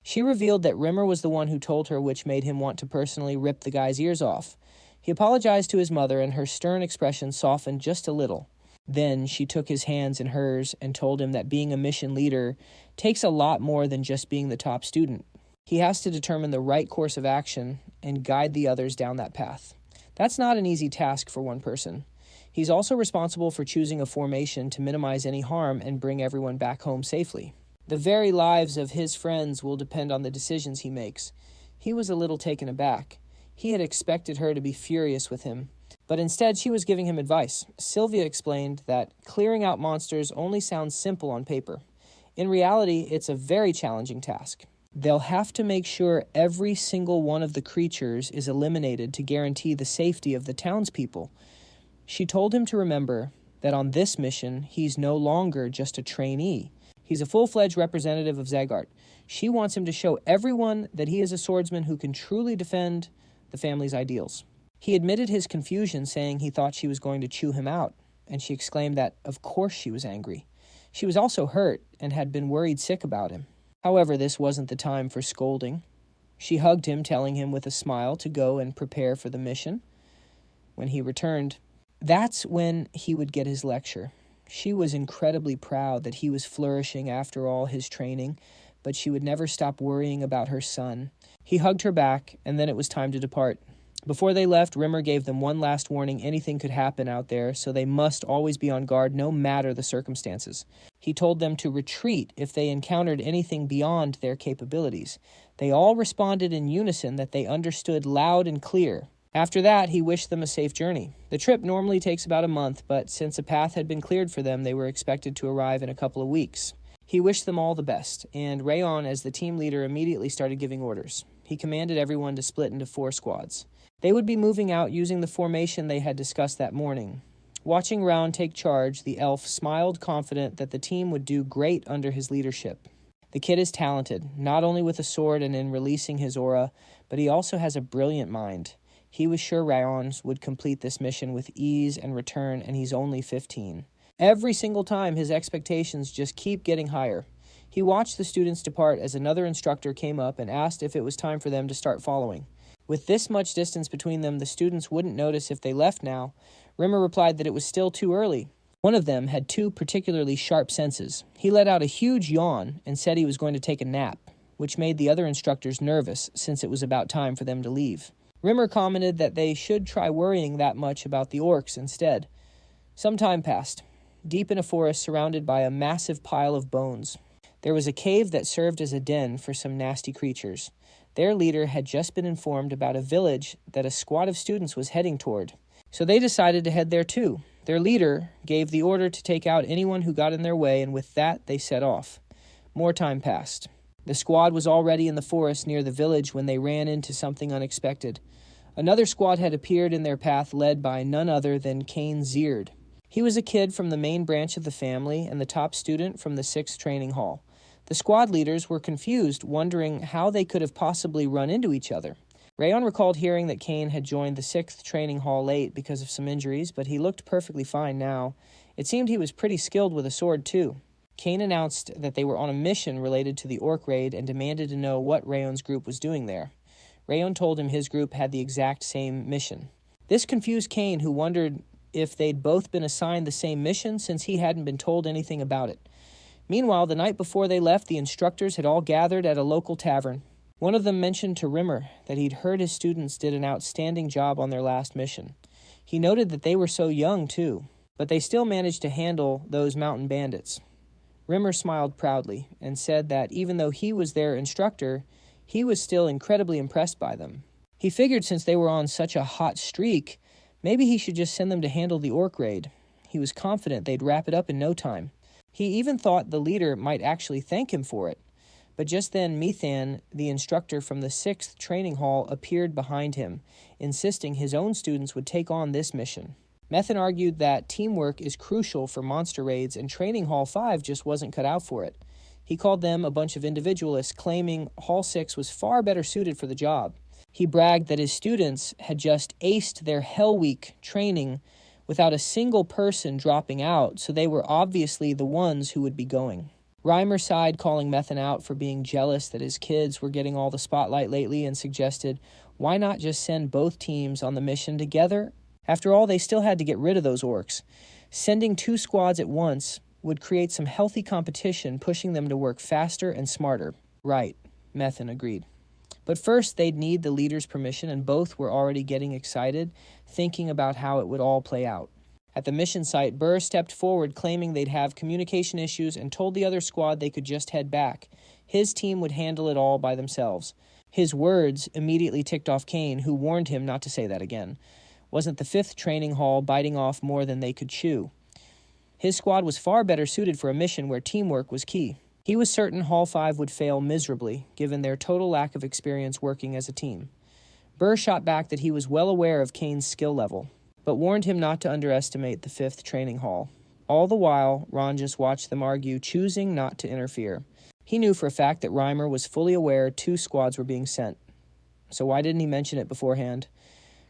She revealed that Rimmer was the one who told her, which made him want to personally rip the guy's ears off. He apologized to his mother, and her stern expression softened just a little. Then she took his hands in hers and told him that being a mission leader takes a lot more than just being the top student. He has to determine the right course of action and guide the others down that path. That's not an easy task for one person. He's also responsible for choosing a formation to minimize any harm and bring everyone back home safely. The very lives of his friends will depend on the decisions he makes. He was a little taken aback. He had expected her to be furious with him, but instead she was giving him advice. Sylvia explained that clearing out monsters only sounds simple on paper. In reality, it's a very challenging task. They'll have to make sure every single one of the creatures is eliminated to guarantee the safety of the townspeople. She told him to remember that on this mission, he's no longer just a trainee. He's a full-fledged representative of Zgart. She wants him to show everyone that he is a swordsman who can truly defend the family's ideals. He admitted his confusion, saying he thought she was going to chew him out, and she exclaimed that, of course, she was angry. She was also hurt and had been worried sick about him. However, this wasn't the time for scolding. She hugged him, telling him with a smile to go and prepare for the mission. When he returned, that's when he would get his lecture. She was incredibly proud that he was flourishing after all his training, but she would never stop worrying about her son. He hugged her back, and then it was time to depart. Before they left, Rimmer gave them one last warning: anything could happen out there, so they must always be on guard no matter the circumstances. He told them to retreat if they encountered anything beyond their capabilities. They all responded in unison that they understood loud and clear. After that, he wished them a safe journey. The trip normally takes about a month, but since a path had been cleared for them, they were expected to arrive in a couple of weeks. He wished them all the best, and Rayon, as the team leader, immediately started giving orders. He commanded everyone to split into 4 squads. They would be moving out using the formation they had discussed that morning. Watching Ron take charge, the elf smiled, confident that the team would do great under his leadership. The kid is talented, not only with a sword and in releasing his aura, but he also has a brilliant mind. He was sure Rayon would complete this mission with ease and return, and he's only 15. Every single time, his expectations just keep getting higher. He watched the students depart as another instructor came up and asked if it was time for them to start following. With this much distance between them, the students wouldn't notice if they left now. Rimmer replied that it was still too early. One of them had 2 particularly sharp senses. He let out a huge yawn and said he was going to take a nap, which made the other instructors nervous since it was about time for them to leave. Rimmer commented that they should try worrying that much about the orcs instead. Some time passed, deep in a forest surrounded by a massive pile of bones. There was a cave that served as a den for some nasty creatures. Their leader had just been informed about a village that a squad of students was heading toward, so they decided to head there too. Their leader gave the order to take out anyone who got in their way, and with that, they set off. More time passed. The squad was already in the forest near the village when they ran into something unexpected. Another squad had appeared in their path, led by none other than Glenn Zgart. He was a kid from the main branch of the family and the top student from the 6th training hall. The squad leaders were confused, wondering how they could have possibly run into each other. Rayon recalled hearing that Glenn had joined the 6th training hall late because of some injuries, but he looked perfectly fine now. It seemed he was pretty skilled with a sword, too. Glenn announced that they were on a mission related to the orc raid and demanded to know what Rayon's group was doing there. Rayon told him his group had the exact same mission. This confused Glenn, who wondered if they'd both been assigned the same mission since he hadn't been told anything about it. Meanwhile, the night before they left, the instructors had all gathered at a local tavern. One of them mentioned to Rimmer that he'd heard his students did an outstanding job on their last mission. He noted that they were so young, too, but they still managed to handle those mountain bandits. Rimmer smiled proudly and said that even though he was their instructor, he was still incredibly impressed by them. He figured since they were on such a hot streak, maybe he should just send them to handle the orc raid. He was confident they'd wrap it up in no time. He even thought the leader might actually thank him for it. But just then, Methan, the instructor from the 6th training hall, appeared behind him, insisting his own students would take on this mission. Methan argued that teamwork is crucial for monster raids, and Training Hall 5 just wasn't cut out for it. He called them a bunch of individualists, claiming Hall 6 was far better suited for the job. He bragged that his students had just aced their Hell Week training without a single person dropping out, so they were obviously the ones who would be going. Reimer sighed, calling Methan out for being jealous that his kids were getting all the spotlight lately, and suggested, why not just send both teams on the mission together? After all, they still had to get rid of those orcs. Sending 2 squads at once would create some healthy competition, pushing them to work faster and smarter. Right, Methan agreed. But first, they'd need the leader's permission, and both were already getting excited, thinking about how it would all play out. At the mission site, Burr stepped forward, claiming they'd have communication issues, and told the other squad they could just head back. His team would handle it all by themselves. His words immediately ticked off Kane, who warned him not to say that again. Wasn't the 5th training hall biting off more than they could chew? His squad was far better suited for a mission where teamwork was key. He was certain Hall 5 would fail miserably, given their total lack of experience working as a team. Burr shot back that he was well aware of Kane's skill level, but warned him not to underestimate the 5th training hall. All the while, Ron just watched them argue, choosing not to interfere. He knew for a fact that Reimer was fully aware 2 squads were being sent. So why didn't he mention it beforehand?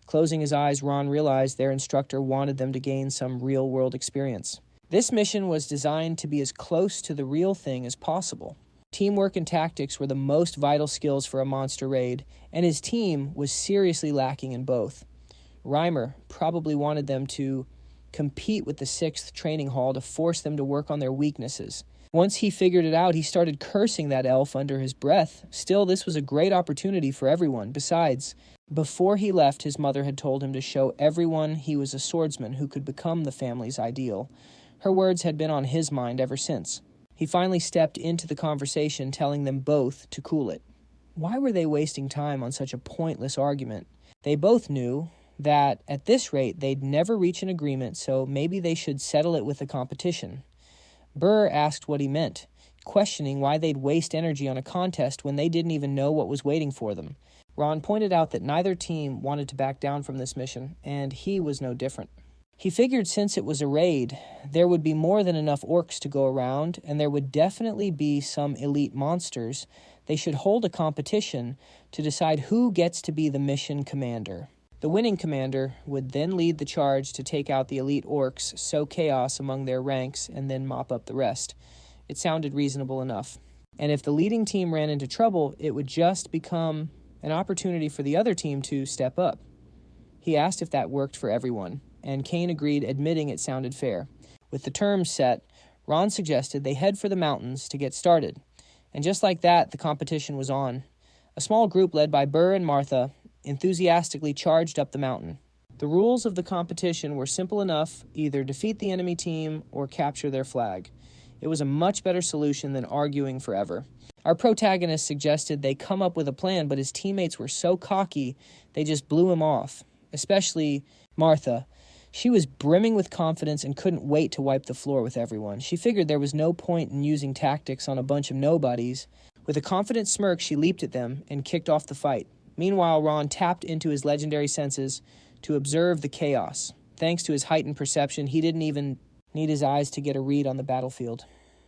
Closing his eyes, Ron realized their instructor wanted them to gain some real-world experience. This mission was designed to be as close to the real thing as possible. Teamwork and tactics were the most vital skills for a monster raid, and his team was seriously lacking in both. Reimer probably wanted them to compete with the 6th training hall to force them to work on their weaknesses. Once he figured it out, he started cursing that elf under his breath. Still, this was a great opportunity for everyone. Besides, before he left, his mother had told him to show everyone he was a swordsman who could become the family's ideal. Her words had been on his mind ever since. He finally stepped into the conversation, telling them both to cool it. Why were they wasting time on such a pointless argument? They both knew that at this rate they'd never reach an agreement, so maybe they should settle it with the competition. Burr asked what he meant, questioning why they'd waste energy on a contest when they didn't even know what was waiting for them. Ron pointed out that neither team wanted to back down from this mission, and he was no different. He figured since it was a raid, there would be more than enough orcs to go around, and there would definitely be some elite monsters. They should hold a competition to decide who gets to be the mission commander. The winning commander would then lead the charge to take out the elite orcs, sow chaos among their ranks, and then mop up the rest. It sounded reasonable enough. And if the leading team ran into trouble, it would just become an opportunity for the other team to step up. He asked if that worked for everyone, and Kane agreed, admitting it sounded fair. With the terms set, Ron suggested they head for the mountains to get started. And just like that, the competition was on. A small group led by Burr and Martha enthusiastically charged up the mountain. The rules of the competition were simple enough: either defeat the enemy team or capture their flag. It was a much better solution than arguing forever. Our protagonist suggested they come up with a plan, but his teammates were so cocky, they just blew him off, especially Martha. She was brimming with confidence and couldn't wait to wipe the floor with everyone. She figured there was no point in using tactics on a bunch of nobodies. With a confident smirk, she leaped at them and kicked off the fight. Meanwhile, Ron tapped into his legendary senses to observe the chaos. Thanks to his heightened perception, he didn't even need his eyes to get a read on the battlefield.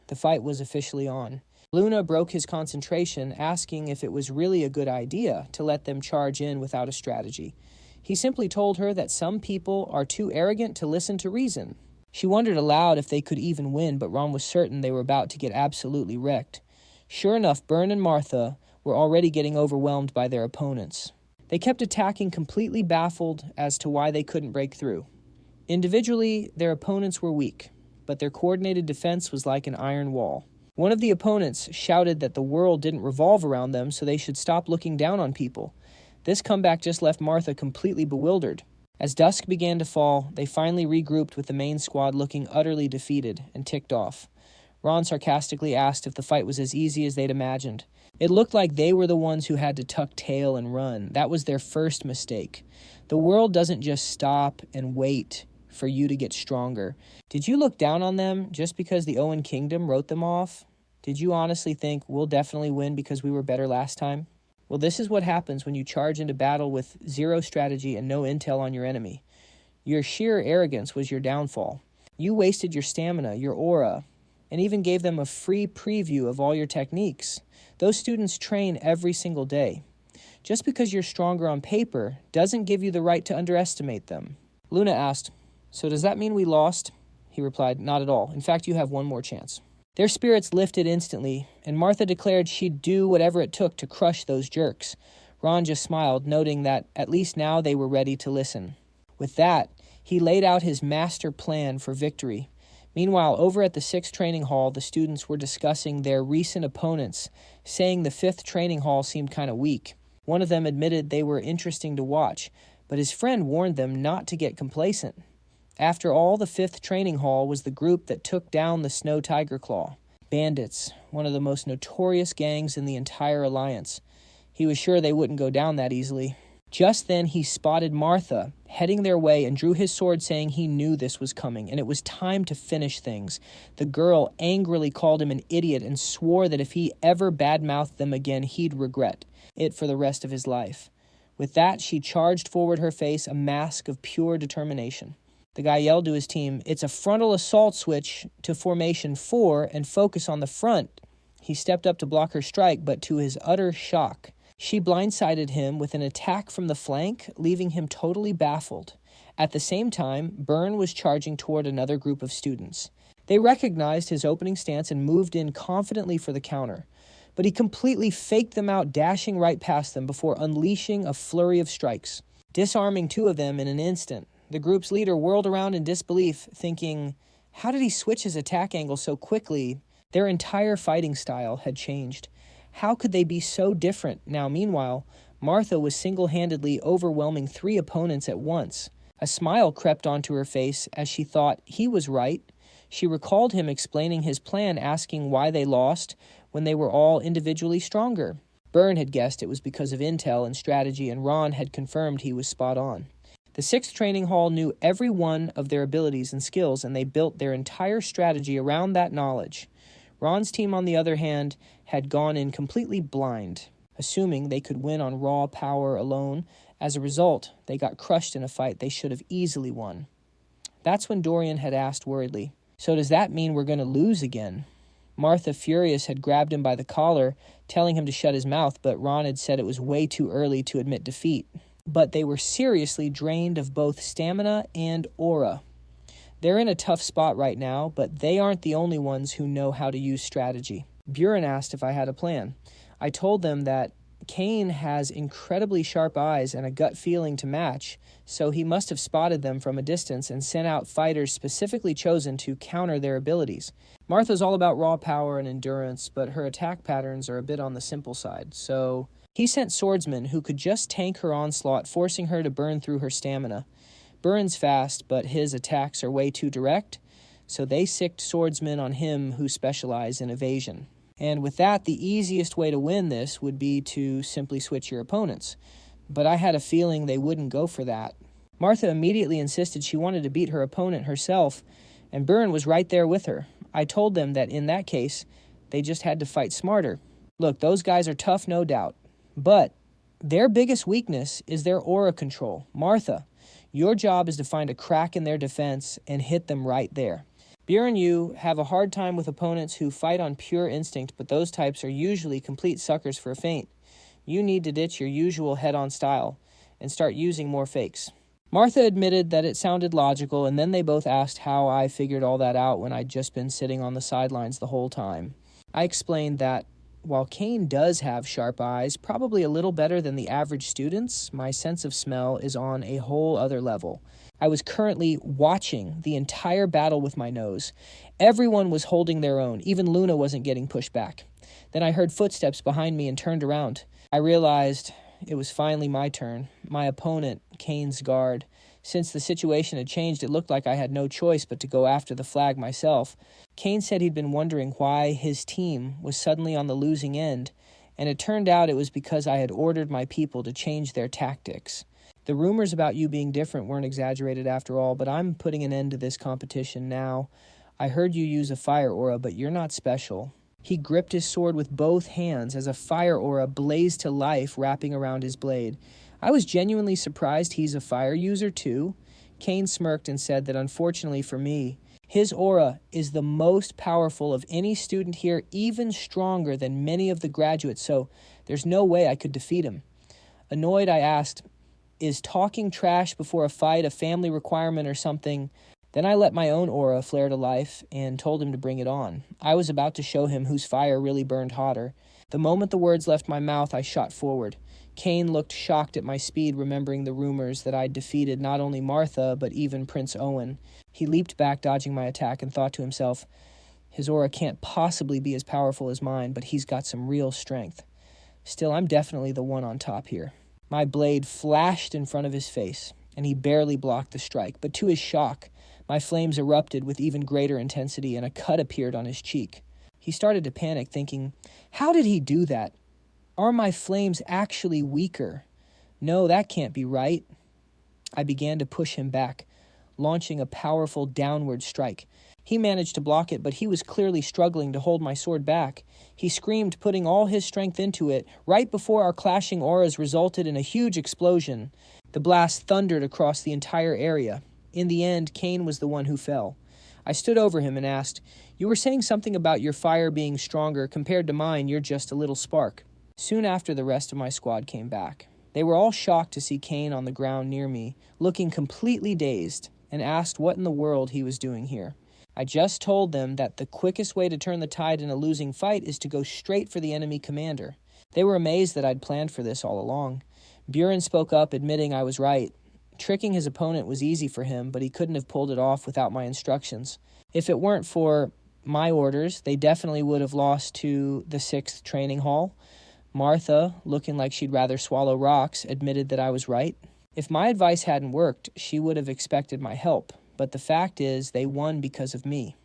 The fight was officially on. Luna broke his concentration, asking if it was really a good idea to let them charge in without a strategy. He simply told her that some people are too arrogant to listen to reason. She wondered aloud if they could even win, but Ron was certain they were about to get absolutely wrecked. Sure enough, Byrne and Martha were already getting overwhelmed by their opponents. They kept attacking, completely baffled as to why they couldn't break through. Individually, their opponents were weak, but their coordinated defense was like an iron wall. One of the opponents shouted that the world didn't revolve around them, so they should stop looking down on people. This comeback just left Martha completely bewildered. As dusk began to fall, they finally regrouped with the main squad looking utterly defeated and ticked off. Ron sarcastically asked if the fight was as easy as they'd imagined. It looked like they were the ones who had to tuck tail and run. That was their first mistake. The world doesn't just stop and wait for you to get stronger. Did you look down on them just because the Owen Kingdom wrote them off? Did you honestly think we'll definitely win because we were better last time? Well, this is what happens when you charge into battle with zero strategy and no intel on your enemy. Your sheer arrogance was your downfall. You wasted your stamina, your aura, and even gave them a free preview of all your techniques. Those students train every single day. Just because you're stronger on paper doesn't give you the right to underestimate them. Luna asked, "So does that mean we lost?" He replied, "Not at all. In fact, you have one more chance." Their spirits lifted instantly, and Martha declared she'd do whatever it took to crush those jerks. Ron just smiled, noting that at least now they were ready to listen. With that, he laid out his master plan for victory. Meanwhile, over at the 6th training hall, the students were discussing their recent opponents, saying the 5th training hall seemed kind of weak. One of them admitted they were interesting to watch, but his friend warned them not to get complacent. After all, the 5th training hall was the group that took down the Snow Tiger Claw. Bandits, one of the most notorious gangs in the entire alliance. He was sure they wouldn't go down that easily. Just then he spotted Martha heading their way and drew his sword, saying he knew this was coming and it was time to finish things. The girl angrily called him an idiot and swore that if he ever badmouthed them again, he'd regret it for the rest of his life. With that, she charged forward, her face a mask of pure determination. The guy yelled to his team, "It's a frontal assault, switch to formation 4 and focus on the front." He stepped up to block her strike, but to his utter shock, she blindsided him with an attack from the flank, leaving him totally baffled. At the same time, Byrne was charging toward another group of students. They recognized his opening stance and moved in confidently for the counter, but he completely faked them out, dashing right past them before unleashing a flurry of strikes, disarming 2 of them in an instant. The group's leader whirled around in disbelief, thinking, how did he switch his attack angle so quickly? Their entire fighting style had changed. How could they be so different? Now, meanwhile, Martha was single-handedly overwhelming 3 opponents at once. A smile crept onto her face as she thought he was right. She recalled him explaining his plan, asking why they lost when they were all individually stronger. Byrne had guessed it was because of intel and strategy, and Ron had confirmed he was spot on. The 6th training hall knew every one of their abilities and skills, and they built their entire strategy around that knowledge. Ron's team, on the other hand, had gone in completely blind, assuming they could win on raw power alone. As a result, they got crushed in a fight they should have easily won. That's when Dorian had asked worriedly, "So does that mean we're going to lose again?" Martha, furious, had grabbed him by the collar, telling him to shut his mouth, but Ron had said it was way too early to admit defeat. But they were seriously drained of both stamina and aura. They're in a tough spot right now, but they aren't the only ones who know how to use strategy. Buren asked if I had a plan. I told them that Kane has incredibly sharp eyes and a gut feeling to match, so he must have spotted them from a distance and sent out fighters specifically chosen to counter their abilities. Martha's all about raw power and endurance, but her attack patterns are a bit on the simple side, so he sent Swordsman, who could just tank her onslaught, forcing her to burn through her stamina. Byrne's fast, but his attacks are way too direct, so they sicked Swordsman on him, who specialized in evasion. And with that, the easiest way to win this would be to simply switch your opponents. But I had a feeling they wouldn't go for that. Martha immediately insisted she wanted to beat her opponent herself, and Byrne was right there with her. I told them that in that case, they just had to fight smarter. Look, those guys are tough, no doubt, but their biggest weakness is their aura control. Martha, your job is to find a crack in their defense and hit them right there. Buren and you have a hard time with opponents who fight on pure instinct, but those types are usually complete suckers for a feint. You need to ditch your usual head-on style and start using more fakes. Martha admitted that it sounded logical, and then they both asked how I figured all that out when I'd just been sitting on the sidelines the whole time. I explained that while Kane does have sharp eyes, probably a little better than the average students, my sense of smell is on a whole other level. I was currently watching the entire battle with my nose. Everyone was holding their own. Even Luna wasn't getting pushed back. Then I heard footsteps behind me and turned around. I realized it was finally my turn. My opponent, Kane's guard. Since the situation had changed, it looked like I had no choice but to go after the flag myself. Kane said he'd been wondering why his team was suddenly on the losing end, and it turned out it was because I had ordered my people to change their tactics. The rumors about you being different weren't exaggerated after all, but I'm putting an end to this competition now. I heard you use a fire aura, but you're not special. He gripped his sword with both hands as a fire aura blazed to life, wrapping around his blade. I was genuinely surprised he's a fire user too. Kane smirked and said that unfortunately for me, his aura is the most powerful of any student here, even stronger than many of the graduates, so there's no way I could defeat him. Annoyed, I asked, "Is talking trash before a fight a family requirement or something?" Then I let my own aura flare to life and told him to bring it on. I was about to show him whose fire really burned hotter. The moment the words left my mouth, I shot forward. Kane looked shocked at my speed, remembering the rumors that I'd defeated not only Martha, but even Prince Owen. He leaped back, dodging my attack, and thought to himself, his aura can't possibly be as powerful as mine, but he's got some real strength. Still, I'm definitely the one on top here. My blade flashed in front of his face, and he barely blocked the strike, but to his shock, my flames erupted with even greater intensity, and a cut appeared on his cheek. He started to panic, thinking, how did he do that? Are my flames actually weaker? No, that can't be right. I began to push him back, launching a powerful downward strike. He managed to block it, but he was clearly struggling to hold my sword back. He screamed, putting all his strength into it, right before our clashing auras resulted in a huge explosion. The blast thundered across the entire area. In the end, Kane was the one who fell. I stood over him and asked, you were saying something about your fire being stronger. Compared to mine, you're just a little spark. Soon after, the rest of my squad came back. They were all shocked to see Kane on the ground near me, looking completely dazed, and asked what in the world he was doing here. I just told them that the quickest way to turn the tide in a losing fight is to go straight for the enemy commander. They were amazed that I'd planned for this all along. Buren spoke up, admitting I was right. Tricking his opponent was easy for him, but he couldn't have pulled it off without my instructions. If it weren't for my orders, they definitely would have lost to the 6th training hall. Martha, looking like she'd rather swallow rocks, admitted that I was right. If my advice hadn't worked, she would have expected my help. But the fact is, they won because of me.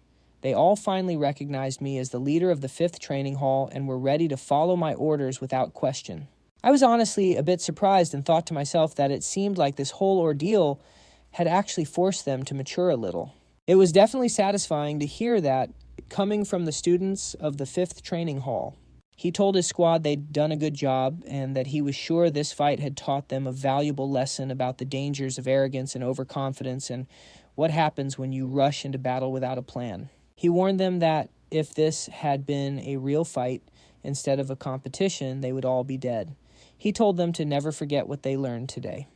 They all finally recognized me as the leader of the 5th training hall and were ready to follow my orders without question. I was honestly a bit surprised and thought to myself that it seemed like this whole ordeal had actually forced them to mature a little. It was definitely satisfying to hear that coming from the students of the 5th training hall. He told his squad they'd done a good job and that he was sure this fight had taught them a valuable lesson about the dangers of arrogance and overconfidence and what happens when you rush into battle without a plan. He warned them that if this had been a real fight instead of a competition, they would all be dead. He told them to never forget what they learned today.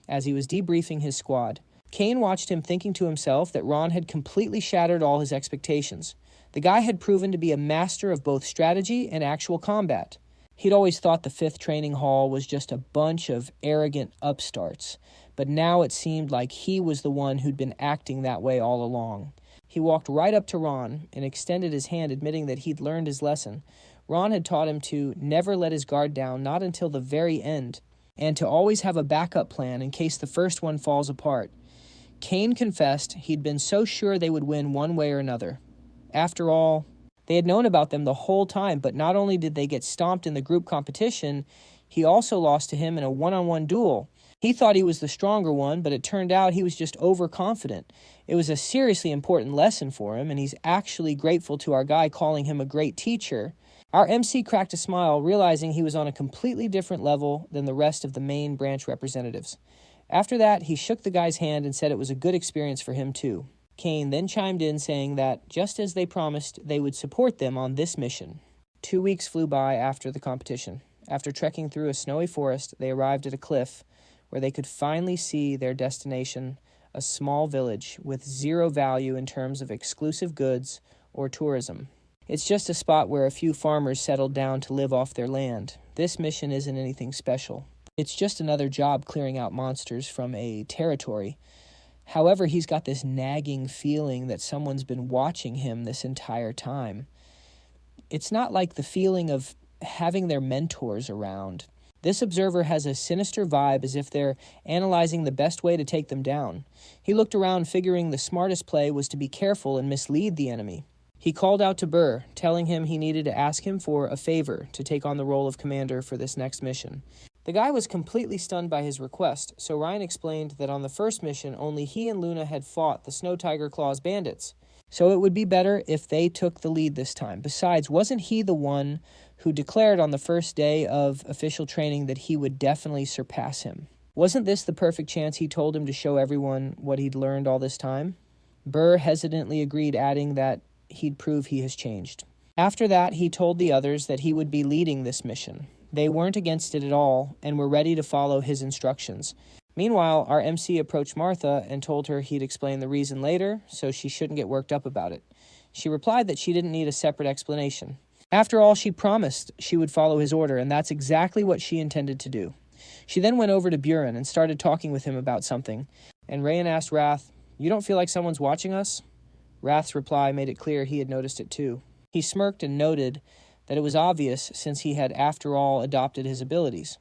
As he was debriefing his squad, Kane watched him, thinking to himself that Ron had completely shattered all his expectations. The guy had proven to be a master of both strategy and actual combat. He'd always thought the 5th training hall was just a bunch of arrogant upstarts, but now it seemed like he was the one who'd been acting that way all along. He walked right up to Ron and extended his hand, admitting that he'd learned his lesson. Ron had taught him to never let his guard down, not until the very end, and to always have a backup plan in case the first one falls apart. Kane confessed he'd been so sure they would win one way or another. After all, they had known about them the whole time, but not only did they get stomped in the group competition, he also lost to him in a one-on-one duel. He thought he was the stronger one, but it turned out he was just overconfident. It was a seriously important lesson for him, and he's actually grateful to our guy calling him a great teacher. Our MC cracked a smile, realizing he was on a completely different level than the rest of the main branch representatives. After that, he shook the guy's hand and said it was a good experience for him too. Kane then chimed in, saying that, just as they promised, they would support them on this mission. 2 weeks flew by after the competition. After trekking through a snowy forest, they arrived at a cliff where they could finally see their destination, a small village with zero value in terms of exclusive goods or tourism. It's just a spot where a few farmers settled down to live off their land. This mission isn't anything special. It's just another job clearing out monsters from a territory. However, he's got this nagging feeling that someone's been watching him this entire time. It's not like the feeling of having their mentors around. This observer has a sinister vibe, as if they're analyzing the best way to take them down. He looked around, figuring the smartest play was to be careful and mislead the enemy. He called out to Burr, telling him he needed to ask him for a favor to take on the role of commander for this next mission. The guy was completely stunned by his request, so Ryan explained that on the first mission, only he and Luna had fought the Snow Tiger Claw's bandits, so it would be better if they took the lead this time. Besides, wasn't he the one who declared on the first day of official training that he would definitely surpass him? Wasn't this the perfect chance he told him to show everyone what he'd learned all this time? Burr hesitantly agreed, adding that he'd prove he has changed. After that, he told the others that he would be leading this mission. They weren't against it at all and were ready to follow his instructions. Meanwhile, our MC approached Martha and told her he'd explain the reason later, so she shouldn't get worked up about it. She replied that she didn't need a separate explanation. After all, she promised she would follow his order, and that's exactly what she intended to do. She then went over to Buren and started talking with him about something, and Rayon asked Wrath, "You don't feel like someone's watching us?" Wrath's reply made it clear he had noticed it too. He smirked and noted that it was obvious since he had, after all, adopted his abilities.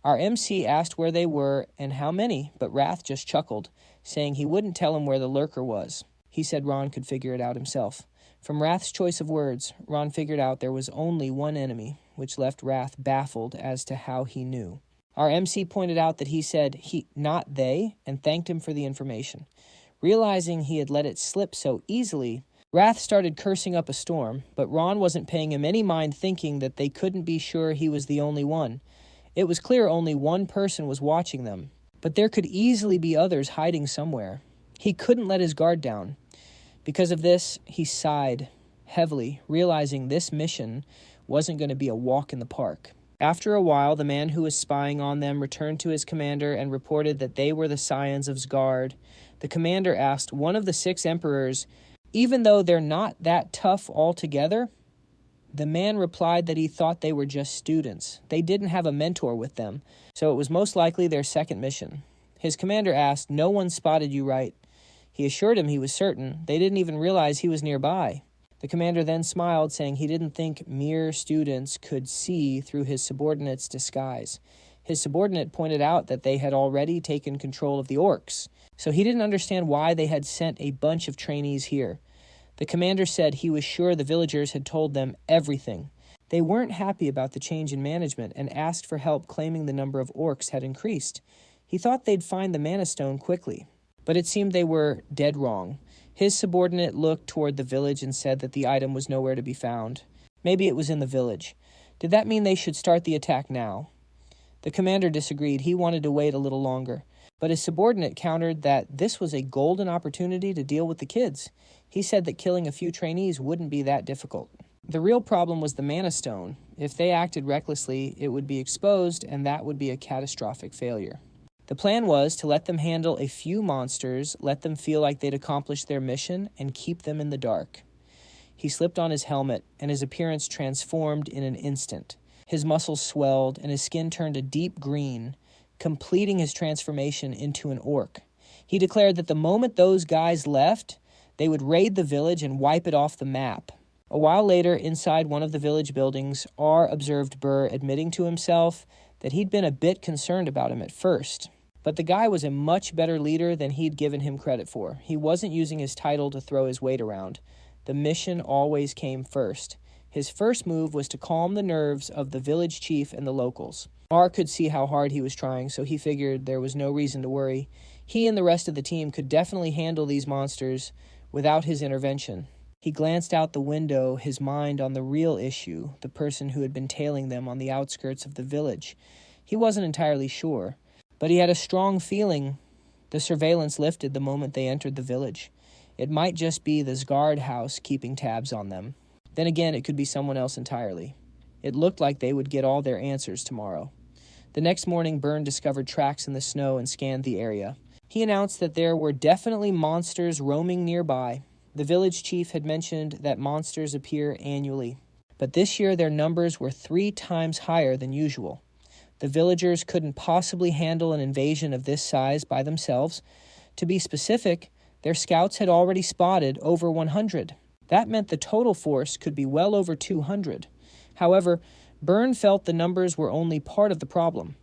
Our MC asked where they were and how many, but Wrath just chuckled, saying he wouldn't tell him where the lurker was. He said Ron could figure it out himself. From Wrath's choice of words, Ron figured out there was only one enemy, which left Wrath baffled as to how he knew. Our MC pointed out that he said he, not they, and thanked him for the information. Realizing he had let it slip so easily, Wrath started cursing up a storm, but Ron wasn't paying him any mind, thinking that they couldn't be sure he was the only one. It was clear only one person was watching them, but there could easily be others hiding somewhere. He couldn't let his guard down. Because of this, he sighed heavily, realizing this mission wasn't going to be a walk in the park. After a while, the man who was spying on them returned to his commander and reported that they were the scions of Zgart. The commander asked one of the 6 emperors, even though they're not that tough altogether. The man replied that he thought they were just students. They didn't have a mentor with them, so it was most likely their second mission. His commander asked, "No one spotted you, right?" He assured him he was certain. They didn't even realize he was nearby. The commander then smiled, saying he didn't think mere students could see through his subordinate's disguise. His subordinate pointed out that they had already taken control of the orcs, so he didn't understand why they had sent a bunch of trainees here. The commander said he was sure the villagers had told them everything. They weren't happy about the change in management and asked for help, claiming the number of orcs had increased. He thought they'd find the mana stone quickly, but it seemed they were dead wrong. His subordinate looked toward the village and said that the item was nowhere to be found. Maybe it was in the village. Did that mean they should start the attack now? The commander disagreed. He wanted to wait a little longer. But his subordinate countered that this was a golden opportunity to deal with the kids. He said that killing a few trainees wouldn't be that difficult. The real problem was the mana stone. If they acted recklessly, it would be exposed, and that would be a catastrophic failure. The plan was to let them handle a few monsters, let them feel like they'd accomplished their mission, and keep them in the dark. He slipped on his helmet, and his appearance transformed in an instant. His muscles swelled, and his skin turned a deep green, completing his transformation into an orc. He declared that the moment those guys left, they would raid the village and wipe it off the map. A while later, inside one of the village buildings, R observed Burr admitting to himself that he'd been a bit concerned about him at first. But the guy was a much better leader than he'd given him credit for. He wasn't using his title to throw his weight around. The mission always came first. His first move was to calm the nerves of the village chief and the locals. R could see how hard he was trying, so he figured there was no reason to worry. He and the rest of the team could definitely handle these monsters without his intervention. He glanced out the window, his mind on the real issue, the person who had been tailing them on the outskirts of the village. He wasn't entirely sure, but he had a strong feeling the surveillance lifted the moment they entered the village. It might just be the Zgart house keeping tabs on them. Then again, it could be someone else entirely. It looked like they would get all their answers tomorrow. The next morning, Byrne discovered tracks in the snow and scanned the area. He announced that there were definitely monsters roaming nearby. The village chief had mentioned that monsters appear annually, but this year their numbers were 3 times higher than usual. The villagers couldn't possibly handle an invasion of this size by themselves. To be specific, their scouts had already spotted over 100. That meant the total force could be well over 200. However, Byrne felt the numbers were only part of the problem.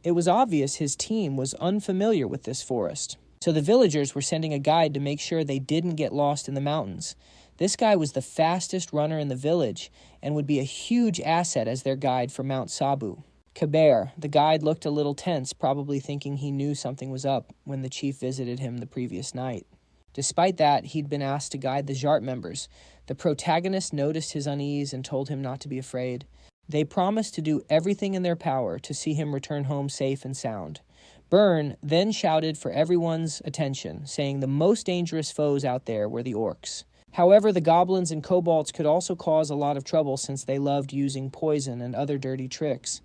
It was obvious his team was unfamiliar with this forest, so the villagers were sending a guide to make sure they didn't get lost in the mountains. This guy was the fastest runner in the village and would be a huge asset as their guide for Mount Sabu. Kabir, the guide, looked a little tense, probably thinking he knew something was up when the chief visited him the previous night. Despite that, he'd been asked to guide the Zgart members. The protagonist noticed his unease and told him not to be afraid. They promised to do everything in their power to see him return home safe and sound. Byrne then shouted for everyone's attention, saying the most dangerous foes out there were the orcs. However, the goblins and kobolds could also cause a lot of trouble since they loved using poison and other dirty tricks.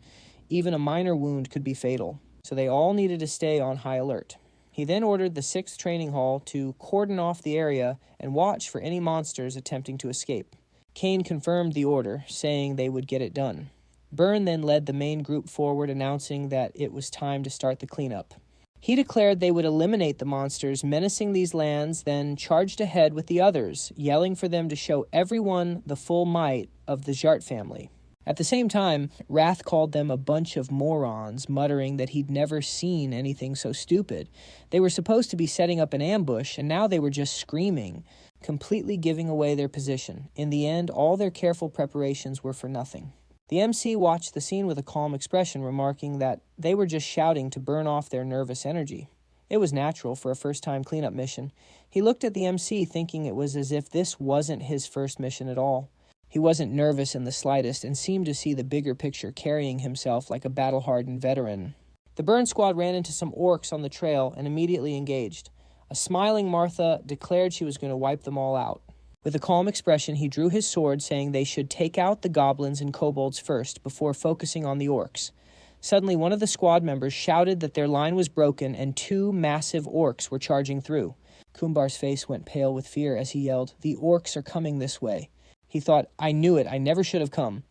Even a minor wound could be fatal. so they all needed to stay on high alert. He then ordered the 6th Training Hall to cordon off the area and watch for any monsters attempting to escape. Kane confirmed the order, saying they would get it done. Byrne then led the main group forward, announcing that it was time to start the cleanup. He declared they would eliminate the monsters menacing these lands, then charged ahead with the others, yelling for them to show everyone the full might of the Zgart family. At the same time, Wrath called them a bunch of morons, muttering that he'd never seen anything so stupid. They were supposed to be setting up an ambush, and now they were just screaming, completely giving away their position. In the end, all their careful preparations were for nothing. The MC watched the scene with a calm expression, remarking that they were just shouting to burn off their nervous energy. It was natural for a first-time cleanup mission. He looked at the MC, thinking it was as if this wasn't his first mission at all. He wasn't nervous in the slightest and seemed to see the bigger picture, carrying himself like a battle-hardened veteran. The Burn squad ran into some orcs on the trail and immediately engaged. A smiling Martha declared she was going to wipe them all out. With a calm expression, he drew his sword, saying they should take out the goblins and kobolds first, before focusing on the orcs. Suddenly, one of the squad members shouted that their line was broken and 2 massive orcs were charging through. Kumbar's face went pale with fear as he yelled, "The orcs are coming this way." He thought, "I knew it, I never should have come."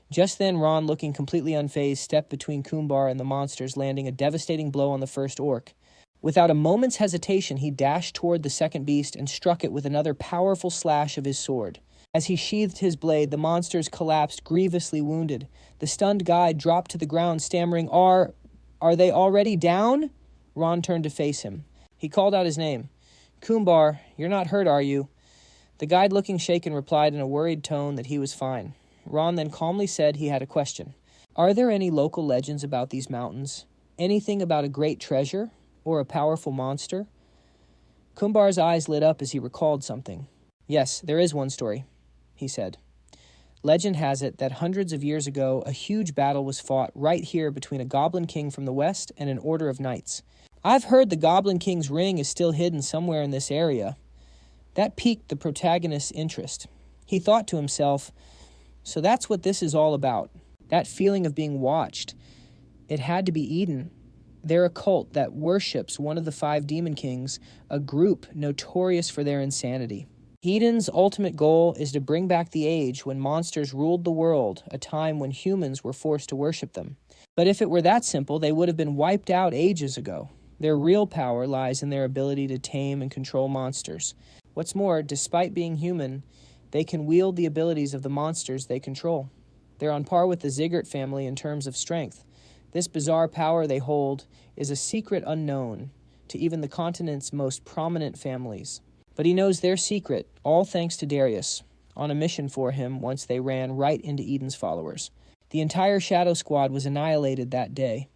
Just then, Ron, looking completely unfazed, stepped between Kumbar and the monsters, landing a devastating blow on the first orc. Without a moment's hesitation, he dashed toward the second beast and struck it with another powerful slash of his sword. As he sheathed his blade, the monsters collapsed, grievously wounded. The stunned guide dropped to the ground, stammering, Are they already down?" Ron turned to face him. He called out his name. "Kumbar, you're not hurt, are you?" The guide, looking shaken, replied in a worried tone that he was fine. Ron then calmly said he had a question. "Are there any local legends about these mountains? Anything about a great treasure? Or a powerful monster?" Kumbar's eyes lit up as he recalled something. "Yes, there is one story," he said. "Legend has it that hundreds of years ago, a huge battle was fought right here between a goblin king from the west and an order of knights. I've heard the goblin king's ring is still hidden somewhere in this area." That piqued the protagonist's interest. He thought to himself, so that's what this is all about. That feeling of being watched. It had to be Eden. They're a cult that worships one of the 5 demon kings, a group notorious for their insanity. Eden's ultimate goal is to bring back the age when monsters ruled the world, a time when humans were forced to worship them. But if it were that simple, they would have been wiped out ages ago. Their real power lies in their ability to tame and control monsters. What's more, despite being human, they can wield the abilities of the monsters they control. They're on par with the Zgart family in terms of strength. This bizarre power they hold is a secret unknown to even the continent's most prominent families. But he knows their secret, all thanks to Daryus, on a mission for him once they ran right into Eden's followers. The entire Shadow Squad was annihilated that day.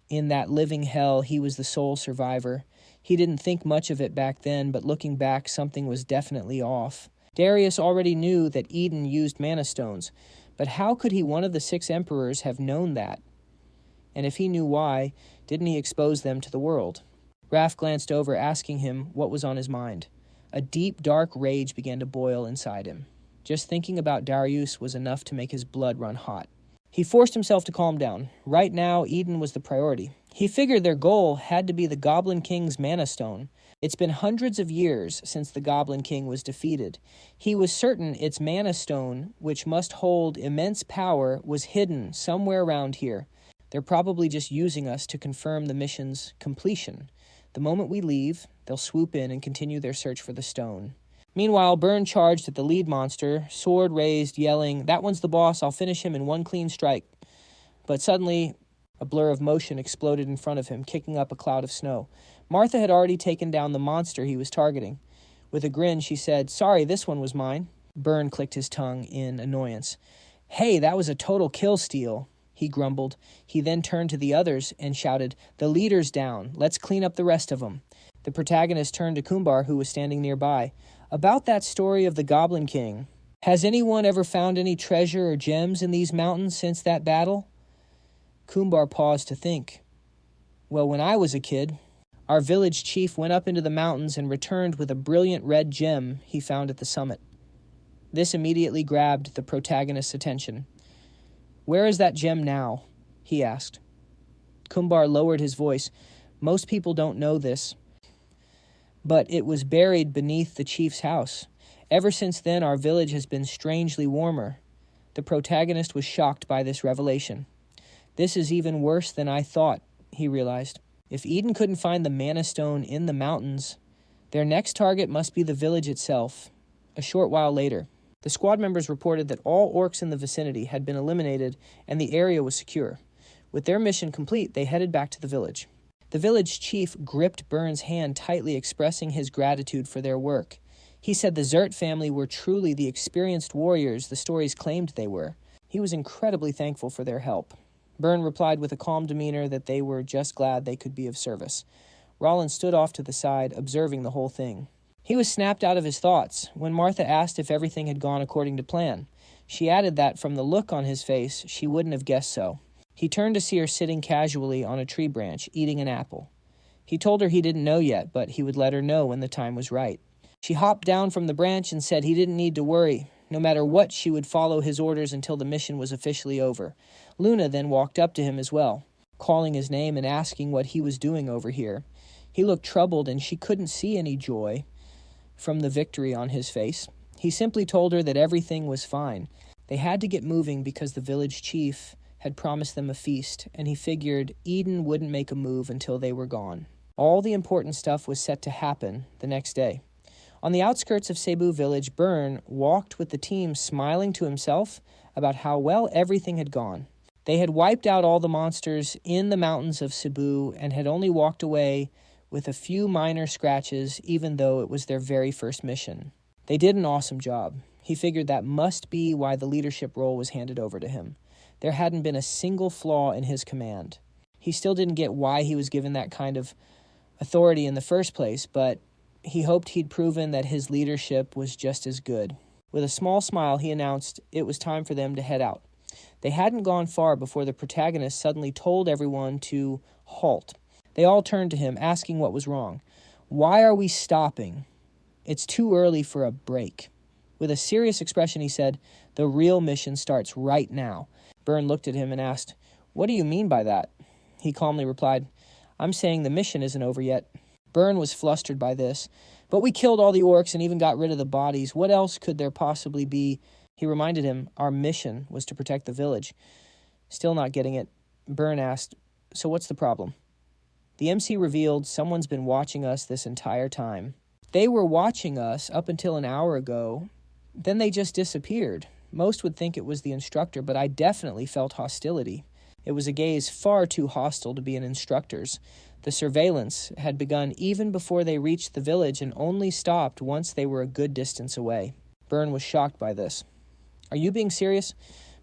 In that living hell, he was the sole survivor. He didn't think much of it back then, but looking back, something was definitely off. Daryus already knew that Eden used mana stones, but how could he, one of the 6 emperors, have known that? And if he knew why, didn't he expose them to the world? Raph glanced over, asking him what was on his mind. A deep, dark rage began to boil inside him. Just thinking about Daryus was enough to make his blood run hot. He forced himself to calm down. Right now, Eden was the priority. He figured their goal had to be the Goblin King's Mana Stone. It's been hundreds of years since the Goblin King was defeated. He was certain its Mana Stone, which must hold immense power, was hidden somewhere around here. They're probably just using us to confirm the mission's completion. The moment we leave, they'll swoop in and continue their search for the stone. Meanwhile, Byrne charged at the lead monster, sword raised, yelling, "That one's the boss, I'll finish him in one clean strike." But suddenly, a blur of motion exploded in front of him, kicking up a cloud of snow. Martha had already taken down the monster he was targeting. With a grin, she said, "Sorry, this one was mine." Byrne clicked his tongue in annoyance. "Hey, that was a total kill steal," he grumbled. He then turned to the others and shouted, "The leader's down. Let's clean up the rest of them." The protagonist turned to Kumbar, who was standing nearby. "About that story of the Goblin King. Has anyone ever found any treasure or gems in these mountains since that battle?" Kumbar paused to think. "Well, when I was a kid, our village chief went up into the mountains and returned with a brilliant red gem he found at the summit." This immediately grabbed the protagonist's attention. "Where is that gem now?" he asked. Kumbar lowered his voice. Most people don't know this, but it was buried beneath the chief's house. Ever since then, our village has been strangely warmer. The protagonist was shocked by this revelation. This is even worse than I thought, he realized. If Eden couldn't find the Mana Stone in the mountains, their next target must be the village itself. A short while later, the squad members reported that all orcs in the vicinity had been eliminated and the area was secure. With their mission complete, they headed back to the village. The village chief gripped Byrne's hand tightly, expressing his gratitude for their work. He said the Zgart family were truly the experienced warriors the stories claimed they were. He was incredibly thankful for their help. Byrne replied with a calm demeanor that they were just glad they could be of service. Rollins stood off to the side, observing the whole thing. He was snapped out of his thoughts when Martha asked if everything had gone according to plan. She added that, from the look on his face, she wouldn't have guessed so. He turned to see her sitting casually on a tree branch, eating an apple. He told her he didn't know yet, but he would let her know when the time was right. She hopped down from the branch and said he didn't need to worry. No matter what, she would follow his orders until the mission was officially over. Luna then walked up to him as well, calling his name and asking what he was doing over here. He looked troubled, and she couldn't see any joy from the victory on his face. He simply told her that everything was fine. They had to get moving because the village chief had promised them a feast, and he figured Eden wouldn't make a move until they were gone. All the important stuff was set to happen the next day. On the outskirts of Cebu village, Byrne walked with the team, smiling to himself about how well everything had gone. They had wiped out all the monsters in the mountains of Cebu and had only walked away with a few minor scratches, even though it was their very first mission. They did an awesome job. He figured that must be why the leadership role was handed over to him. There hadn't been a single flaw in his command. He still didn't get why he was given that kind of authority in the first place, but he hoped he'd proven that his leadership was just as good. With a small smile, he announced it was time for them to head out. They hadn't gone far before the protagonist suddenly told everyone to halt. They all turned to him, asking what was wrong. "Why are we stopping? It's too early for a break." With a serious expression, he said, "The real mission starts right now." Byrne looked at him and asked, "What do you mean by that?" He calmly replied, "I'm saying the mission isn't over yet." Byrne was flustered by this. "But we killed all the orcs and even got rid of the bodies. What else could there possibly be?" He reminded him our mission was to protect the village. Still not getting it, Byrne asked, "So what's the problem?" The MC revealed someone's been watching us this entire time. They were watching us up until an hour ago. Then they just disappeared. Most would think it was the instructor, but I definitely felt hostility. It was a gaze far too hostile to be an instructor's. The surveillance had begun even before they reached the village and only stopped once they were a good distance away. Byrne was shocked by this. "Are you being serious?"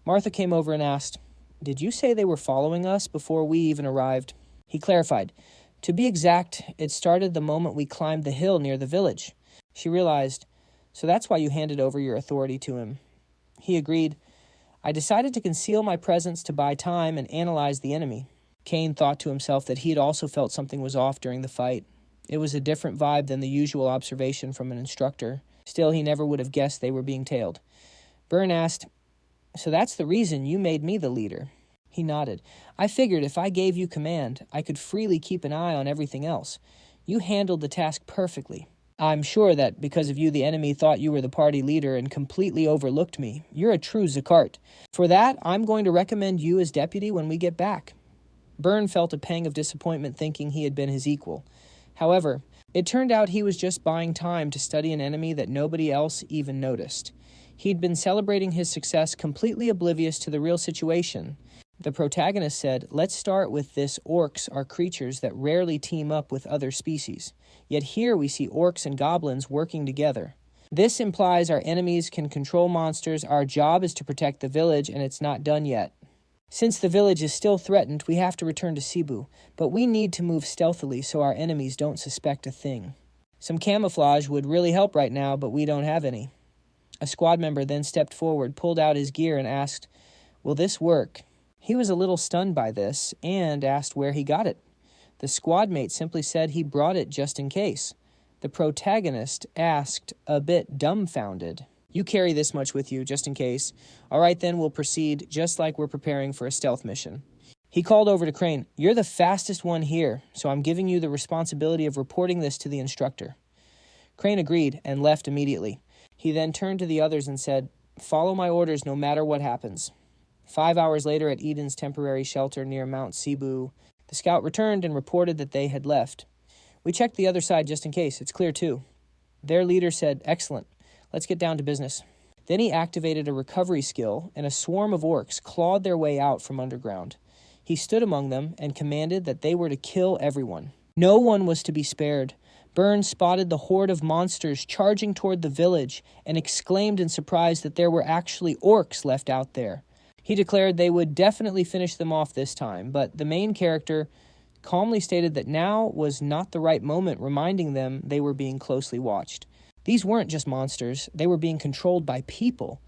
Martha came over and asked, "Did you say they were following us before we even arrived?" He clarified, "To be exact, it started the moment we climbed the hill near the village." She realized, "So that's why you handed over your authority to him." He agreed, "I decided to conceal my presence to buy time and analyze the enemy." Kane thought to himself that he had also felt something was off during the fight. It was a different vibe than the usual observation from an instructor. Still, he never would have guessed they were being tailed. Byrne asked, "So that's the reason you made me the leader?" He nodded. "I figured if I gave you command, I could freely keep an eye on everything else. You handled the task perfectly. I'm sure that because of you, the enemy thought you were the party leader and completely overlooked me. You're a true Zgart. For that, I'm going to recommend you as deputy when we get back." Byrne felt a pang of disappointment thinking he had been his equal. However, it turned out he was just buying time to study an enemy that nobody else even noticed. He'd been celebrating his success, completely oblivious to the real situation. The protagonist said, "Let's start with this. Orcs are creatures that rarely team up with other species. Yet here we see orcs and goblins working together. This implies our enemies can control monsters. Our job is to protect the village, and it's not done yet. Since the village is still threatened, we have to return to Cebu, but we need to move stealthily so our enemies don't suspect a thing. Some camouflage would really help right now, but we don't have any." A squad member then stepped forward, pulled out his gear, and asked, "Will this work?" He was a little stunned by this and asked where he got it. The squad mate simply said he brought it just in case. The protagonist asked, a bit dumbfounded, "You carry this much with you, just in case. All right, then we'll proceed just like we're preparing for a stealth mission." He called over to Crane. "You're the fastest one here, so I'm giving you the responsibility of reporting this to the instructor." Crane agreed and left immediately. He then turned to the others and said, "Follow my orders no matter what happens." 5 hours later at Eden's temporary shelter near Mount Cebu, the scout returned and reported that they had left. "We checked the other side just in case. It's clear too." Their leader said, "Excellent. Let's get down to business." Then he activated a recovery skill, and a swarm of orcs clawed their way out from underground. He stood among them and commanded that they were to kill everyone. No one was to be spared. Burns spotted the horde of monsters charging toward the village and exclaimed in surprise that there were actually orcs left out there. He declared they would definitely finish them off this time, but the main character calmly stated that now was not the right moment, reminding them they were being closely watched. These weren't just monsters, they were being controlled by people.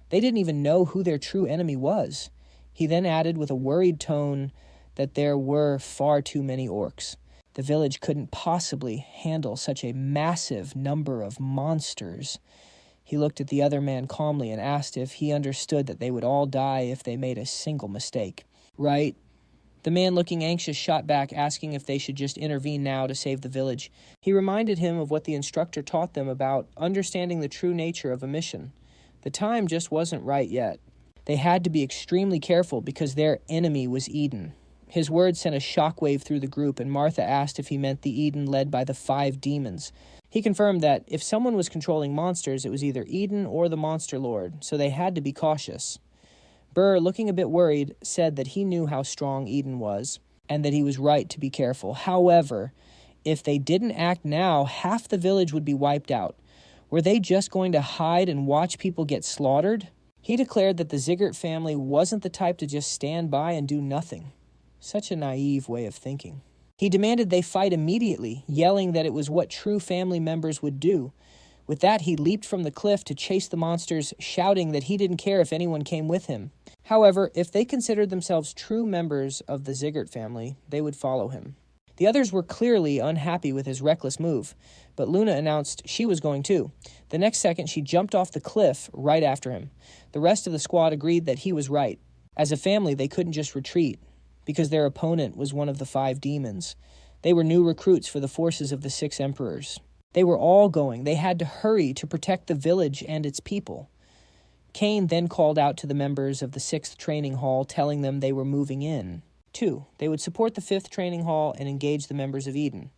They didn't even know who their true enemy was. He then added with a worried tone that there were far too many orcs. The village couldn't possibly handle such a massive number of monsters. He looked at the other man calmly and asked if he understood that they would all die if they made a single mistake. "Right." The man, looking anxious, shot back, asking if they should just intervene now to save the village. He reminded him of what the instructor taught them about understanding the true nature of a mission. The time just wasn't right yet. They had to be extremely careful because their enemy was Eden. His words sent a shockwave through the group, and Martha asked if he meant the Eden led by the 5 demons. He confirmed that if someone was controlling monsters, it was either Eden or the Monster Lord, so they had to be cautious. Burr, looking a bit worried, said that he knew how strong Eden was, and that he was right to be careful. However, if they didn't act now, half the village would be wiped out. Were they just going to hide and watch people get slaughtered? He declared that the Zgart family wasn't the type to just stand by and do nothing. Such a naive way of thinking. He demanded they fight immediately, yelling that it was what true family members would do. With that, he leaped from the cliff to chase the monsters, shouting that he didn't care if anyone came with him. However, if they considered themselves true members of the Zgart family, they would follow him. The others were clearly unhappy with his reckless move, but Luna announced she was going too. The next second, she jumped off the cliff right after him. The rest of the squad agreed that he was right. As a family, they couldn't just retreat, because their opponent was one of the 5 demons. They were new recruits for the forces of the 6 emperors. They were all going. They had to hurry to protect the village and its people. Cain then called out to the members of the 6th training hall, telling them they were moving in. 2. They would support the 5th training hall and engage the members of Eden.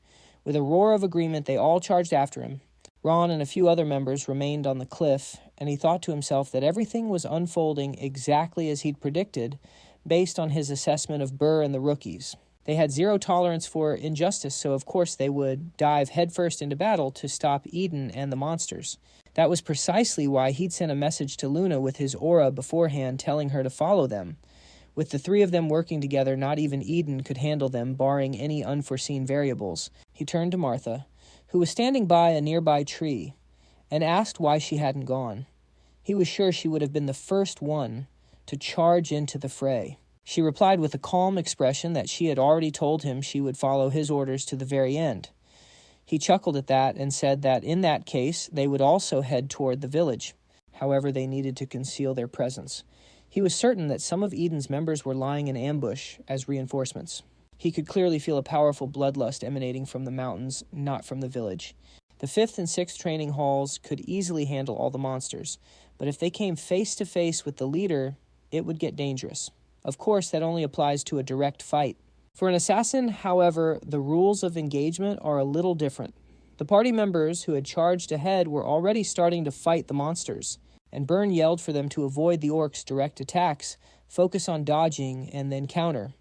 With a roar of agreement, they all charged after him. Ron and a few other members remained on the cliff, and he thought to himself that everything was unfolding exactly as he'd predicted, based on his assessment of Burr and the rookies. They had zero tolerance for injustice, so of course they would dive headfirst into battle to stop Eden and the monsters. That was precisely why he'd sent a message to Luna with his aura beforehand telling her to follow them. With the 3 of them working together, not even Eden could handle them, barring any unforeseen variables. He turned to Martha, who was standing by a nearby tree, and asked why she hadn't gone. He was sure she would have been the first one to charge into the fray. She replied with a calm expression that she had already told him she would follow his orders to the very end. He chuckled at that and said that in that case they would also head toward the village. However, they needed to conceal their presence. He was certain that some of Eden's members were lying in ambush as reinforcements. He could clearly feel a powerful bloodlust emanating from the mountains, not from the village. The 5th and 6th training halls could easily handle all the monsters, but if they came face to face with the leader, it would get dangerous. Of course, that only applies to a direct fight. For an assassin, however, the rules of engagement are a little different. The party members who had charged ahead were already starting to fight the monsters, and Byrne yelled for them to avoid the orcs' direct attacks, focus on dodging, and then counter.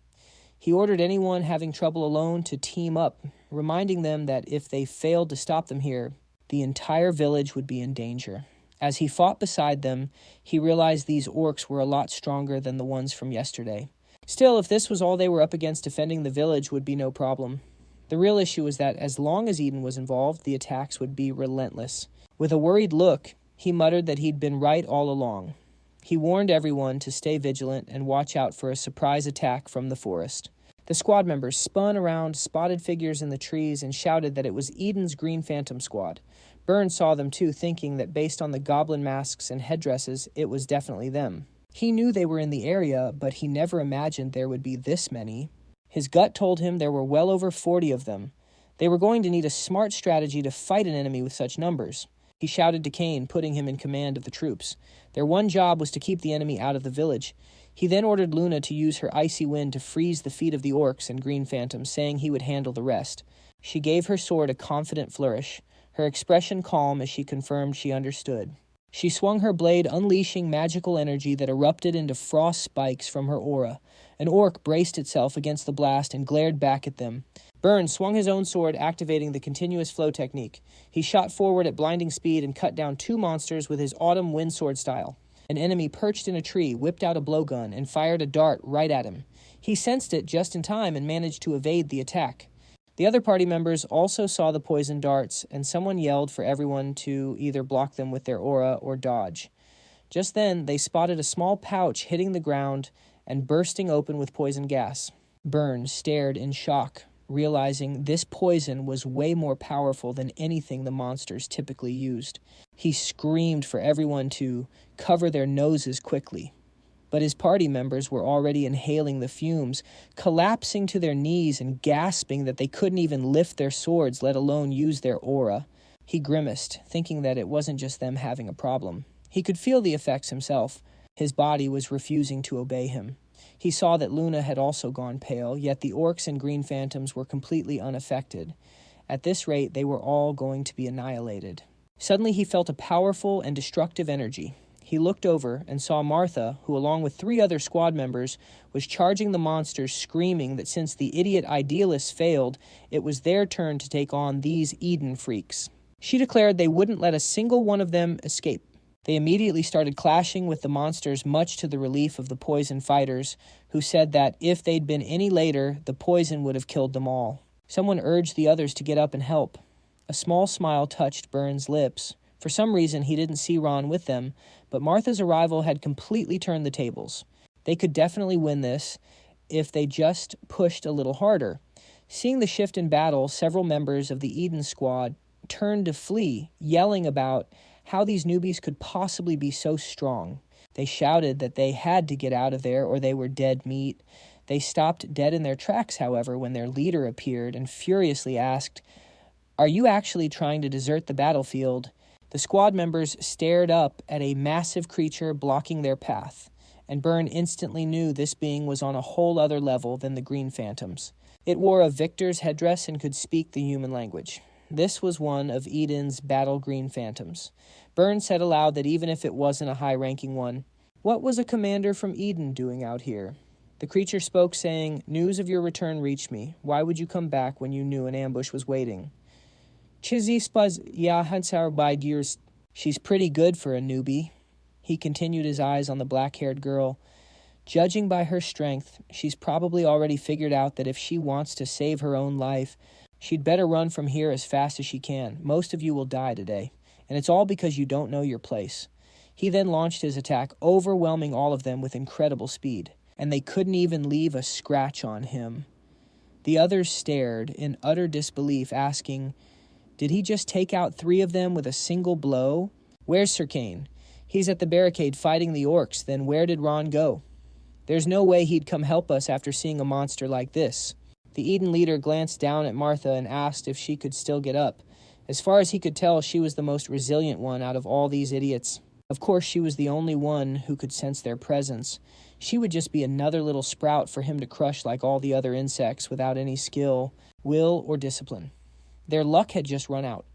He ordered anyone having trouble alone to team up, reminding them that if they failed to stop them here, the entire village would be in danger. As he fought beside them, he realized these orcs were a lot stronger than the ones from yesterday. Still, if this was all they were up against, defending the village would be no problem. The real issue was that as long as Eden was involved, the attacks would be relentless. With a worried look, he muttered that he'd been right all along. He warned everyone to stay vigilant and watch out for a surprise attack from the forest. The squad members spun around, spotted figures in the trees, and shouted that it was Eden's Green Phantom Squad. Burns saw them too, thinking that based on the goblin masks and headdresses, it was definitely them. He knew they were in the area, but he never imagined there would be this many. His gut told him there were well over 40 of them. They were going to need a smart strategy to fight an enemy with such numbers. He shouted to Cain, putting him in command of the troops. Their one job was to keep the enemy out of the village. He then ordered Luna to use her icy wind to freeze the feet of the orcs and green phantoms, saying he would handle the rest. She gave her sword a confident flourish, her expression calm as she confirmed she understood. She swung her blade, unleashing magical energy that erupted into frost spikes from her aura. An orc braced itself against the blast and glared back at them. Burns swung his own sword, activating the continuous flow technique. He shot forward at blinding speed and cut down 2 monsters with his autumn wind sword style. An enemy perched in a tree whipped out a blowgun and fired a dart right at him. He sensed it just in time and managed to evade the attack. The other party members also saw the poison darts, and someone yelled for everyone to either block them with their aura or dodge. Just then, they spotted a small pouch hitting the ground and bursting open with poison gas. Burns stared in shock, realizing this poison was way more powerful than anything the monsters typically used. He screamed for everyone to cover their noses quickly. But his party members were already inhaling the fumes, collapsing to their knees and gasping that they couldn't even lift their swords, let alone use their aura. He grimaced, thinking that it wasn't just them having a problem. He could feel the effects himself. His body was refusing to obey him. He saw that Luna had also gone pale, yet the orcs and green phantoms were completely unaffected. At this rate, they were all going to be annihilated. Suddenly he felt a powerful and destructive energy. He looked over and saw Martha, who along with 3 other squad members was charging the monsters, screaming that since the idiot idealists failed, it was their turn to take on these Eden freaks. She declared they wouldn't let a single one of them escape. They immediately started clashing with the monsters, much to the relief of the poison fighters, who said that if they'd been any later, the poison would have killed them all. Someone urged the others to get up and help. A small smile touched Burns' lips. For some reason, he didn't see Ron with them, but Martha's arrival had completely turned the tables. They could definitely win this if they just pushed a little harder. Seeing the shift in battle, several members of the Eden squad turned to flee, yelling about how these newbies could possibly be so strong. They shouted that they had to get out of there or they were dead meat. They stopped dead in their tracks, however, when their leader appeared and furiously asked, "Are you actually trying to desert the battlefield?" The squad members stared up at a massive creature blocking their path, and Byrne instantly knew this being was on a whole other level than the Green Phantoms. It wore a victor's headdress and could speak the human language. This was one of Eden's battle Green Phantoms. Byrne said aloud that even if it wasn't a high-ranking one, what was a commander from Eden doing out here? The creature spoke, saying, "News of your return reached me. Why would you come back when you knew an ambush was waiting?" She's pretty good for a newbie. He continued, his eyes on the black-haired girl. Judging by her strength, she's probably already figured out that if she wants to save her own life, she'd better run from here as fast as she can. Most of you will die today, and it's all because you don't know your place. He then launched his attack, overwhelming all of them with incredible speed, and they couldn't even leave a scratch on him. The others stared in utter disbelief, asking, "Did he just take out 3 of them with a single blow? Where's Sir Kane? He's at the barricade fighting the orcs. Then where did Ron go? There's no way he'd come help us after seeing a monster like this." The Eden leader glanced down at Martha and asked if she could still get up. As far as he could tell, she was the most resilient one out of all these idiots. Of course, she was the only one who could sense their presence. She would just be another little sprout for him to crush like all the other insects without any skill, will, or discipline. Their luck had just run out.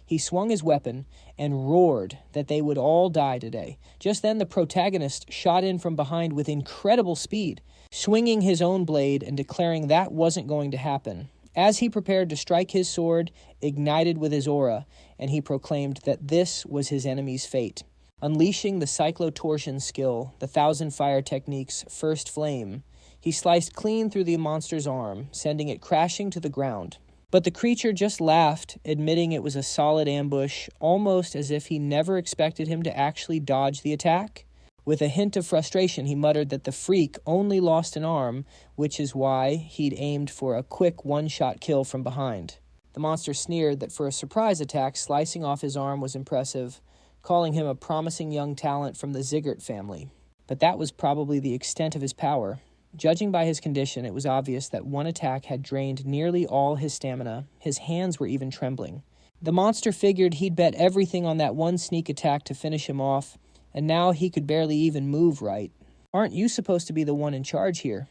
He swung his weapon and roared that they would all die today. Just then the protagonist shot in from behind with incredible speed, swinging his own blade and declaring that wasn't going to happen. As he prepared to strike, his sword ignited with his aura, and he proclaimed that this was his enemy's fate. Unleashing the cyclotorsion skill, the Thousand Fire Technique's first flame, he sliced clean through the monster's arm, sending it crashing to the ground. But the creature just laughed, admitting it was a solid ambush, almost as if he never expected him to actually dodge the attack. With a hint of frustration, he muttered that the freak only lost an arm, which is why he'd aimed for a quick one-shot kill from behind. The monster sneered that for a surprise attack, slicing off his arm was impressive, calling him a promising young talent from the Zgart family. but that was probably the extent of his power. Judging by his condition, it was obvious that one attack had drained nearly all his stamina. His hands were even trembling. The monster figured he'd bet everything on that one sneak attack to finish him off, and now he could barely even move right. "Aren't you supposed to be the one in charge here?"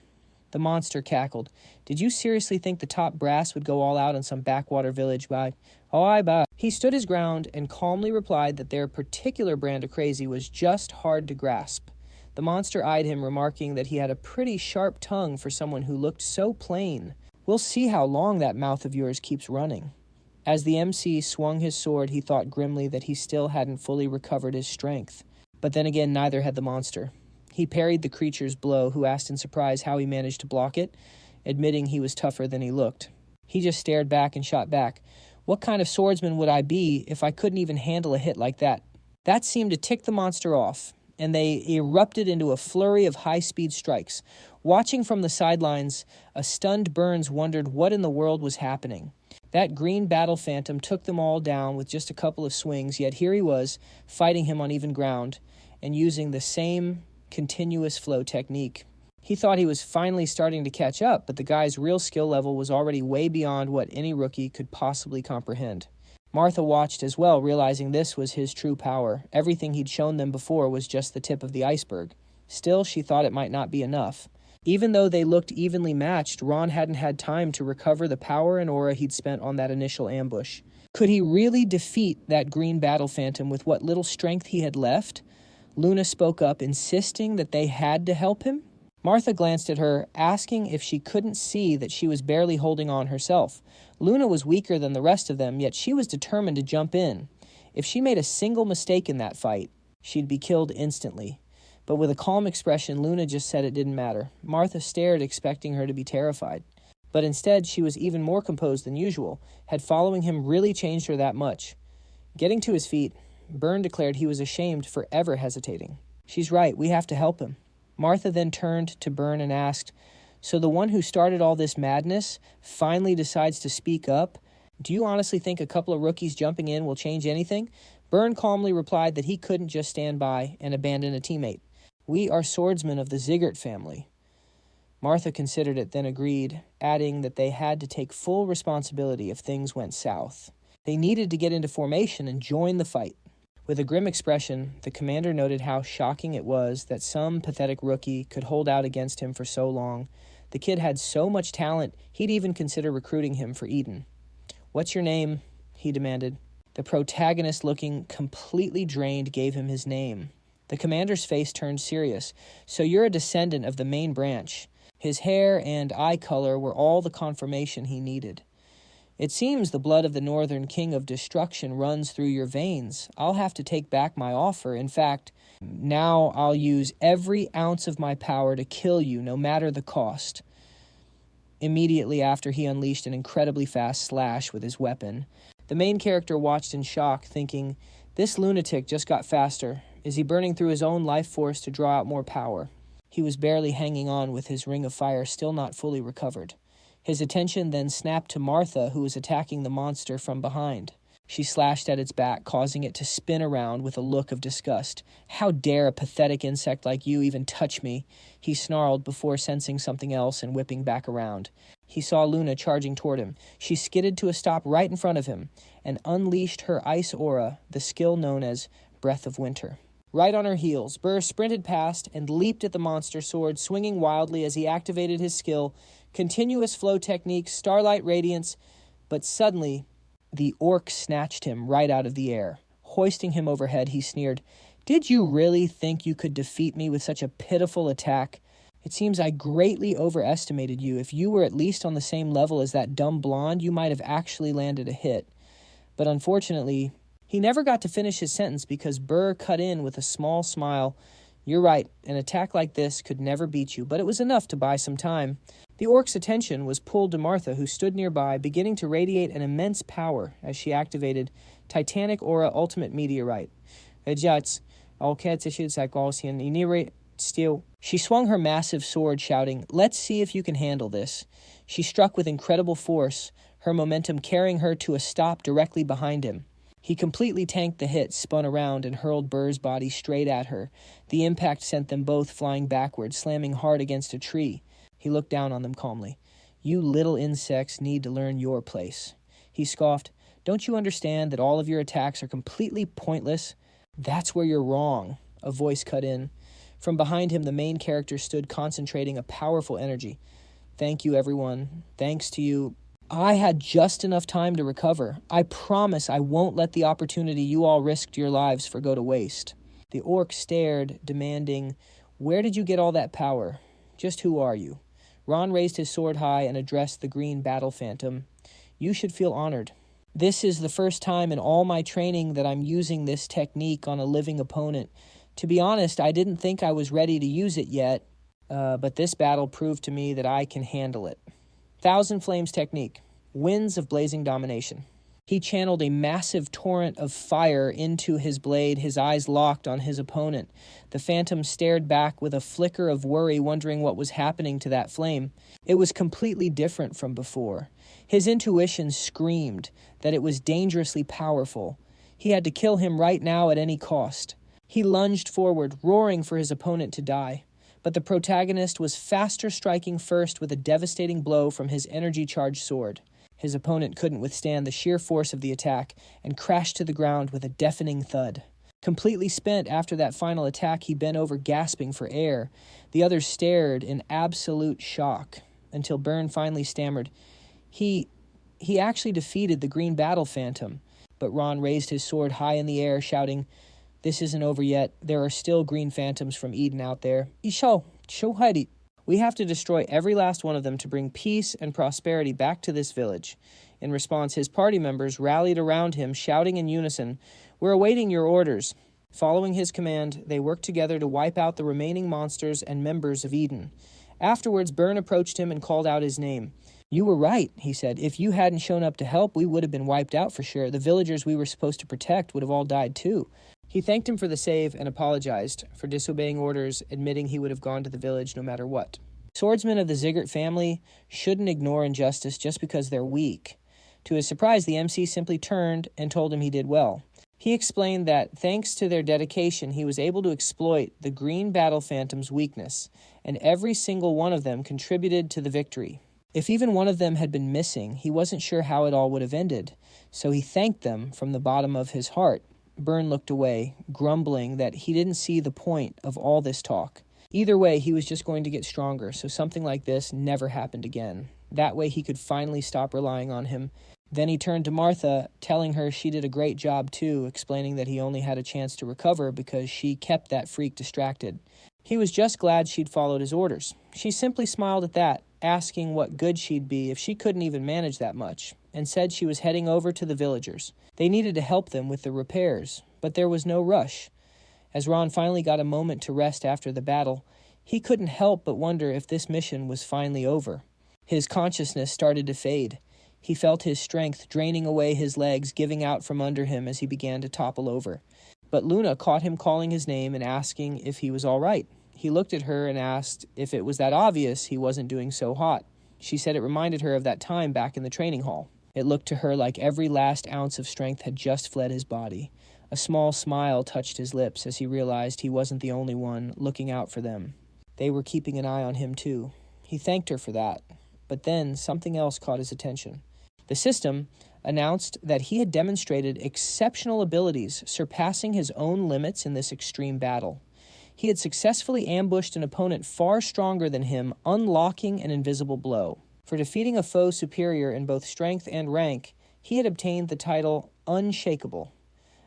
The monster cackled. "Did you seriously think the top brass would go all out in some backwater village by? Oh, I bet." He stood his ground and calmly replied that their particular brand of crazy was just hard to grasp. The monster eyed him, remarking that he had a pretty sharp tongue for someone who looked so plain. "We'll see how long that mouth of yours keeps running." As the MC swung his sword, he thought grimly that he still hadn't fully recovered his strength. But then again, neither had the monster. He parried the creature's blow, who asked in surprise how he managed to block it, admitting he was tougher than he looked. He just stared back and shot back. "What kind of swordsman would I be if I couldn't even handle a hit like that?" That seemed to tick the monster off, and they erupted into a flurry of high-speed strikes. Watching from the sidelines, a stunned Burns wondered what in the world was happening. That green battle phantom took them all down with just a couple of swings, yet here he was, fighting him on even ground, and using the same continuous flow technique. He thought he was finally starting to catch up, but the guy's real skill level was already way beyond what any rookie could possibly comprehend. Martha watched as well, realizing this was his true power. Everything he'd shown them before was just the tip of the iceberg. Still, she thought it might not be enough. Even though they looked evenly matched, Ron hadn't had time to recover the power and aura he'd spent on that initial ambush. Could he really defeat that green battle phantom with what little strength he had left? Luna spoke up, insisting that they had to help him. Martha glanced at her, asking if she couldn't see that she was barely holding on herself. Luna was weaker than the rest of them, yet she was determined to jump in. If she made a single mistake in that fight, she'd be killed instantly. But with a calm expression, Luna just said it didn't matter. Martha stared, expecting her to be terrified. But instead, she was even more composed than usual. Had following him really changed her that much? Getting to his feet, Byrne declared he was ashamed for ever hesitating. "She's right, we have to help him." Martha then turned to Byrne and asked, "So the one who started all this madness finally decides to speak up? Do you honestly think a couple of rookies jumping in will change anything?" Byrne calmly replied that he couldn't just stand by and abandon a teammate. "We are swordsmen of the Zgart family." Martha considered it, then agreed, adding that they had to take full responsibility if things went south. They needed to get into formation and join the fight. With a grim expression, the commander noted how shocking it was that some pathetic rookie could hold out against him for so long. The kid had so much talent, he'd even consider recruiting him for Eden. "What's your name?" he demanded. The protagonist, looking completely drained, gave him his name. The commander's face turned serious. "So you're a descendant of the main branch." His hair and eye color were all the confirmation he needed. "It seems the blood of the Northern King of Destruction runs through your veins. I'll have to take back my offer. In fact, now I'll use every ounce of my power to kill you, no matter the cost." Immediately after, he unleashed an incredibly fast slash with his weapon. The main character watched in shock, thinking, this lunatic just got faster. Is he burning through his own life force to draw out more power? He was barely hanging on with his ring of fire still not fully recovered. His attention then snapped to Martha, who was attacking the monster from behind. She slashed at its back, causing it to spin around with a look of disgust. "How dare a pathetic insect like you even touch me?" he snarled before sensing something else and whipping back around. He saw Luna charging toward him. She skidded to a stop right in front of him and unleashed her ice aura, the skill known as Breath of Winter. Right on her heels, Burr sprinted past and leaped at the monster sword, swinging wildly as he activated his skill, Continuous Flow Technique, Starlight Radiance, but suddenly the orc snatched him right out of the air. Hoisting him overhead, he sneered, "Did you really think you could defeat me with such a pitiful attack? It seems I greatly overestimated you. If you were at least on the same level as that dumb blonde, you might have actually landed a hit." But unfortunately, he never got to finish his sentence because Burr cut in with a small smile. "You're right, an attack like this could never beat you, but it was enough to buy some time." The orc's attention was pulled to Martha, who stood nearby, beginning to radiate an immense power as she activated Titanic Aura Ultimate Meteorite. She swung her massive sword, shouting, "Let's see if you can handle this." She struck with incredible force, her momentum carrying her to a stop directly behind him. He completely tanked the hit, spun around, and hurled Burr's body straight at her. The impact sent them both flying backwards, slamming hard against a tree. He looked down on them calmly. "You little insects need to learn your place." He scoffed. "Don't you understand that all of your attacks are completely pointless?" "That's where you're wrong," a voice cut in. From behind him, the main character stood concentrating a powerful energy. "Thank you, everyone. Thanks to you, I had just enough time to recover. I promise I won't let the opportunity you all risked your lives for go to waste." The orc stared, demanding, "Where did you get all that power? Just who are you?" Ron raised his sword high and addressed the green battle phantom. "You should feel honored. This is the first time in all my training that I'm using this technique on a living opponent. To be honest, I didn't think I was ready to use it yet, but this battle proved to me that I can handle it." Thousand Flames technique. Winds of blazing domination. He channeled a massive torrent of fire into his blade, his eyes locked on his opponent. The phantom stared back with a flicker of worry, wondering what was happening to that flame. It was completely different from before. His intuition screamed that it was dangerously powerful. He had to kill him right now at any cost. He lunged forward, roaring for his opponent to die. But the protagonist was faster, striking first with a devastating blow from his energy-charged sword. His opponent couldn't withstand the sheer force of the attack and crashed to the ground with a deafening thud. Completely spent after that final attack, he bent over gasping for air. The others stared in absolute shock until Byrne finally stammered, He actually defeated the green battle phantom." But Ron raised his sword high in the air, shouting, "This isn't over yet. There are still green phantoms from Eden out there. We have to destroy every last one of them to bring peace and prosperity back to this village." In response, his party members rallied around him, shouting in unison, "We're awaiting your orders." Following his command, they worked together to wipe out the remaining monsters and members of Eden. Afterwards, Byrne approached him and called out his name. "You were right," he said. "If you hadn't shown up to help, we would have been wiped out for sure. The villagers we were supposed to protect would have all died too." He thanked him for the save and apologized for disobeying orders, admitting he would have gone to the village no matter what. Swordsmen of the Zgart family shouldn't ignore injustice just because they're weak. To his surprise, the MC simply turned and told him he did well. He explained that thanks to their dedication, he was able to exploit the green battle phantom's weakness, and every single one of them contributed to the victory. If even one of them had been missing, he wasn't sure how it all would have ended, so he thanked them from the bottom of his heart. Byrne looked away, grumbling that he didn't see the point of all this talk. Either way, he was just going to get stronger, so something like this never happened again. That way he could finally stop relying on him. Then he turned to Martha, telling her she did a great job too, explaining that he only had a chance to recover because she kept that freak distracted. He was just glad she'd followed his orders. She simply smiled at that, asking what good she'd be if she couldn't even manage that much, and said she was heading over to the villagers. They needed to help them with the repairs, but there was no rush. As Ron finally got a moment to rest after the battle, he couldn't help but wonder if this mission was finally over. His consciousness started to fade. He felt his strength draining away his legs, giving out from under him as he began to topple over. But Luna caught him calling his name and asking if he was all right. He looked at her and asked if it was that obvious he wasn't doing so hot. She said it reminded her of that time back in the training hall. It looked to her like every last ounce of strength had just fled his body. A small smile touched his lips as he realized he wasn't the only one looking out for them. They were keeping an eye on him too. He thanked her for that. But then something else caught his attention. The system announced that he had demonstrated exceptional abilities, surpassing his own limits in this extreme battle. He had successfully ambushed an opponent far stronger than him, unlocking an invisible blow. For defeating a foe superior in both strength and rank, he had obtained the title Unshakable.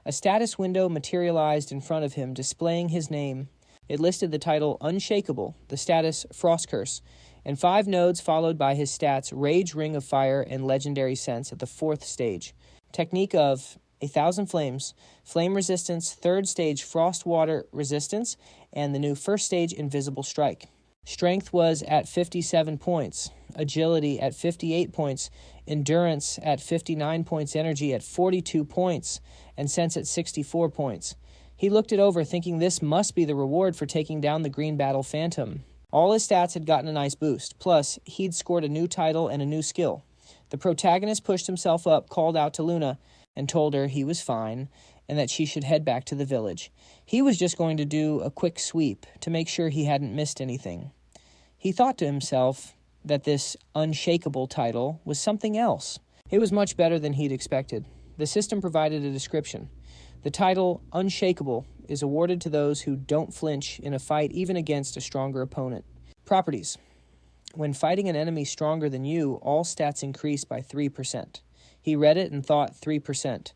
A status window materialized in front of him, displaying his name. It listed the title Unshakable, the status Frost Curse, and 5 nodes followed by his stats Rage, Ring of Fire, and Legendary Sense at the 4th stage. Technique of 1,000 Flames, Flame Resistance, 3rd stage Frost Water Resistance, and the new 1st stage Invisible Strike. Strength was at 57 points, Agility at 58 points, Endurance at 59 points, Energy at 42 points, and Sense at 64 points. He looked it over, thinking this must be the reward for taking down the Green Battle Phantom. All his stats had gotten a nice boost, plus he'd scored a new title and a new skill. The protagonist pushed himself up, called out to Luna, and told her he was fine and that she should head back to the village. He was just going to do a quick sweep to make sure he hadn't missed anything. He thought to himself that this unshakable title was something else. It was much better than he'd expected. The system provided a description. The title, Unshakable, is awarded to those who don't flinch in a fight even against a stronger opponent. Properties. When fighting an enemy stronger than you, all stats increase by 3%. He read it and thought 3%.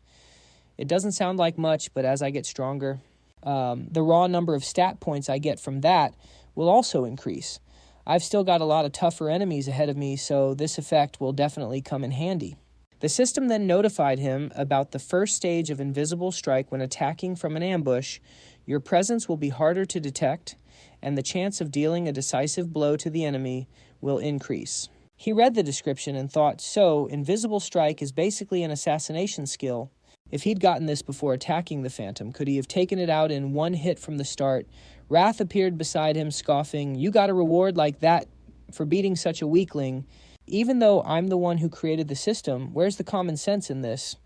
It doesn't sound like much, but as I get stronger, the raw number of stat points I get from that will also increase. I've still got a lot of tougher enemies ahead of me, so this effect will definitely come in handy. The system then notified him about the first stage of Invisible Strike when attacking from an ambush. Your presence will be harder to detect, and the chance of dealing a decisive blow to the enemy will increase. He read the description and thought, so, Invisible Strike is basically an assassination skill. If he'd gotten this before attacking the Phantom, could he have taken it out in one hit from the start? Wrath appeared beside him, scoffing, "You got a reward like that for beating such a weakling. Even though I'm the one who created the system, where's the common sense in this?"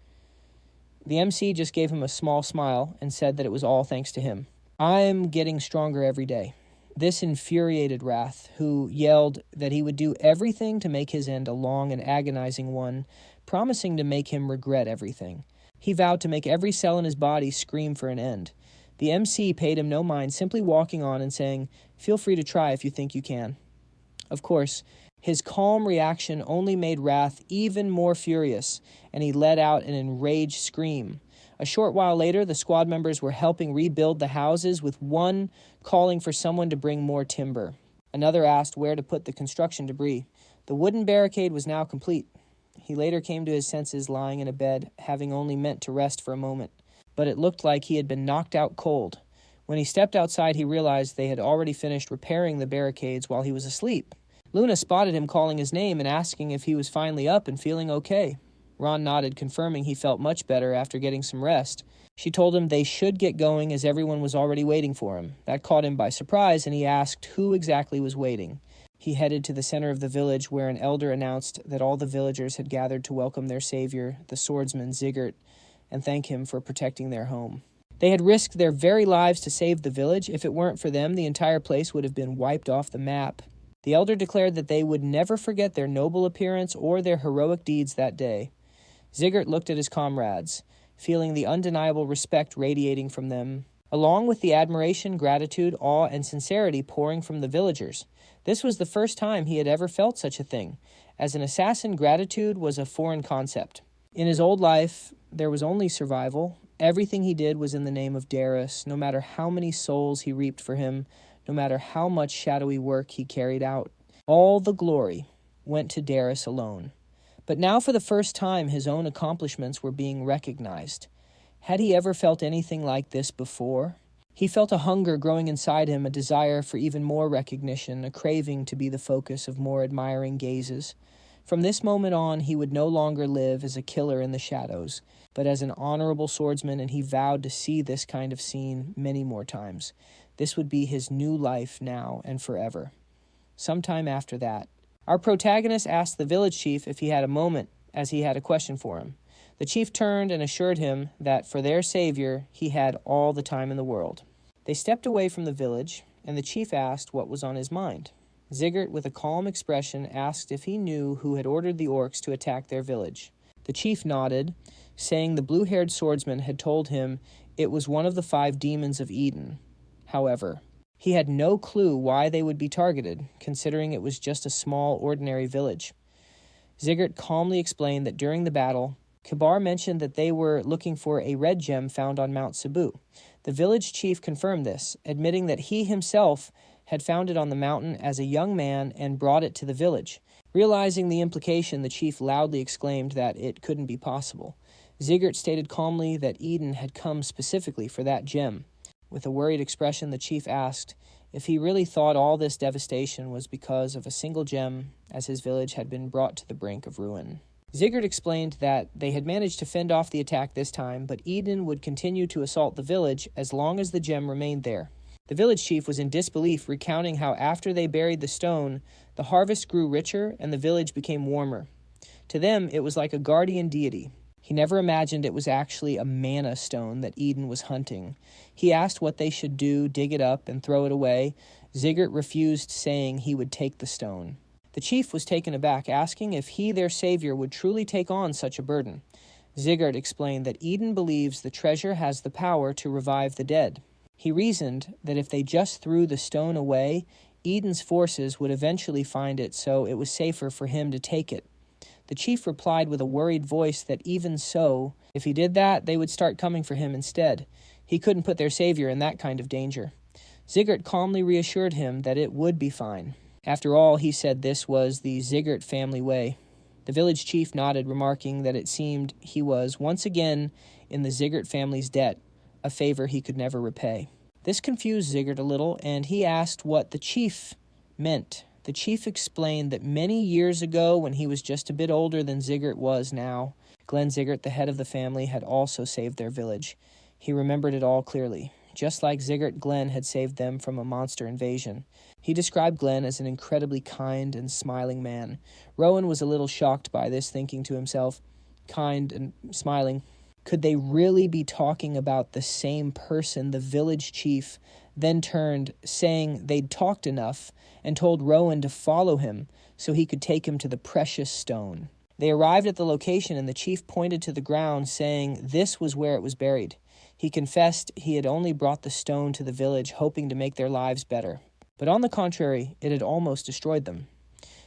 The MC just gave him a small smile and said that it was all thanks to him. I'm getting stronger every day. This infuriated Wrath, who yelled that he would do everything to make his end a long and agonizing one, promising to make him regret everything. He vowed to make every cell in his body scream for an end. The MC paid him no mind, simply walking on and saying, "Feel free to try if you think you can." Of course, his calm reaction only made Wrath even more furious, and he let out an enraged scream. A short while later, the squad members were helping rebuild the houses, with one calling for someone to bring more timber. Another asked where to put the construction debris. The wooden barricade was now complete. He later came to his senses lying in a bed, having only meant to rest for a moment. But it looked like he had been knocked out cold. When he stepped outside, he realized they had already finished repairing the barricades while he was asleep. Luna spotted him calling his name and asking if he was finally up and feeling okay. Ron nodded, confirming he felt much better after getting some rest. She told him they should get going as everyone was already waiting for him. That caught him by surprise, and he asked who exactly was waiting. He headed to the center of the village, where an elder announced that all the villagers had gathered to welcome their savior, the Swordsman Zgart, and thank him for protecting their home. They had risked their very lives to save the village. If it weren't for them, the entire place would have been wiped off the map. The elder declared that they would never forget their noble appearance or their heroic deeds that day. Zgart looked at his comrades, feeling the undeniable respect radiating from them, along with the admiration, gratitude, awe, and sincerity pouring from the villagers. This was the first time he had ever felt such a thing. As an assassin, gratitude was a foreign concept. In his old life, there was only survival. Everything he did was in the name of Daryus, no matter how many souls he reaped for him, no matter how much shadowy work he carried out. All the glory went to Daryus alone. But now for the first time, his own accomplishments were being recognized. Had he ever felt anything like this before? He felt a hunger growing inside him, a desire for even more recognition, a craving to be the focus of more admiring gazes. From this moment on, he would no longer live as a killer in the shadows, but as an honorable swordsman, and he vowed to see this kind of scene many more times. This would be his new life now and forever. Sometime after that, our protagonist asked the village chief if he had a moment, as he had a question for him. The chief turned and assured him that for their savior, he had all the time in the world. They stepped away from the village, and the chief asked what was on his mind. Zgart, with a calm expression, asked if he knew who had ordered the orcs to attack their village. The chief nodded, saying the blue-haired swordsman had told him it was one of the 5 demons of Eden. However, he had no clue why they would be targeted, considering it was just a small, ordinary village. Zgart calmly explained that during the battle, Kibar mentioned that they were looking for a red gem found on Mount Cebu. The village chief confirmed this, admitting that he himself had found it on the mountain as a young man and brought it to the village. Realizing the implication, the chief loudly exclaimed that it couldn't be possible. Zgart stated calmly that Eden had come specifically for that gem. With a worried expression, the chief asked if he really thought all this devastation was because of a single gem, as his village had been brought to the brink of ruin. Zgart explained that they had managed to fend off the attack this time, but Eden would continue to assault the village as long as the gem remained there. The village chief was in disbelief, recounting how after they buried the stone, the harvest grew richer and the village became warmer. To them, it was like a guardian deity. He never imagined it was actually a mana stone that Eden was hunting. He asked what they should do, dig it up, and throw it away. Zgart refused, saying he would take the stone. The chief was taken aback, asking if he, their savior, would truly take on such a burden. Zgart explained that Eden believes the treasure has the power to revive the dead. He reasoned that if they just threw the stone away, Eden's forces would eventually find it, so it was safer for him to take it. The chief replied with a worried voice that even so, if he did that, they would start coming for him instead. He couldn't put their savior in that kind of danger. Zgart calmly reassured him that it would be fine. After all, he said this was the Zgart family way. The village chief nodded, remarking that it seemed he was once again in the Zgart family's debt, a favor he could never repay. This confused Zgart a little, and he asked what the chief meant. The chief explained that many years ago, when he was just a bit older than Zgart was now, Glenn Zgart, the head of the family, had also saved their village. He remembered it all clearly. Just like Zgart, Glenn had saved them from a monster invasion. He described Glenn as an incredibly kind and smiling man. Rowan was a little shocked by this, thinking to himself, kind and smiling. Could they really be talking about the same person? The village chief then turned, saying they'd talked enough, and told Rowan to follow him so he could take him to the precious stone. They arrived at the location, and the chief pointed to the ground, saying this was where it was buried. He confessed he had only brought the stone to the village, hoping to make their lives better. But on the contrary, it had almost destroyed them.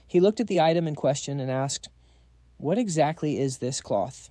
He looked at the item in question and asked, "What exactly is this cloth?"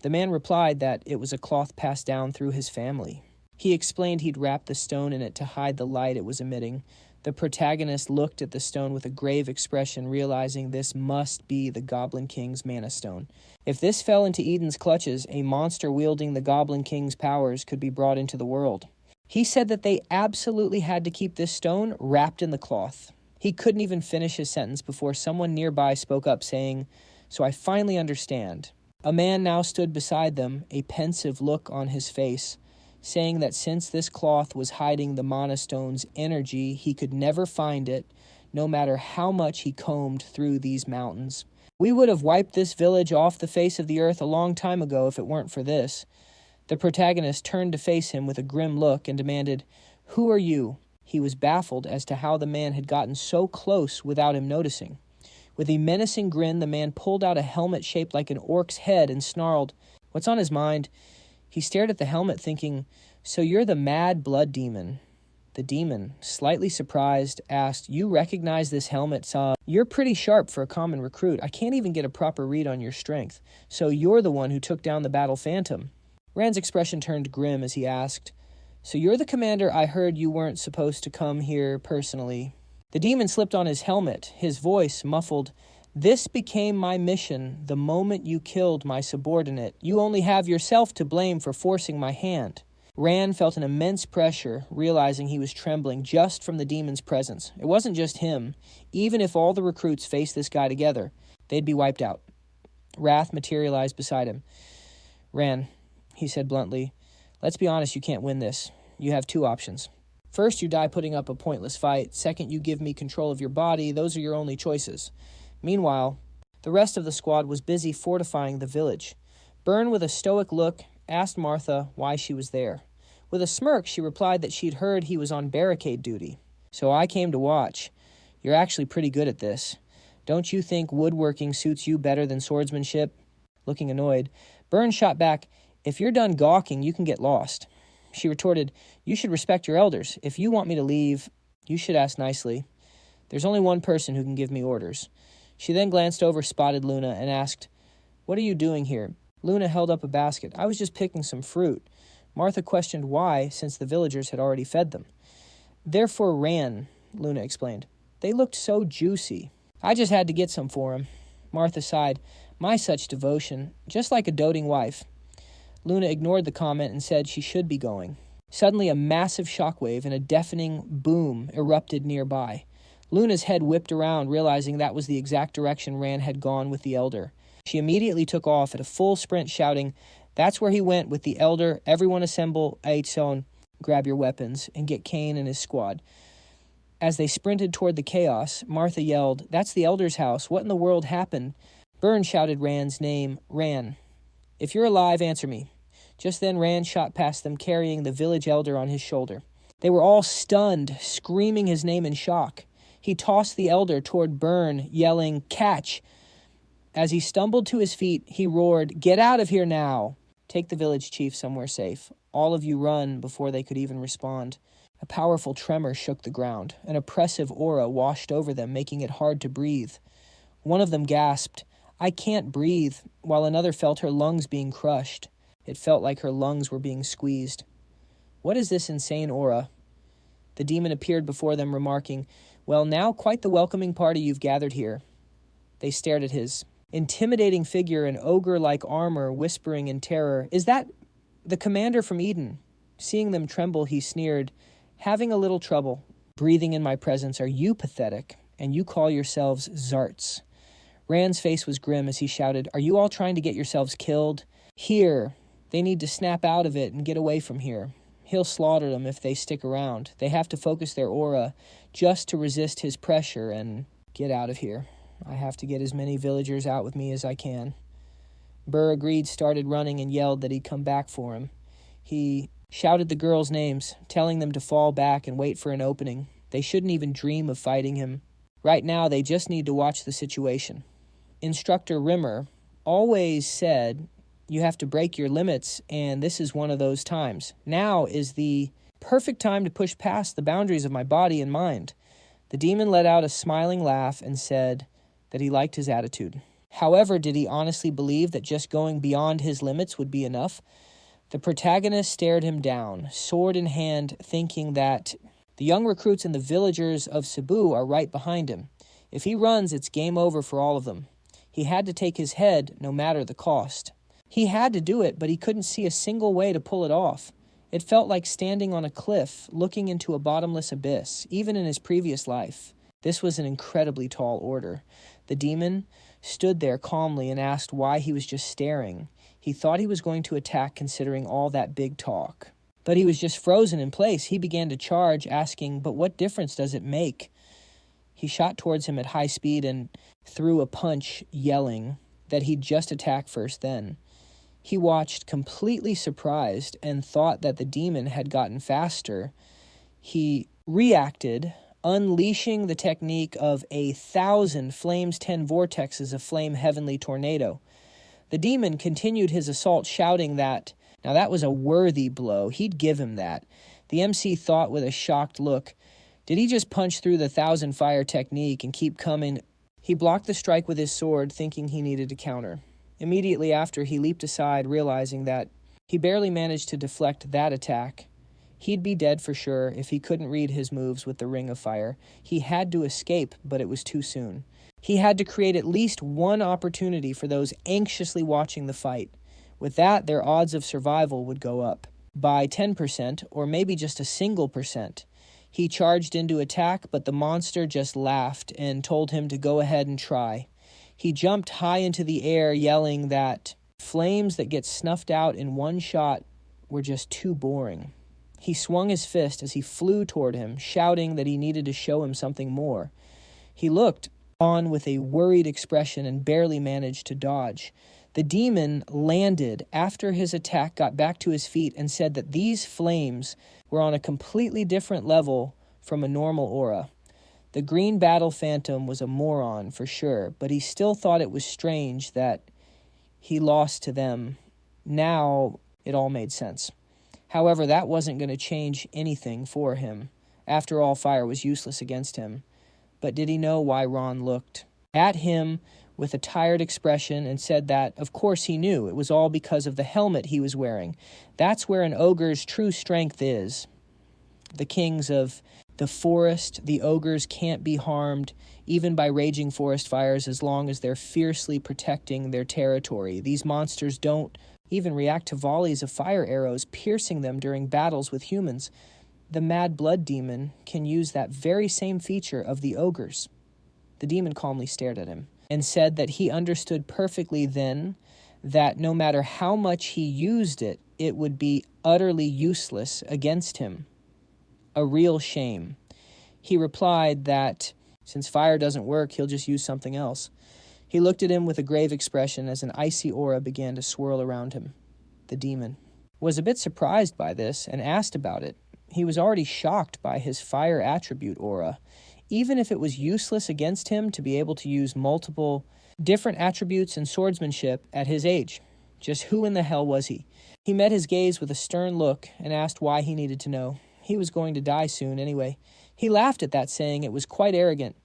The man replied that it was a cloth passed down through his family. He explained he'd wrapped the stone in it to hide the light it was emitting. The protagonist looked at the stone with a grave expression, realizing this must be the Goblin King's mana stone. If this fell into Eden's clutches, a monster wielding the Goblin King's powers could be brought into the world. He said that they absolutely had to keep this stone wrapped in the cloth. He couldn't even finish his sentence before someone nearby spoke up, saying, "So I finally understand." A man now stood beside them, a pensive look on his face, saying that since this cloth was hiding the mana stone's energy, he could never find it, no matter how much he combed through these mountains. "We would have wiped this village off the face of the earth a long time ago if it weren't for this." The protagonist turned to face him with a grim look and demanded, "Who are you?" He was baffled as to how the man had gotten so close without him noticing. With a menacing grin, the man pulled out a helmet shaped like an orc's head and snarled, "What's on his mind?" He stared at the helmet, thinking, "So you're the mad blood demon." The demon, slightly surprised, asked, "You recognize this helmet, You're pretty sharp for a common recruit. I can't even get a proper read on your strength. So you're the one who took down the battle phantom." Rand's expression turned grim as he asked, "So you're the commander I heard you weren't supposed to come here personally?" The demon slipped on his helmet, his voice muffled. "This became my mission the moment you killed my subordinate. You only have yourself to blame for forcing my hand." Rand felt an immense pressure, realizing he was trembling just from the demon's presence. It wasn't just him. Even if all the recruits faced this guy together, they'd be wiped out. Wrath materialized beside him. "Rand," he said bluntly, "let's be honest, you can't win this. You have two options. First, you die putting up a pointless fight. Second, you give me control of your body. Those are your only choices." Meanwhile, the rest of the squad was busy fortifying the village. Byrne, with a stoic look, asked Martha why she was there. With a smirk, she replied that she'd heard he was on barricade duty. "So I came to watch. You're actually pretty good at this. Don't you think woodworking suits you better than swordsmanship?" Looking annoyed, Byrne shot back, "If you're done gawking, you can get lost." She retorted, "You should respect your elders. If you want me to leave, you should ask nicely. There's only one person who can give me orders." She then glanced over Spotted Luna and asked, "What are you doing here?" Luna held up a basket. "I was just picking some fruit." Martha questioned why, since the villagers had already fed them. "Therefore ran," Luna explained. "They looked so juicy. I just had to get some for him." Martha sighed. "My such devotion, just like a doting wife." Luna ignored the comment and said she should be going. Suddenly, a massive shockwave and a deafening boom erupted nearby. Luna's head whipped around, realizing that was the exact direction Rand had gone with the Elder. She immediately took off at a full sprint, shouting, "That's where he went with the Elder. Everyone assemble, Aitson, grab your weapons, and get Kane and his squad." As they sprinted toward the chaos, Martha yelled, "That's the Elder's house. What in the world happened?" Byrne shouted Rand's name, "Ran." If you're alive, answer me." Just then Rand shot past them, carrying the village elder on his shoulder. They were all stunned, screaming his name in shock. He tossed the elder toward Byrne, yelling, "Catch!" As he stumbled to his feet, he roared, "Get out of here now! Take the village chief somewhere safe. All of you run," before they could even respond. A powerful tremor shook the ground. An oppressive aura washed over them, making it hard to breathe. One of them gasped, "I can't breathe," while another felt her lungs being crushed. It felt like her lungs were being squeezed. "What is this insane aura?" The demon appeared before them, remarking, "Well, now quite the welcoming party you've gathered here." They stared at his intimidating figure in ogre-like armor, whispering in terror, "Is that the commander from Eden?" Seeing them tremble, he sneered, "Having a little trouble. Breathing in my presence are you pathetic, and you call yourselves Zarts." Rand's face was grim as he shouted, "Are you all trying to get yourselves killed? Here. They need to snap out of it and get away from here. He'll slaughter them if they stick around. They have to focus their aura just to resist his pressure and get out of here. I have to get as many villagers out with me as I can." Burr agreed, started running, and yelled that he'd come back for him. He shouted the girls' names, telling them to fall back and wait for an opening. They shouldn't even dream of fighting him. Right now, they just need to watch the situation. Instructor Rimmer always said, "You have to break your limits, and this is one of those times. Now is the perfect time to push past the boundaries of my body and mind." The demon let out a smiling laugh and said that he liked his attitude. However, did he honestly believe that just going beyond his limits would be enough? The protagonist stared him down, sword in hand, thinking that the young recruits and the villagers of Cebu are right behind him. If he runs, it's game over for all of them. He had to take his head, no matter the cost. He had to do it, but he couldn't see a single way to pull it off. It felt like standing on a cliff, looking into a bottomless abyss, even in his previous life. This was an incredibly tall order. The demon stood there calmly and asked why he was just staring. He thought he was going to attack, considering all that big talk. But he was just frozen in place. He began to charge, asking, "But what difference does it make?" He shot towards him at high speed and threw a punch, yelling that he'd just attack first then. He watched, completely surprised, and thought that the demon had gotten faster. He reacted, unleashing the technique of 1,000 flames, 10 vortexes of flame heavenly tornado. The demon continued his assault, shouting that, now that was a worthy blow. He'd give him that. The MC thought with a shocked look, did he just punch through the 1,000 fire technique and keep coming? He blocked the strike with his sword, thinking he needed to counter. Immediately after, he leaped aside, realizing that he barely managed to deflect that attack. He'd be dead for sure if he couldn't read his moves with the ring of fire. He had to escape, but it was too soon. He had to create at least one opportunity for those anxiously watching the fight. With that, their odds of survival would go up by 10%, or maybe just a single percent. He charged into attack, but the monster just laughed and told him to go ahead and try. He jumped high into the air, yelling that flames that get snuffed out in one shot were just too boring. He swung his fist as he flew toward him, shouting that he needed to show him something more. He looked on with a worried expression and barely managed to dodge. The demon landed after his attack, got back to his feet, and said that these flames were on a completely different level from a normal aura. The green battle phantom was a moron for sure, but he still thought it was strange that he lost to them. Now it all made sense. However, that wasn't going to change anything for him. After all, fire was useless against him. But did he know why Ron looked at him with a tired expression and said that, of course he knew, it was all because of the helmet he was wearing. That's where an ogre's true strength is. The kings of the forest, the ogres can't be harmed even by raging forest fires as long as they're fiercely protecting their territory. These monsters don't even react to volleys of fire arrows, piercing them during battles with humans. The Mad Blood Demon can use that very same feature of the ogres. The demon calmly stared at him and said that he understood perfectly then that no matter how much he used it, it would be utterly useless against him. A real shame. He replied that since fire doesn't work, he'll just use something else. He looked at him with a grave expression as an icy aura began to swirl around him. The demon was a bit surprised by this and asked about it. He was already shocked by his fire attribute aura, even if it was useless against him to be able to use multiple different attributes and swordsmanship at his age. Just who in the hell was he? He met his gaze with a stern look and asked why he needed to know. He was going to die soon anyway. He laughed at that, saying it was quite arrogant.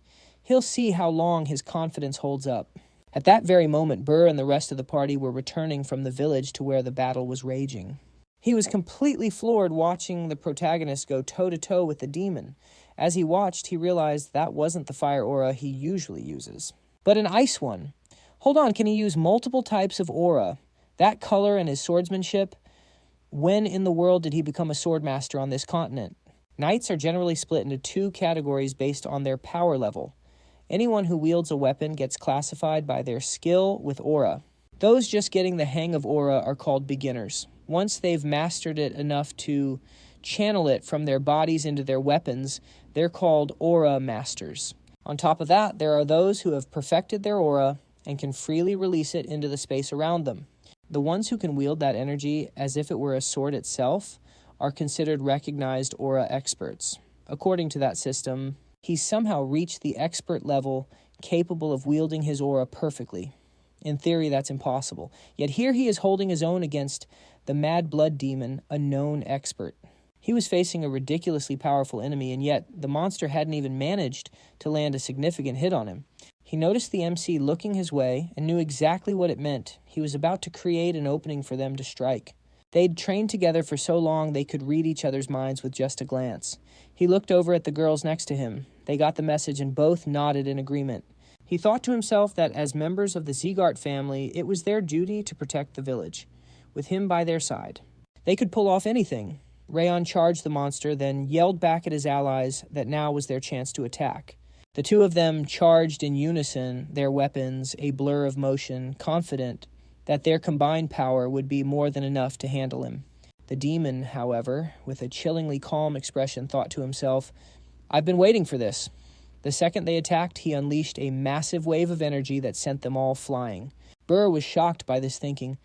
He'll see how long his confidence holds up. At that very moment, Burr and the rest of the party were returning from the village to where the battle was raging. He was completely floored watching the protagonist go toe-to-toe with the demon. As he watched, he realized that wasn't the fire aura he usually uses, but an ice one. Hold on, can he use multiple types of aura? That color and his swordsmanship? When in the world did he become a swordmaster on this continent? Knights are generally split into two categories based on their power level. Anyone who wields a weapon gets classified by their skill with aura. Those just getting the hang of aura are called beginners. Once they've mastered it enough to channel it from their bodies into their weapons, they're called aura masters. On top of that, there are those who have perfected their aura and can freely release it into the space around them. The ones who can wield that energy as if it were a sword itself are considered recognized aura experts. According to that system, he's somehow reached the expert level capable of wielding his aura perfectly. In theory, that's impossible. Yet here he is holding his own against the Mad Blood Demon, a known expert. He was facing a ridiculously powerful enemy, and yet the monster hadn't even managed to land a significant hit on him. He noticed the MC looking his way and knew exactly what it meant. He was about to create an opening for them to strike. They'd trained together for so long they could read each other's minds with just a glance. He looked over at the girls next to him. They got the message and both nodded in agreement. He thought to himself that as members of the Zgart family, it was their duty to protect the village, with him by their side. They could pull off anything. Rayon charged the monster, then yelled back at his allies that now was their chance to attack. The two of them charged in unison, their weapons a blur of motion, confident that their combined power would be more than enough to handle him. The demon, however, with a chillingly calm expression, thought to himself, "I've been waiting for this." The second they attacked, he unleashed a massive wave of energy that sent them all flying. Burr was shocked by this, thinking,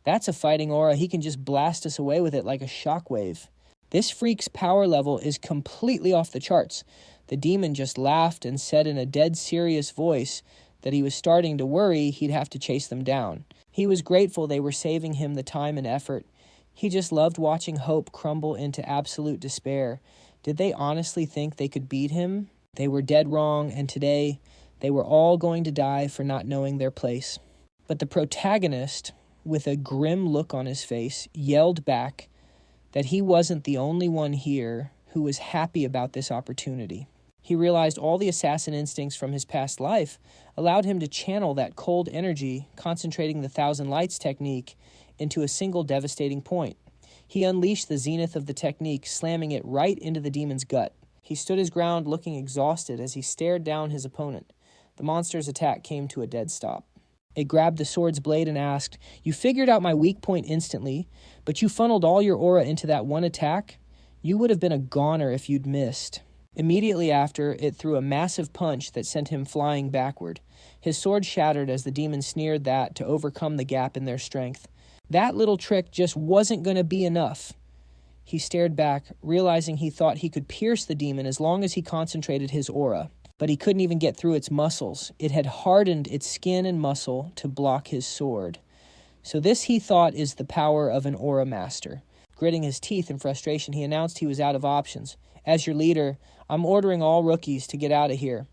"That's a fighting aura. He can just blast us away with it like a shockwave." This freak's power level is completely off the charts. The demon just laughed and said in a dead serious voice that he was starting to worry he'd have to chase them down. He was grateful they were saving him the time and effort. He just loved watching hope crumble into absolute despair. Did they honestly think they could beat him? They were dead wrong, and today they were all going to die for not knowing their place. But the protagonist, with a grim look on his face, yelled back that he wasn't the only one here who was happy about this opportunity. He realized all the assassin instincts from his past life allowed him to channel that cold energy, concentrating the Thousand Lights technique into a single devastating point. He unleashed the zenith of the technique, slamming it right into the demon's gut. He stood his ground, looking exhausted as he stared down his opponent. The monster's attack came to a dead stop. It grabbed the sword's blade and asked, "You figured out my weak point instantly, but you funneled all your aura into that one attack? You would have been a goner if you'd missed." Immediately after, it threw a massive punch that sent him flying backward. His sword shattered as the demon sneered that to overcome the gap in their strength. That little trick just wasn't going to be enough. He stared back, realizing he thought he could pierce the demon as long as he concentrated his aura. But he couldn't even get through its muscles. It had hardened its skin and muscle to block his sword. So this, he thought, is the power of an aura master. Gritting his teeth in frustration, he announced he was out of options. "As your leader, I'm ordering all rookies to get out of here."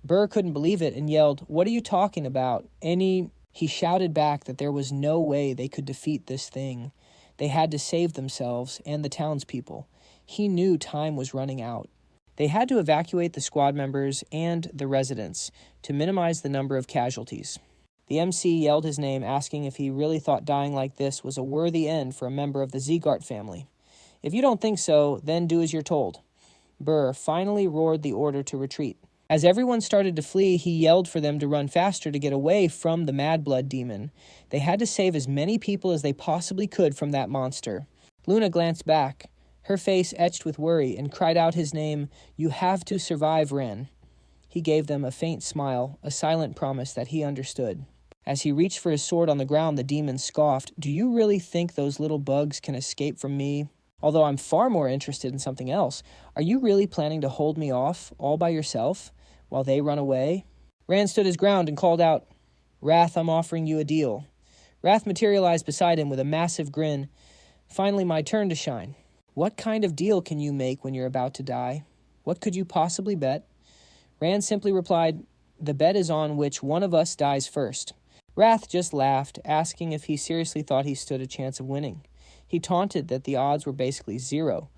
Burr couldn't believe it and yelled, "What are you talking about? He shouted back that there was no way they could defeat this thing. They had to save themselves and the townspeople. He knew time was running out. They had to evacuate the squad members and the residents to minimize the number of casualties. The MC yelled his name, asking if he really thought dying like this was a worthy end for a member of the Zgart family. "If you don't think so, then do as you're told." Burr finally roared the order to retreat. As everyone started to flee, he yelled for them to run faster to get away from the Mad Blood Demon. They had to save as many people as they possibly could from that monster. Luna glanced back, her face etched with worry, and cried out his name, "You have to survive, Ren." He He gave them a faint smile, a silent promise that he understood. As he reached for his sword on the ground, the demon scoffed, "Do you really think those little bugs can escape from me? Although I'm far more interested in something else. Are you really planning to hold me off, all by yourself, while they run away?" Rand stood his ground and called out, "Wrath, I'm offering you a deal." Wrath materialized beside him with a massive grin. "Finally my turn to shine. What kind of deal can you make when you're about to die? What could you possibly bet?" Rand simply replied, "The bet is on which one of us dies first." Wrath just laughed, asking if he seriously thought he stood a chance of winning. He taunted that the odds were basically zero,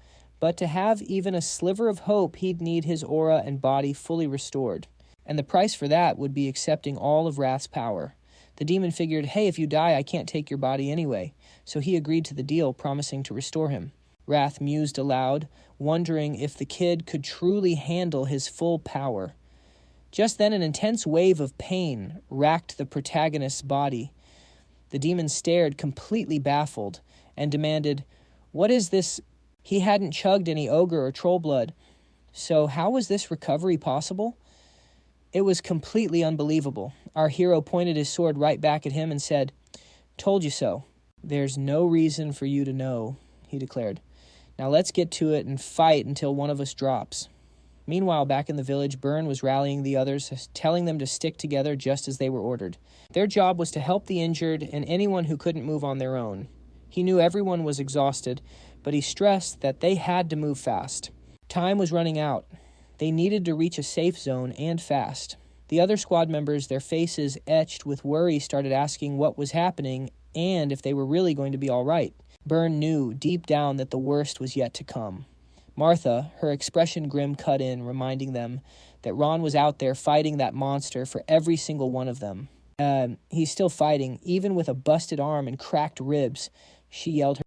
but to have even a sliver of hope, he'd need his aura and body fully restored. And the price for that would be accepting all of Wrath's power. The demon figured, hey, if you die, I can't take your body anyway, so he agreed to the deal, promising to restore him. Wrath mused aloud, wondering if the kid could truly handle his full power. Just then, an intense wave of pain racked the protagonist's body. The demon stared, completely baffled, and demanded, "What is this?" He hadn't chugged any ogre or troll blood. So how was this recovery possible? It was completely unbelievable. Our hero pointed his sword right back at him and said, "Told you so." "There's no reason for you to know," he declared. "Now let's get to it and fight until one of us drops." Meanwhile, back in the village, Byrne was rallying the others, telling them to stick together just as they were ordered. Their job was to help the injured and anyone who couldn't move on their own. He knew everyone was exhausted, but he stressed that they had to move fast. Time was running out. They needed to reach a safe zone and fast. The other squad members, their faces etched with worry, started asking what was happening and if they were really going to be all right. Byrne knew deep down that the worst was yet to come. Martha, her expression grim, cut in, reminding them that Ron was out there fighting that monster for every single one of them. He's still fighting, even with a busted arm and cracked ribs, she yelled.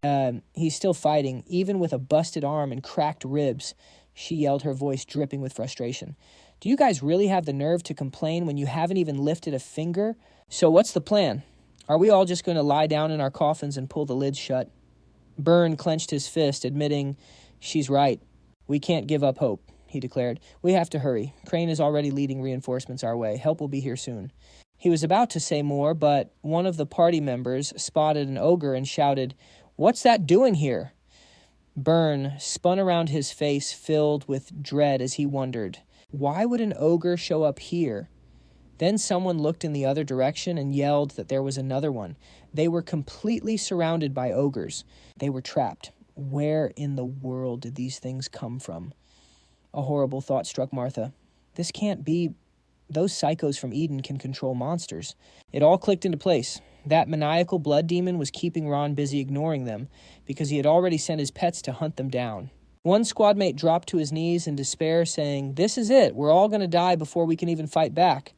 He's still fighting, even with a busted arm and cracked ribs, she yelled, her voice dripping with frustration. "Do you guys really have the nerve to complain when you haven't even lifted a finger? So what's the plan? Are we all just going to lie down in our coffins and pull the lids shut?" Byrne clenched his fist, admitting, "She's right. We can't give up hope," he declared. "We have to hurry. Crane is already leading reinforcements our way. Help will be here soon." He was about to say more, but one of the party members spotted an ogre and shouted, "What's that doing here?" Byrne spun around, his face filled with dread as he wondered, why would an ogre show up here? Then someone looked in the other direction and yelled that there was another one. They were completely surrounded by ogres. They were trapped. Where in the world did these things come from? A horrible thought struck Martha. This can't be. Those psychos from Eden can control monsters. It all clicked into place. That maniacal blood demon was keeping Ron busy ignoring them because he had already sent his pets to hunt them down. One squad mate dropped to his knees in despair, saying, "This is it. We're all going to die before we can even fight back."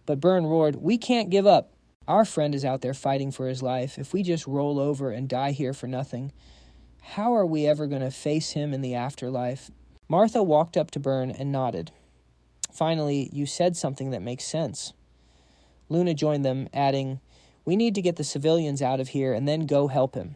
But Byrne roared, "We can't give up. Our friend is out there fighting for his life. If we just roll over and die here for nothing, how are we ever going to face him in the afterlife?" Martha walked up to Byrne and nodded. "Finally, you said something that makes sense." Luna joined them, adding, "We need to get the civilians out of here and then go help him."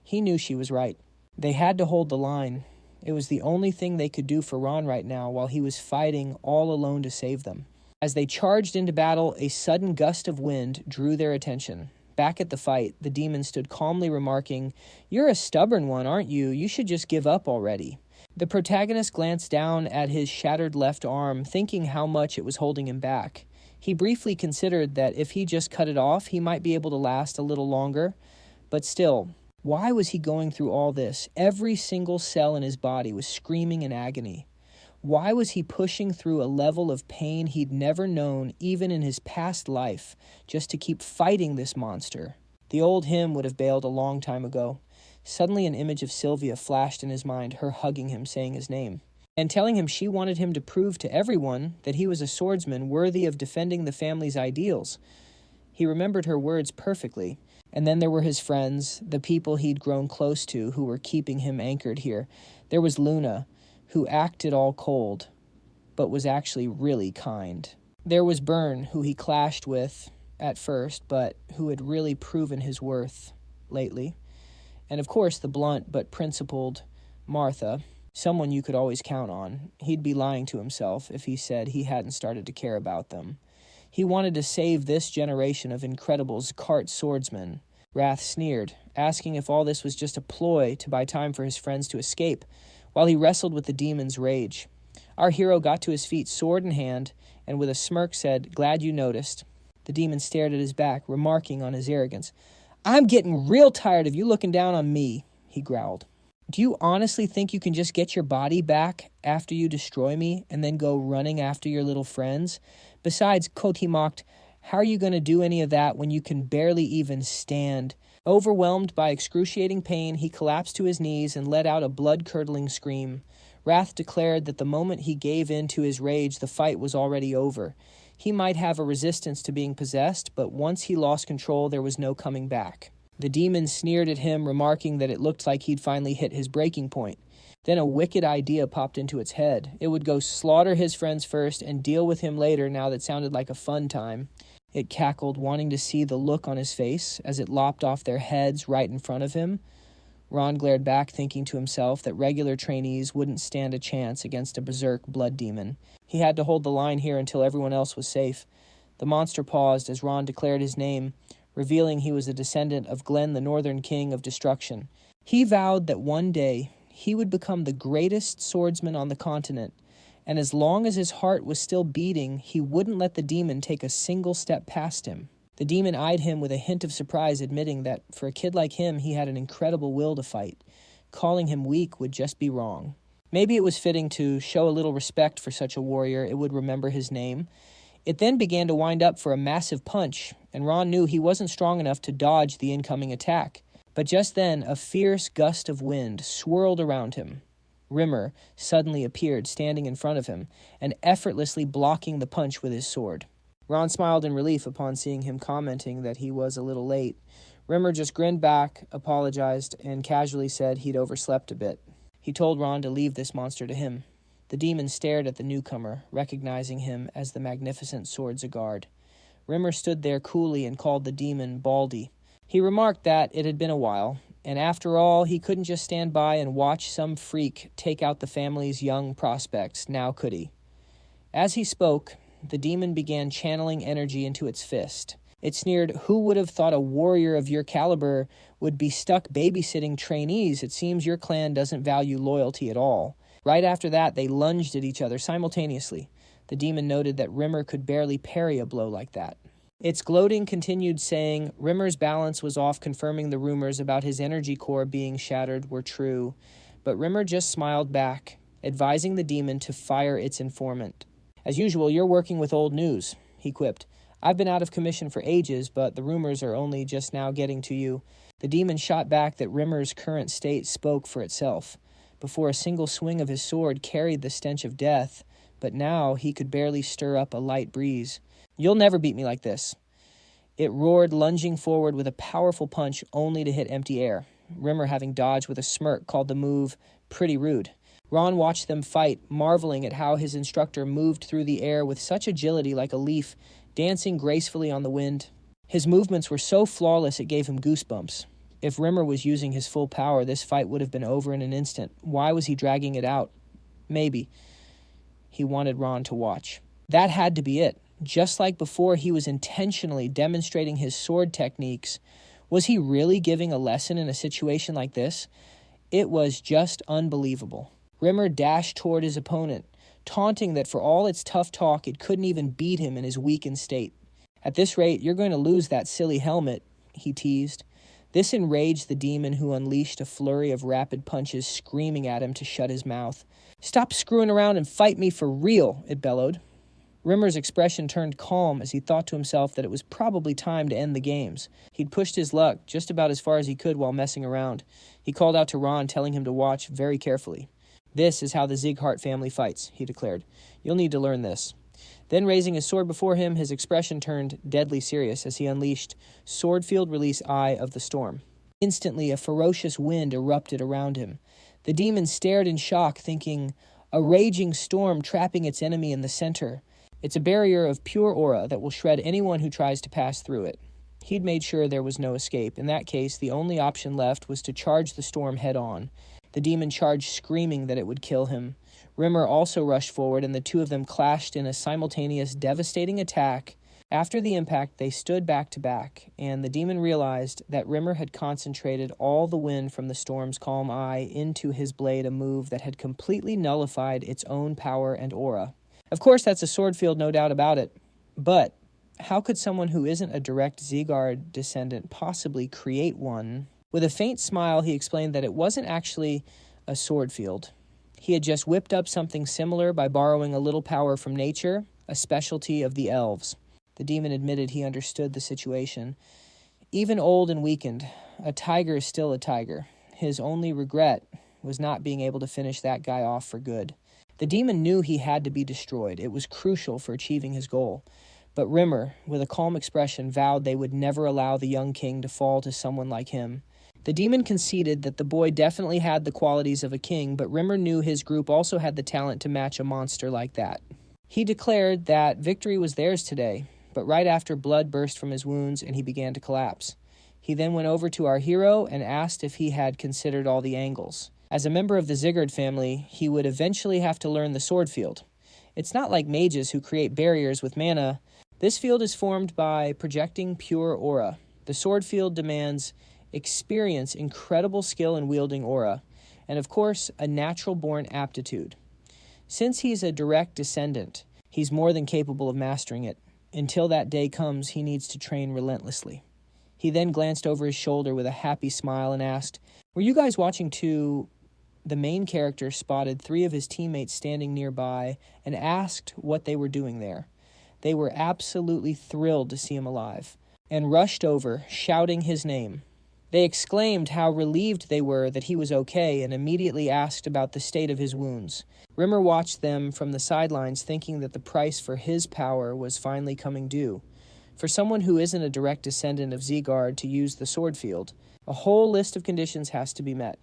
He knew she was right. They had to hold the line. It was the only thing they could do for Ron right now while he was fighting all alone to save them. As they charged into battle, a sudden gust of wind drew their attention. Back at the fight, the demon stood calmly remarking, "You're a stubborn one, aren't you? You should just give up already." The protagonist glanced down at his shattered left arm, thinking how much it was holding him back. He briefly considered that if he just cut it off, he might be able to last a little longer. But still, why was he going through all this? Every single cell in his body was screaming in agony. Why was he pushing through a level of pain he'd never known, even in his past life, just to keep fighting this monster? The old him would have bailed a long time ago. Suddenly an image of Sylvia flashed in his mind, her hugging him, saying his name, and telling him she wanted him to prove to everyone that he was a swordsman worthy of defending the family's ideals. He remembered her words perfectly. And then there were his friends, the people he'd grown close to who were keeping him anchored here. There was Luna, who acted all cold, but was actually really kind. There was Byrne, who he clashed with at first, but who had really proven his worth lately. And of course, the blunt but principled Martha, Someone you could always count on. He'd be lying to himself if he said he hadn't started to care about them. He wanted to save this generation of incredible Zgart swordsmen. Wrath sneered, asking if all this was just a ploy to buy time for his friends to escape, while he wrestled with the demon's rage. Our hero got to his feet, sword in hand, and with a smirk said, "Glad you noticed." The demon stared at his back, remarking on his arrogance. "I'm getting real tired of you looking down on me," he growled. "Do you honestly think you can just get your body back after you destroy me and then go running after your little friends? Besides," he mocked, "how are you going to do any of that when you can barely even stand?" Overwhelmed by excruciating pain, he collapsed to his knees and let out a blood-curdling scream. Wrath declared that the moment he gave in to his rage, the fight was already over. He might have a resistance to being possessed, but once he lost control, there was no coming back. The demon sneered at him, remarking that it looked like he'd finally hit his breaking point. Then a wicked idea popped into its head. It would go slaughter his friends first and deal with him later. Now that sounded like a fun time. It cackled, wanting to see the look on his face as it lopped off their heads right in front of him. Ron glared back, thinking to himself that regular trainees wouldn't stand a chance against a berserk blood demon. He had to hold the line here until everyone else was safe. The monster paused as Ron declared his name, revealing he was a descendant of Glenn, the Northern King of Destruction. He vowed that one day he would become the greatest swordsman on the continent, and as long as his heart was still beating, he wouldn't let the demon take a single step past him. The demon eyed him with a hint of surprise, admitting that for a kid like him, he had an incredible will to fight. Calling him weak would just be wrong. Maybe it was fitting to show a little respect for such a warrior. It would remember his name. It then began to wind up for a massive punch, and Ron knew he wasn't strong enough to dodge the incoming attack. But just then, a fierce gust of wind swirled around him. Rimmer suddenly appeared, standing in front of him, and effortlessly blocking the punch with his sword. Ron smiled in relief upon seeing him, commenting that he was a little late. Rimmer just grinned back, apologized, and casually said he'd overslept a bit. He told Ron to leave this monster to him. The demon stared at the newcomer, recognizing him as the magnificent Sword Zgart. Rimmer stood there coolly and called the demon Baldy. He remarked that it had been a while, and after all, he couldn't just stand by and watch some freak take out the family's young prospects, now could he? As he spoke, the demon began channeling energy into its fist. It sneered, "Who would have thought a warrior of your caliber would be stuck babysitting trainees? It seems your clan doesn't value loyalty at all." Right after that, they lunged at each other simultaneously. The demon noted that Rimmer could barely parry a blow like that. Its gloating continued, saying Rimmer's balance was off, confirming the rumors about his energy core being shattered were true. But Rimmer just smiled back, advising the demon to fire its informant. "As usual, you're working with old news," he quipped. "I've been out of commission for ages, but the rumors are only just now getting to you." The demon shot back that Rimmer's current state spoke for itself. Before, a single swing of his sword carried the stench of death, but now he could barely stir up a light breeze. "You'll never beat me like this." It roared, lunging forward with a powerful punch only to hit empty air. Rimmer, having dodged with a smirk, called the move pretty rude. Ron watched them fight, marveling at how his instructor moved through the air with such agility, like a leaf, dancing gracefully on the wind. His movements were so flawless it gave him goosebumps. If Rimmer was using his full power, this fight would have been over in an instant. Why was he dragging it out? Maybe he wanted Ron to watch. That had to be it. Just like before, he was intentionally demonstrating his sword techniques. Was he really giving a lesson in a situation like this? It was just unbelievable. Rimmer dashed toward his opponent, taunting that for all its tough talk, it couldn't even beat him in his weakened state. "At this rate, you're going to lose that silly helmet," he teased. This enraged the demon, who unleashed a flurry of rapid punches, screaming at him to shut his mouth. "Stop screwing around and fight me for real," it bellowed. Rimmer's expression turned calm as he thought to himself that it was probably time to end the games. He'd pushed his luck just about as far as he could while messing around. He called out to Ron, telling him to watch very carefully. "This is how the Zgart family fights," he declared. "You'll need to learn this." Then, raising his sword before him, his expression turned deadly serious as he unleashed Swordfield Release Eye of the Storm. Instantly, a ferocious wind erupted around him. The demon stared in shock, thinking, a raging storm trapping its enemy in the center. It's a barrier of pure aura that will shred anyone who tries to pass through it. He'd made sure there was no escape. In that case, the only option left was to charge the storm head-on. The demon charged, screaming that it would kill him. Rimmer also rushed forward, and the two of them clashed in a simultaneous, devastating attack. After the impact, they stood back to back, and the demon realized that Rimmer had concentrated all the wind from the storm's calm eye into his blade, a move that had completely nullified its own power and aura. Of course, that's a sword field, no doubt about it. But how could someone who isn't a direct Zgart descendant possibly create one? With a faint smile, he explained that it wasn't actually a sword field. He had just whipped up something similar by borrowing a little power from nature, a specialty of the elves. The demon admitted he understood the situation. Even old and weakened, a tiger is still a tiger. His only regret was not being able to finish that guy off for good. The demon knew he had to be destroyed. It was crucial for achieving his goal. But Rimmer, with a calm expression, vowed they would never allow the young king to fall to someone like him. The demon conceded that the boy definitely had the qualities of a king, but Rimmer knew his group also had the talent to match a monster like that. He declared that victory was theirs today, but right after blood burst from his wounds and he began to collapse. He then went over to our hero and asked if he had considered all the angles. As a member of the Zgart family, he would eventually have to learn the sword field. It's not like mages who create barriers with mana. This field is formed by projecting pure aura. The sword field demands experience, incredible skill in wielding aura, and of course, a natural-born aptitude. Since he's a direct descendant, he's more than capable of mastering it. Until that day comes, he needs to train relentlessly. He then glanced over his shoulder with a happy smile and asked, "Were you guys watching too?" The main character spotted 3 of his teammates standing nearby and asked what they were doing there. They were absolutely thrilled to see him alive and rushed over, shouting his name. They exclaimed how relieved they were that he was okay and immediately asked about the state of his wounds. Rimmer watched them from the sidelines, thinking that the price for his power was finally coming due. For someone who isn't a direct descendant of Zgart to use the sword field, a whole list of conditions has to be met.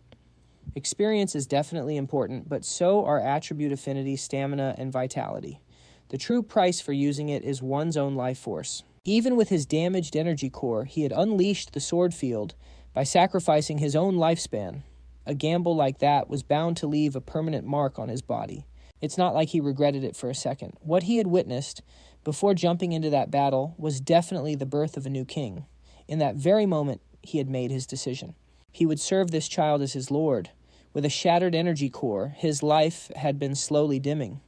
Experience is definitely important, but so are attribute affinity, stamina, and vitality. The true price for using it is one's own life force. Even with his damaged energy core, he had unleashed the sword field by sacrificing his own lifespan. A gamble like that was bound to leave a permanent mark on his body. It's not like he regretted it for a second. What he had witnessed before jumping into that battle was definitely the birth of a new king. In that very moment, he had made his decision. He would serve this child as his lord. With a shattered energy core, his life had been slowly dimming.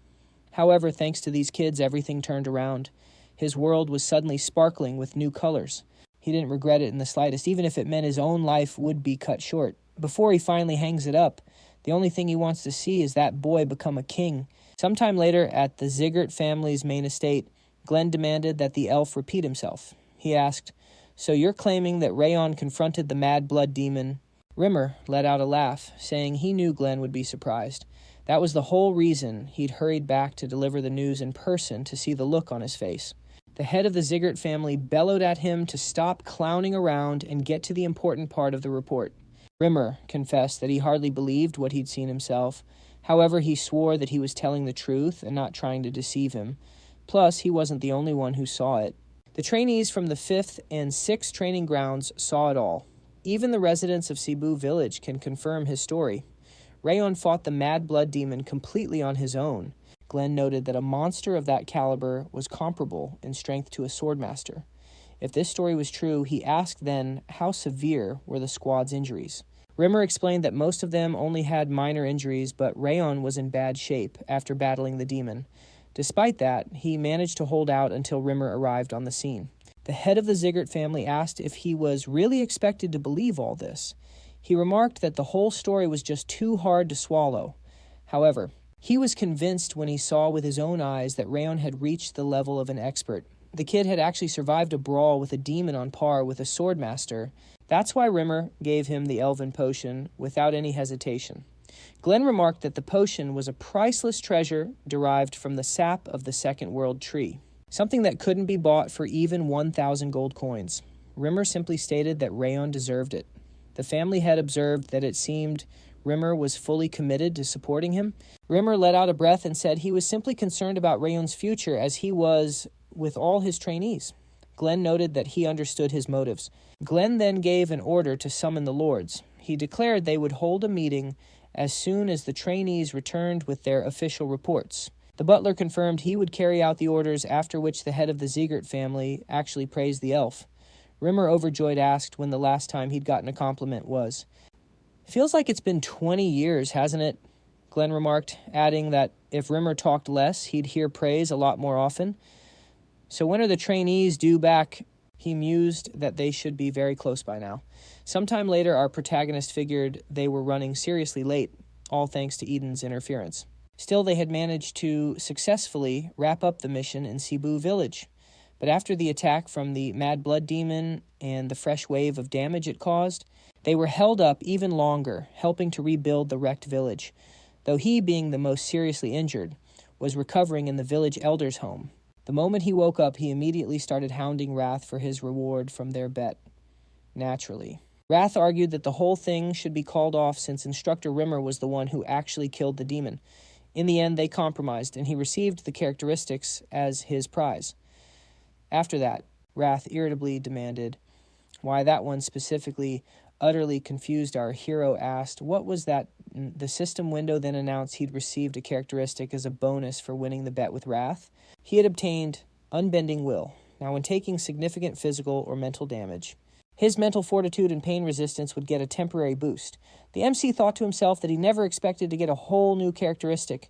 However, thanks to these kids, everything turned around. His world was suddenly sparkling with new colors. He didn't regret it in the slightest, even if it meant his own life would be cut short. Before he finally hangs it up, the only thing he wants to see is that boy become a king. Sometime later, at the Zgart family's main estate, Glenn demanded that the elf repeat himself. He asked, "So you're claiming that Rayon confronted the mad blood demon?" Rimmer let out a laugh, saying he knew Glenn would be surprised. That was the whole reason he'd hurried back to deliver the news in person, to see the look on his face. The head of the Zgart family bellowed at him to stop clowning around and get to the important part of the report. Rimmer confessed that he hardly believed what he'd seen himself. However, he swore that he was telling the truth and not trying to deceive him. Plus, he wasn't the only one who saw it. The trainees from the 5th and 6th training grounds saw it all. Even the residents of Cebu village can confirm his story. Rayon fought the mad blood demon completely on his own. Glenn noted that a monster of that caliber was comparable in strength to a swordmaster. If this story was true, he asked then how severe were the squad's injuries. Rimmer explained that most of them only had minor injuries, but Rayon was in bad shape after battling the demon. Despite that, he managed to hold out until Rimmer arrived on the scene. The head of the Zgart family asked if he was really expected to believe all this. He remarked that the whole story was just too hard to swallow. However, he was convinced when he saw with his own eyes that Rayon had reached the level of an expert. The kid had actually survived a brawl with a demon on par with a swordmaster. That's why Rimmer gave him the elven potion without any hesitation. Glenn remarked that the potion was a priceless treasure derived from the sap of the Second World Tree, something that couldn't be bought for even 1,000 gold coins. Rimmer simply stated that Rayon deserved it. The family had observed that it seemed Rimmer was fully committed to supporting him. Rimmer let out a breath and said he was simply concerned about Rayon's future, as he was with all his trainees. Glenn noted that he understood his motives. Glenn then gave an order to summon the lords. He declared they would hold a meeting as soon as the trainees returned with their official reports. The butler confirmed he would carry out the orders, after which the head of the Zgart family actually praised the elf. Rimmer, overjoyed, asked when the last time he'd gotten a compliment was. "Feels like it's been 20 years, hasn't it?" Glenn remarked, adding that if Rimmer talked less, he'd hear praise a lot more often. "So when are the trainees due back?" He mused that they should be very close by now. Sometime later, our protagonist figured they were running seriously late, all thanks to Eden's interference. Still, they had managed to successfully wrap up the mission in Cebu village. But after the attack from the Mad Blood Demon and the fresh wave of damage it caused, they were held up even longer, helping to rebuild the wrecked village, though he, being the most seriously injured, was recovering in the village elder's home. The moment he woke up, he immediately started hounding Wrath for his reward from their bet. Naturally. Wrath argued that the whole thing should be called off since Instructor Rimmer was the one who actually killed the demon. In the end, they compromised, and he received the characteristics as his prize. After that, Wrath irritably demanded why that one specifically. Utterly confused, our hero asked, "What was that?" The system window then announced he'd received a characteristic as a bonus for winning the bet with Wrath. He had obtained Unbending Will. Now, when taking significant physical or mental damage, his mental fortitude and pain resistance would get a temporary boost. The MC thought to himself that he never expected to get a whole new characteristic.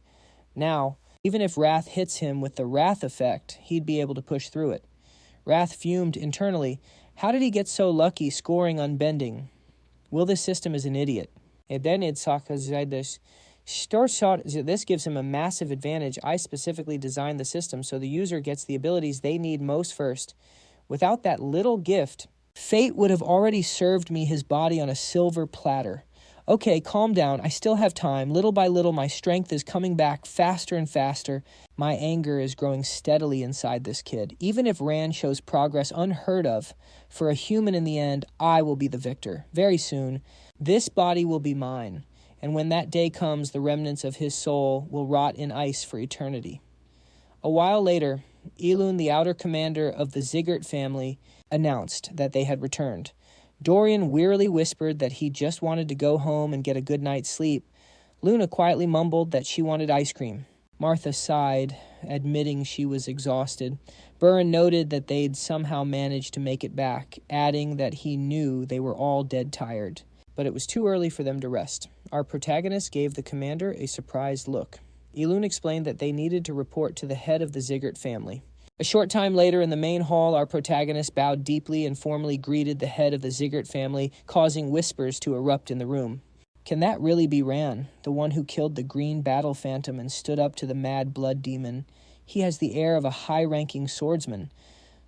Now, even if Wrath hits him with the Wrath effect, he'd be able to push through it. Wrath fumed internally. How did he get so lucky scoring Unbending? Well, this system is an idiot. This gives him a massive advantage. I specifically designed the system so the user gets the abilities they need most first. Without that little gift, fate would have already served me his body on a silver platter. Okay, calm down. I still have time. Little by little, my strength is coming back faster and faster. My anger is growing steadily inside this kid. Even if Rand shows progress unheard of, for a human in the end, I will be the victor. Very soon, this body will be mine. And when that day comes, the remnants of his soul will rot in ice for eternity. A while later, Elun, the outer commander of the Zgart family, announced that they had returned. Dorian wearily whispered that he just wanted to go home and get a good night's sleep. Luna quietly mumbled that she wanted ice cream. Martha sighed, admitting she was exhausted. Burren noted that they'd somehow managed to make it back, adding that he knew they were all dead tired. But it was too early for them to rest. Our protagonist gave the commander a surprised look. Elun explained that they needed to report to the head of the Zgart family. A short time later, in the main hall, our protagonist bowed deeply and formally greeted the head of the Zgart family, causing whispers to erupt in the room. Can that really be Ran, the one who killed the green battle phantom and stood up to the mad blood demon? He has the air of a high-ranking swordsman,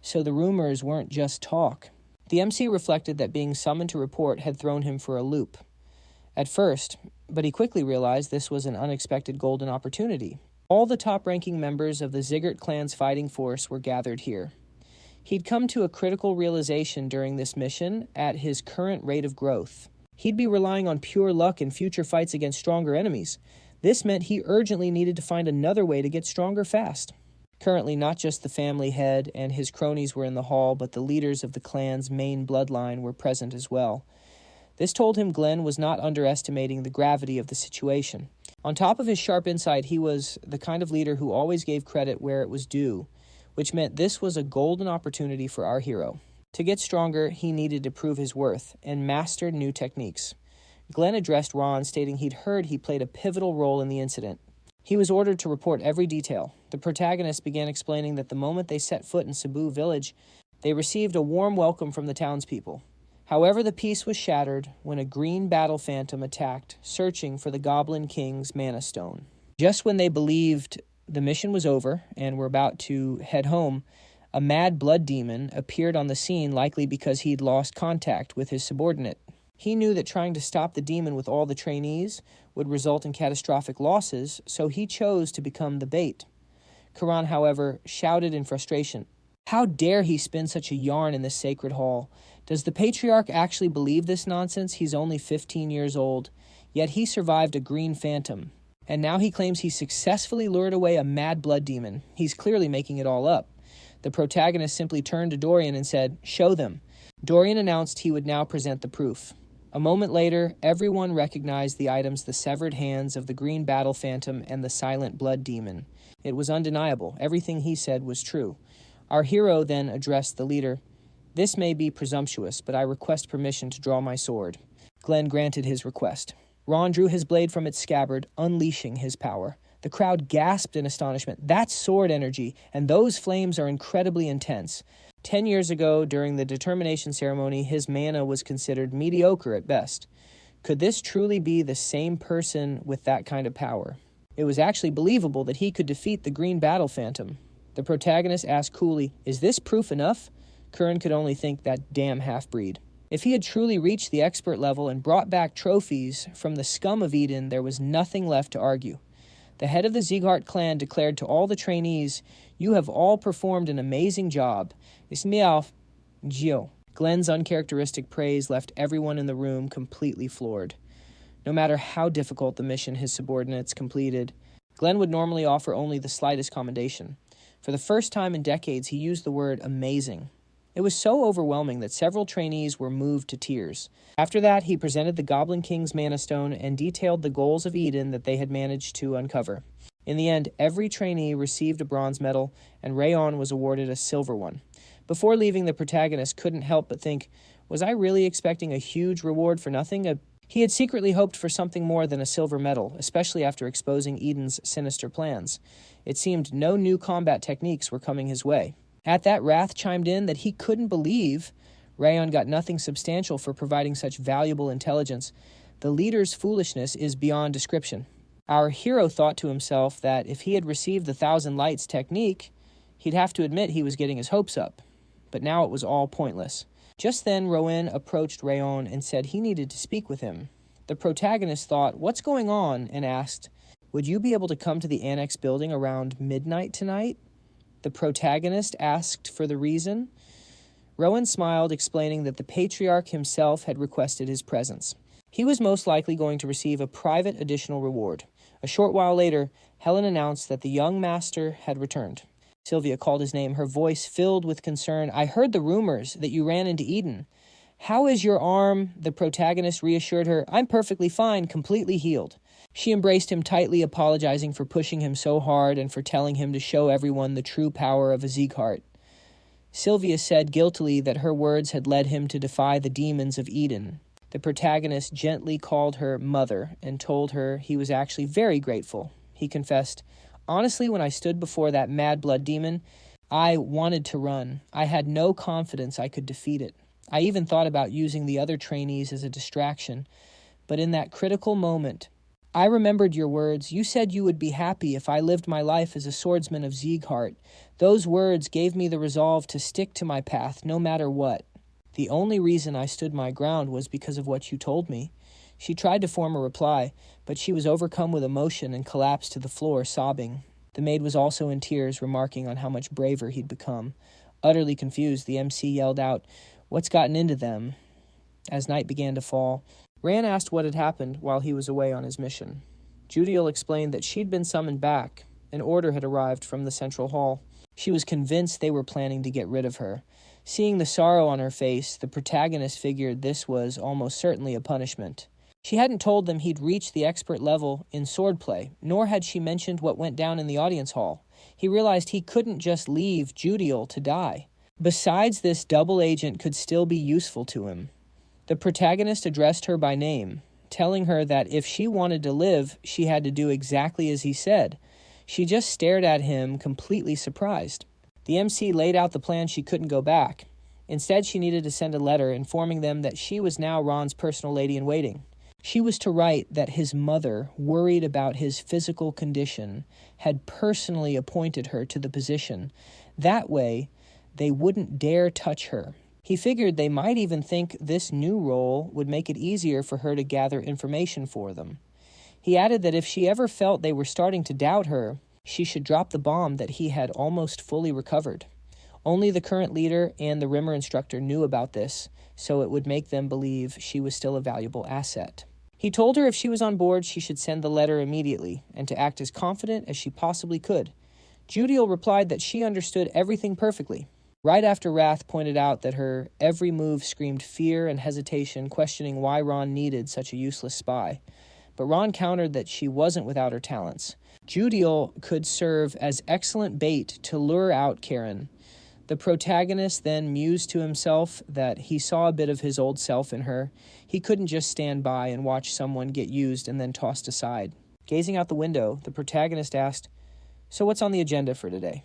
so the rumors weren't just talk. The MC reflected that being summoned to report had thrown him for a loop. At first, but he quickly realized this was an unexpected golden opportunity. All the top-ranking members of the Zgart clan's fighting force were gathered here. He'd come to a critical realization during this mission at his current rate of growth. He'd be relying on pure luck in future fights against stronger enemies. This meant he urgently needed to find another way to get stronger fast. Currently, not just the family head and his cronies were in the hall, but the leaders of the clan's main bloodline were present as well. This told him Glenn was not underestimating the gravity of the situation. On top of his sharp insight, he was the kind of leader who always gave credit where it was due, which meant this was a golden opportunity for our hero. To get stronger, he needed to prove his worth and mastered new techniques. Glenn addressed Ron, stating he'd heard he played a pivotal role in the incident. He was ordered to report every detail. The protagonist began explaining that the moment they set foot in Cebu village, they received a warm welcome from the townspeople. However, the peace was shattered when a green battle phantom attacked, searching for the Goblin King's Mana Stone. Just when they believed the mission was over and were about to head home, a mad blood demon appeared on the scene, likely because he'd lost contact with his subordinate. He knew that trying to stop the demon with all the trainees would result in catastrophic losses, so he chose to become the bait. Karan, however, shouted in frustration, "How dare he spin such a yarn in this sacred hall? Does the patriarch actually believe this nonsense? He's only 15 years old, yet he survived a green phantom. And now he claims he successfully lured away a mad blood demon. He's clearly making it all up." The protagonist simply turned to Dorian and said, "Show them." Dorian announced he would now present the proof. A moment later, everyone recognized the items: the severed hands of the green battle phantom and the silent blood demon. It was undeniable. Everything he said was true. Our hero then addressed the leader. "This may be presumptuous, but I request permission to draw my sword." Glenn granted his request. Ron drew his blade from its scabbard, unleashing his power. The crowd gasped in astonishment. That's sword energy, and those flames are incredibly intense. 10 years ago, during the determination ceremony, his mana was considered mediocre at best. Could this truly be the same person with that kind of power? It was actually believable that he could defeat the green battle phantom. The protagonist asked coolly, "Is this proof enough?" Curran could only think, that damn half-breed. If he had truly reached the expert level and brought back trophies from the scum of Eden, there was nothing left to argue. The head of the Zgart clan declared to all the trainees, "You have all performed an amazing job. Ismialf Gio." Glenn's uncharacteristic praise left everyone in the room completely floored. No matter how difficult the mission his subordinates completed, Glenn would normally offer only the slightest commendation. For the first time in decades, he used the word amazing. It was so overwhelming that several trainees were moved to tears. After that, he presented the Goblin King's Mana Stone and detailed the goals of Eden that they had managed to uncover. In the end, every trainee received a bronze medal, and Rayon was awarded a silver one. Before leaving, the protagonist couldn't help but think, was I really expecting a huge reward for nothing? He had secretly hoped for something more than a silver medal, especially after exposing Eden's sinister plans. It seemed no new combat techniques were coming his way. At that, Wrath chimed in that he couldn't believe Rayon got nothing substantial for providing such valuable intelligence. The leader's foolishness is beyond description. Our hero thought to himself that if he had received the Thousand Lights technique, he'd have to admit he was getting his hopes up. But now it was all pointless. Just then, Rayon approached Rayon and said he needed to speak with him. The protagonist thought, "What's going on?" and asked, "Would you be able to come to the annex building around midnight tonight?" The protagonist asked for the reason. Rowan smiled, explaining that the patriarch himself had requested his presence. He was most likely going to receive a private additional reward. A short while later, Helen announced that the young master had returned. Sylvia called his name, her voice filled with concern. "I heard the rumors that you ran into Eden. How is your arm?" The protagonist reassured her, "I'm perfectly fine, completely healed." She embraced him tightly, apologizing for pushing him so hard and for telling him to show everyone the true power of a Zgart. Sylvia said guiltily that her words had led him to defy the demons of Eden. The protagonist gently called her mother and told her he was actually very grateful. He confessed, "Honestly, when I stood before that mad blood demon, I wanted to run. I had no confidence I could defeat it. I even thought about using the other trainees as a distraction. But in that critical moment, I remembered your words. You said you would be happy if I lived my life as a swordsman of Zgart. Those words gave me the resolve to stick to my path, no matter what. The only reason I stood my ground was because of what you told me." She tried to form a reply, but she was overcome with emotion and collapsed to the floor, sobbing. The maid was also in tears, remarking on how much braver he'd become. Utterly confused, the MC yelled out, "What's gotten into them?" As night began to fall, Rand asked what had happened while he was away on his mission. Judiel explained that she'd been summoned back. An order had arrived from the central hall. She was convinced they were planning to get rid of her. Seeing the sorrow on her face, the protagonist figured this was almost certainly a punishment. She hadn't told them he'd reached the expert level in swordplay, nor had she mentioned what went down in the audience hall. He realized he couldn't just leave Judiel to die. Besides, this double agent could still be useful to him. The protagonist addressed her by name, telling her that if she wanted to live, she had to do exactly as he said. She just stared at him, completely surprised. The MC laid out the plan she couldn't go back. Instead, she needed to send a letter informing them that she was now Ron's personal lady-in-waiting. She was to write that his mother, worried about his physical condition, had personally appointed her to the position. That way, they wouldn't dare touch her. He figured they might even think this new role would make it easier for her to gather information for them. He added that if she ever felt they were starting to doubt her, she should drop the bomb that he had almost fully recovered. Only the current leader and the Rimmer instructor knew about this, so it would make them believe she was still a valuable asset. He told her if she was on board, she should send the letter immediately, and to act as confident as she possibly could. Judiel replied that she understood everything perfectly. Right after Wrath pointed out that her every move screamed fear and hesitation, questioning why Ron needed such a useless spy. But Ron countered that she wasn't without her talents. Judiel could serve as excellent bait to lure out Karen. The protagonist then mused to himself that he saw a bit of his old self in her. He couldn't just stand by and watch someone get used and then tossed aside. Gazing out the window, the protagonist asked, "So what's on the agenda for today?"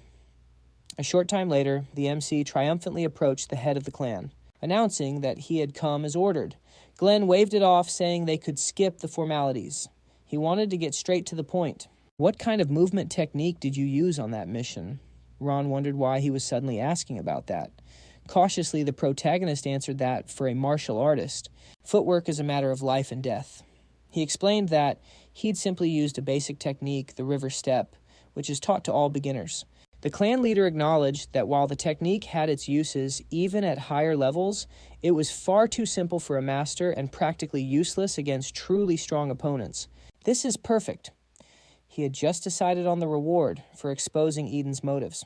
A short time later, the MC triumphantly approached the head of the clan, announcing that he had come as ordered. Glenn waved it off, saying they could skip the formalities. He wanted to get straight to the point. "What kind of movement technique did you use on that mission?" Ron wondered why he was suddenly asking about that. Cautiously, the protagonist answered that for a martial artist, footwork is a matter of life and death. He explained that he'd simply used a basic technique, the river step, which is taught to all beginners. The clan leader acknowledged that while the technique had its uses, even at higher levels, it was far too simple for a master and practically useless against truly strong opponents. "This is perfect." He had just decided on the reward for exposing Eden's motives.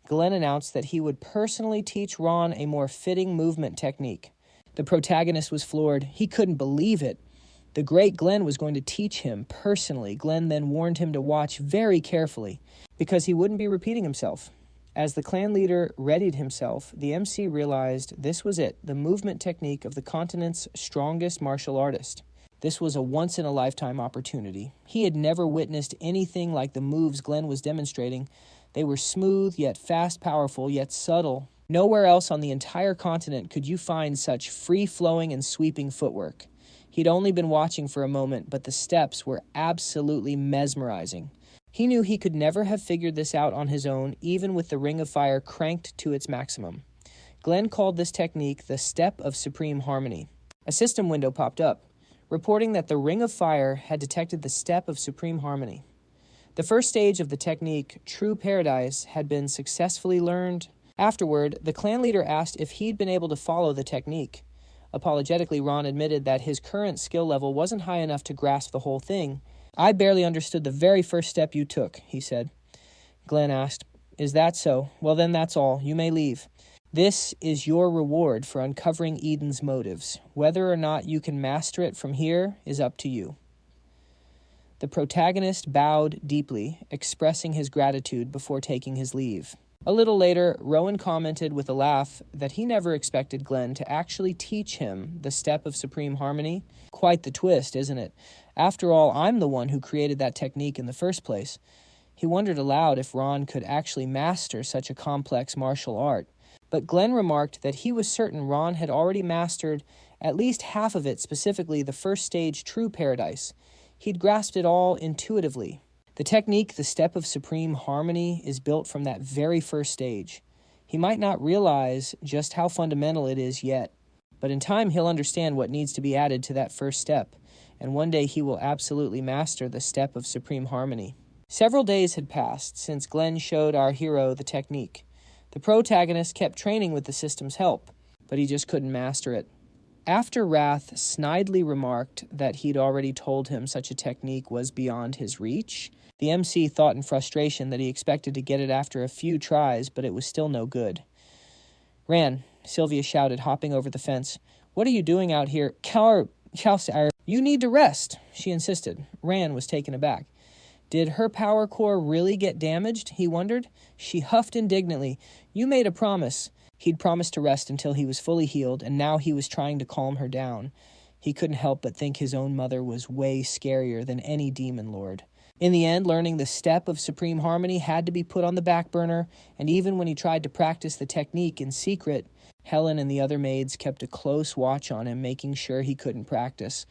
Glenn announced that he would personally teach Ron a more fitting movement technique. The protagonist was floored. He couldn't believe it. The great Glenn was going to teach him personally. Glenn then warned him to watch very carefully, because he wouldn't be repeating himself. As the clan leader readied himself, the MC realized this was it, the movement technique of the continent's strongest martial artist. This was a once-in-a-lifetime opportunity. He had never witnessed anything like the moves Glenn was demonstrating. They were smooth, yet fast, powerful, yet subtle. Nowhere else on the entire continent could you find such free-flowing and sweeping footwork. He'd only been watching for a moment, but the steps were absolutely mesmerizing. He knew he could never have figured this out on his own, even with the Ring of Fire cranked to its maximum. Glenn called this technique the Step of Supreme Harmony. A system window popped up, reporting that the Ring of Fire had detected the Step of Supreme Harmony. The first stage of the technique, True Paradise, had been successfully learned. Afterward, the clan leader asked if he'd been able to follow the technique. Apologetically, Ron admitted that his current skill level wasn't high enough to grasp the whole thing. "I barely understood the very first step you took," he said. Glenn asked, "Is that so? Well, then that's all. You may leave. This is your reward for uncovering Eden's motives. Whether or not you can master it from here is up to you." The protagonist bowed deeply, expressing his gratitude before taking his leave. A little later, Rowan commented with a laugh that he never expected Glenn to actually teach him the Step of Supreme Harmony. Quite the twist, isn't it? After all, I'm the one who created that technique in the first place. He wondered aloud if Ron could actually master such a complex martial art. But Glenn remarked that he was certain Ron had already mastered at least half of it, specifically the first stage, True Paradise. He'd grasped it all intuitively. The technique, the Step of Supreme Harmony, is built from that very first stage. He might not realize just how fundamental it is yet, but in time he'll understand what needs to be added to that first step, and one day he will absolutely master the Step of Supreme Harmony. Several days had passed since Glenn showed our hero the technique. The protagonist kept training with the system's help, but he just couldn't master it. After Wrath snidely remarked that he'd already told him such a technique was beyond his reach, the MC thought in frustration that he expected to get it after a few tries, but it was still no good. "Ran," Sylvia shouted, hopping over the fence. "What are you doing out here? You need to rest," she insisted. Ran was taken aback. Did her power core really get damaged, he wondered. She huffed indignantly. "You made a promise." He'd promised to rest until he was fully healed, and now he was trying to calm her down. He couldn't help but think his own mother was way scarier than any demon lord. In the end, learning the Step of Supreme Harmony had to be put on the back burner, and even when he tried to practice the technique in secret, Helen and the other maids kept a close watch on him, making sure he couldn't practice.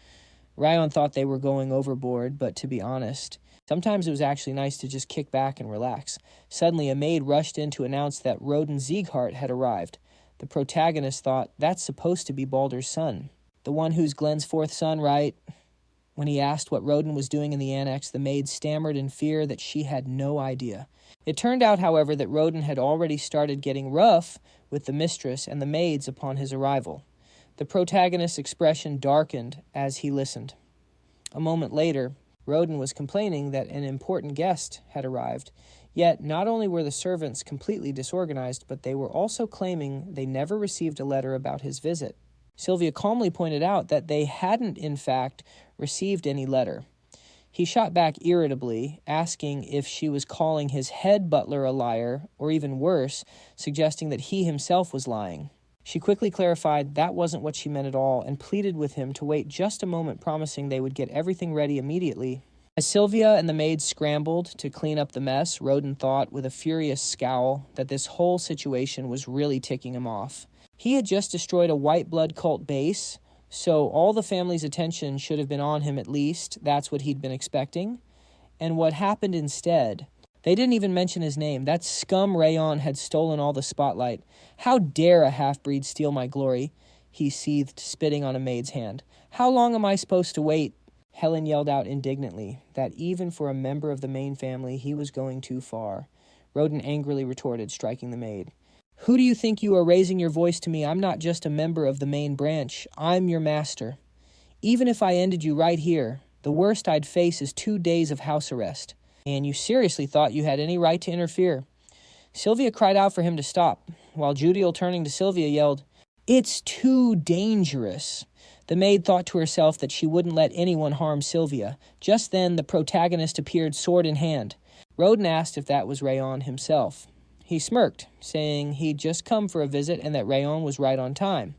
Rayon thought they were going overboard, but to be honest, sometimes it was actually nice to just kick back and relax. Suddenly, a maid rushed in to announce that Ron Zgart had arrived. The protagonist thought, that's supposed to be Baldur's son. The one who's Glenn's fourth son, right? When he asked what Roden was doing in the annex, the maid stammered in fear that she had no idea. It turned out, however, that Roden had already started getting rough with the mistress and the maids upon his arrival. The protagonist's expression darkened as he listened. A moment later, Roden was complaining that an important guest had arrived, Yet, not only were the servants completely disorganized, but they were also claiming they never received a letter about his visit. Sylvia calmly pointed out that they hadn't, in fact, received any letter. He shot back irritably, asking if she was calling his head butler a liar, or even worse, suggesting that he himself was lying. She quickly clarified that wasn't what she meant at all and pleaded with him to wait just a moment, promising they would get everything ready immediately. As Sylvia and the maids scrambled to clean up the mess, Roden thought with a furious scowl that this whole situation was really ticking him off. He had just destroyed a white blood cult base, so all the family's attention should have been on him at least. That's what he'd been expecting. And what happened instead? They didn't even mention his name. That scum Rayon had stolen all the spotlight. How dare a half-breed steal my glory? He seethed, spitting on a maid's hand. How long am I supposed to wait? Helen yelled out indignantly that even for a member of the main family, he was going too far. Roden angrily retorted, striking the maid. Who do you think you are raising your voice to me? I'm not just a member of the main branch. I'm your master. Even if I ended you right here, the worst I'd face is 2 days of house arrest. And you seriously thought you had any right to interfere. Sylvia cried out for him to stop, while Judiel, turning to Sylvia, yelled, It's too dangerous. The maid thought to herself that she wouldn't let anyone harm Sylvia. Just then, the protagonist appeared, sword in hand. Roden asked if that was Rayon himself. He smirked, saying he'd just come for a visit and that Rayon was right on time.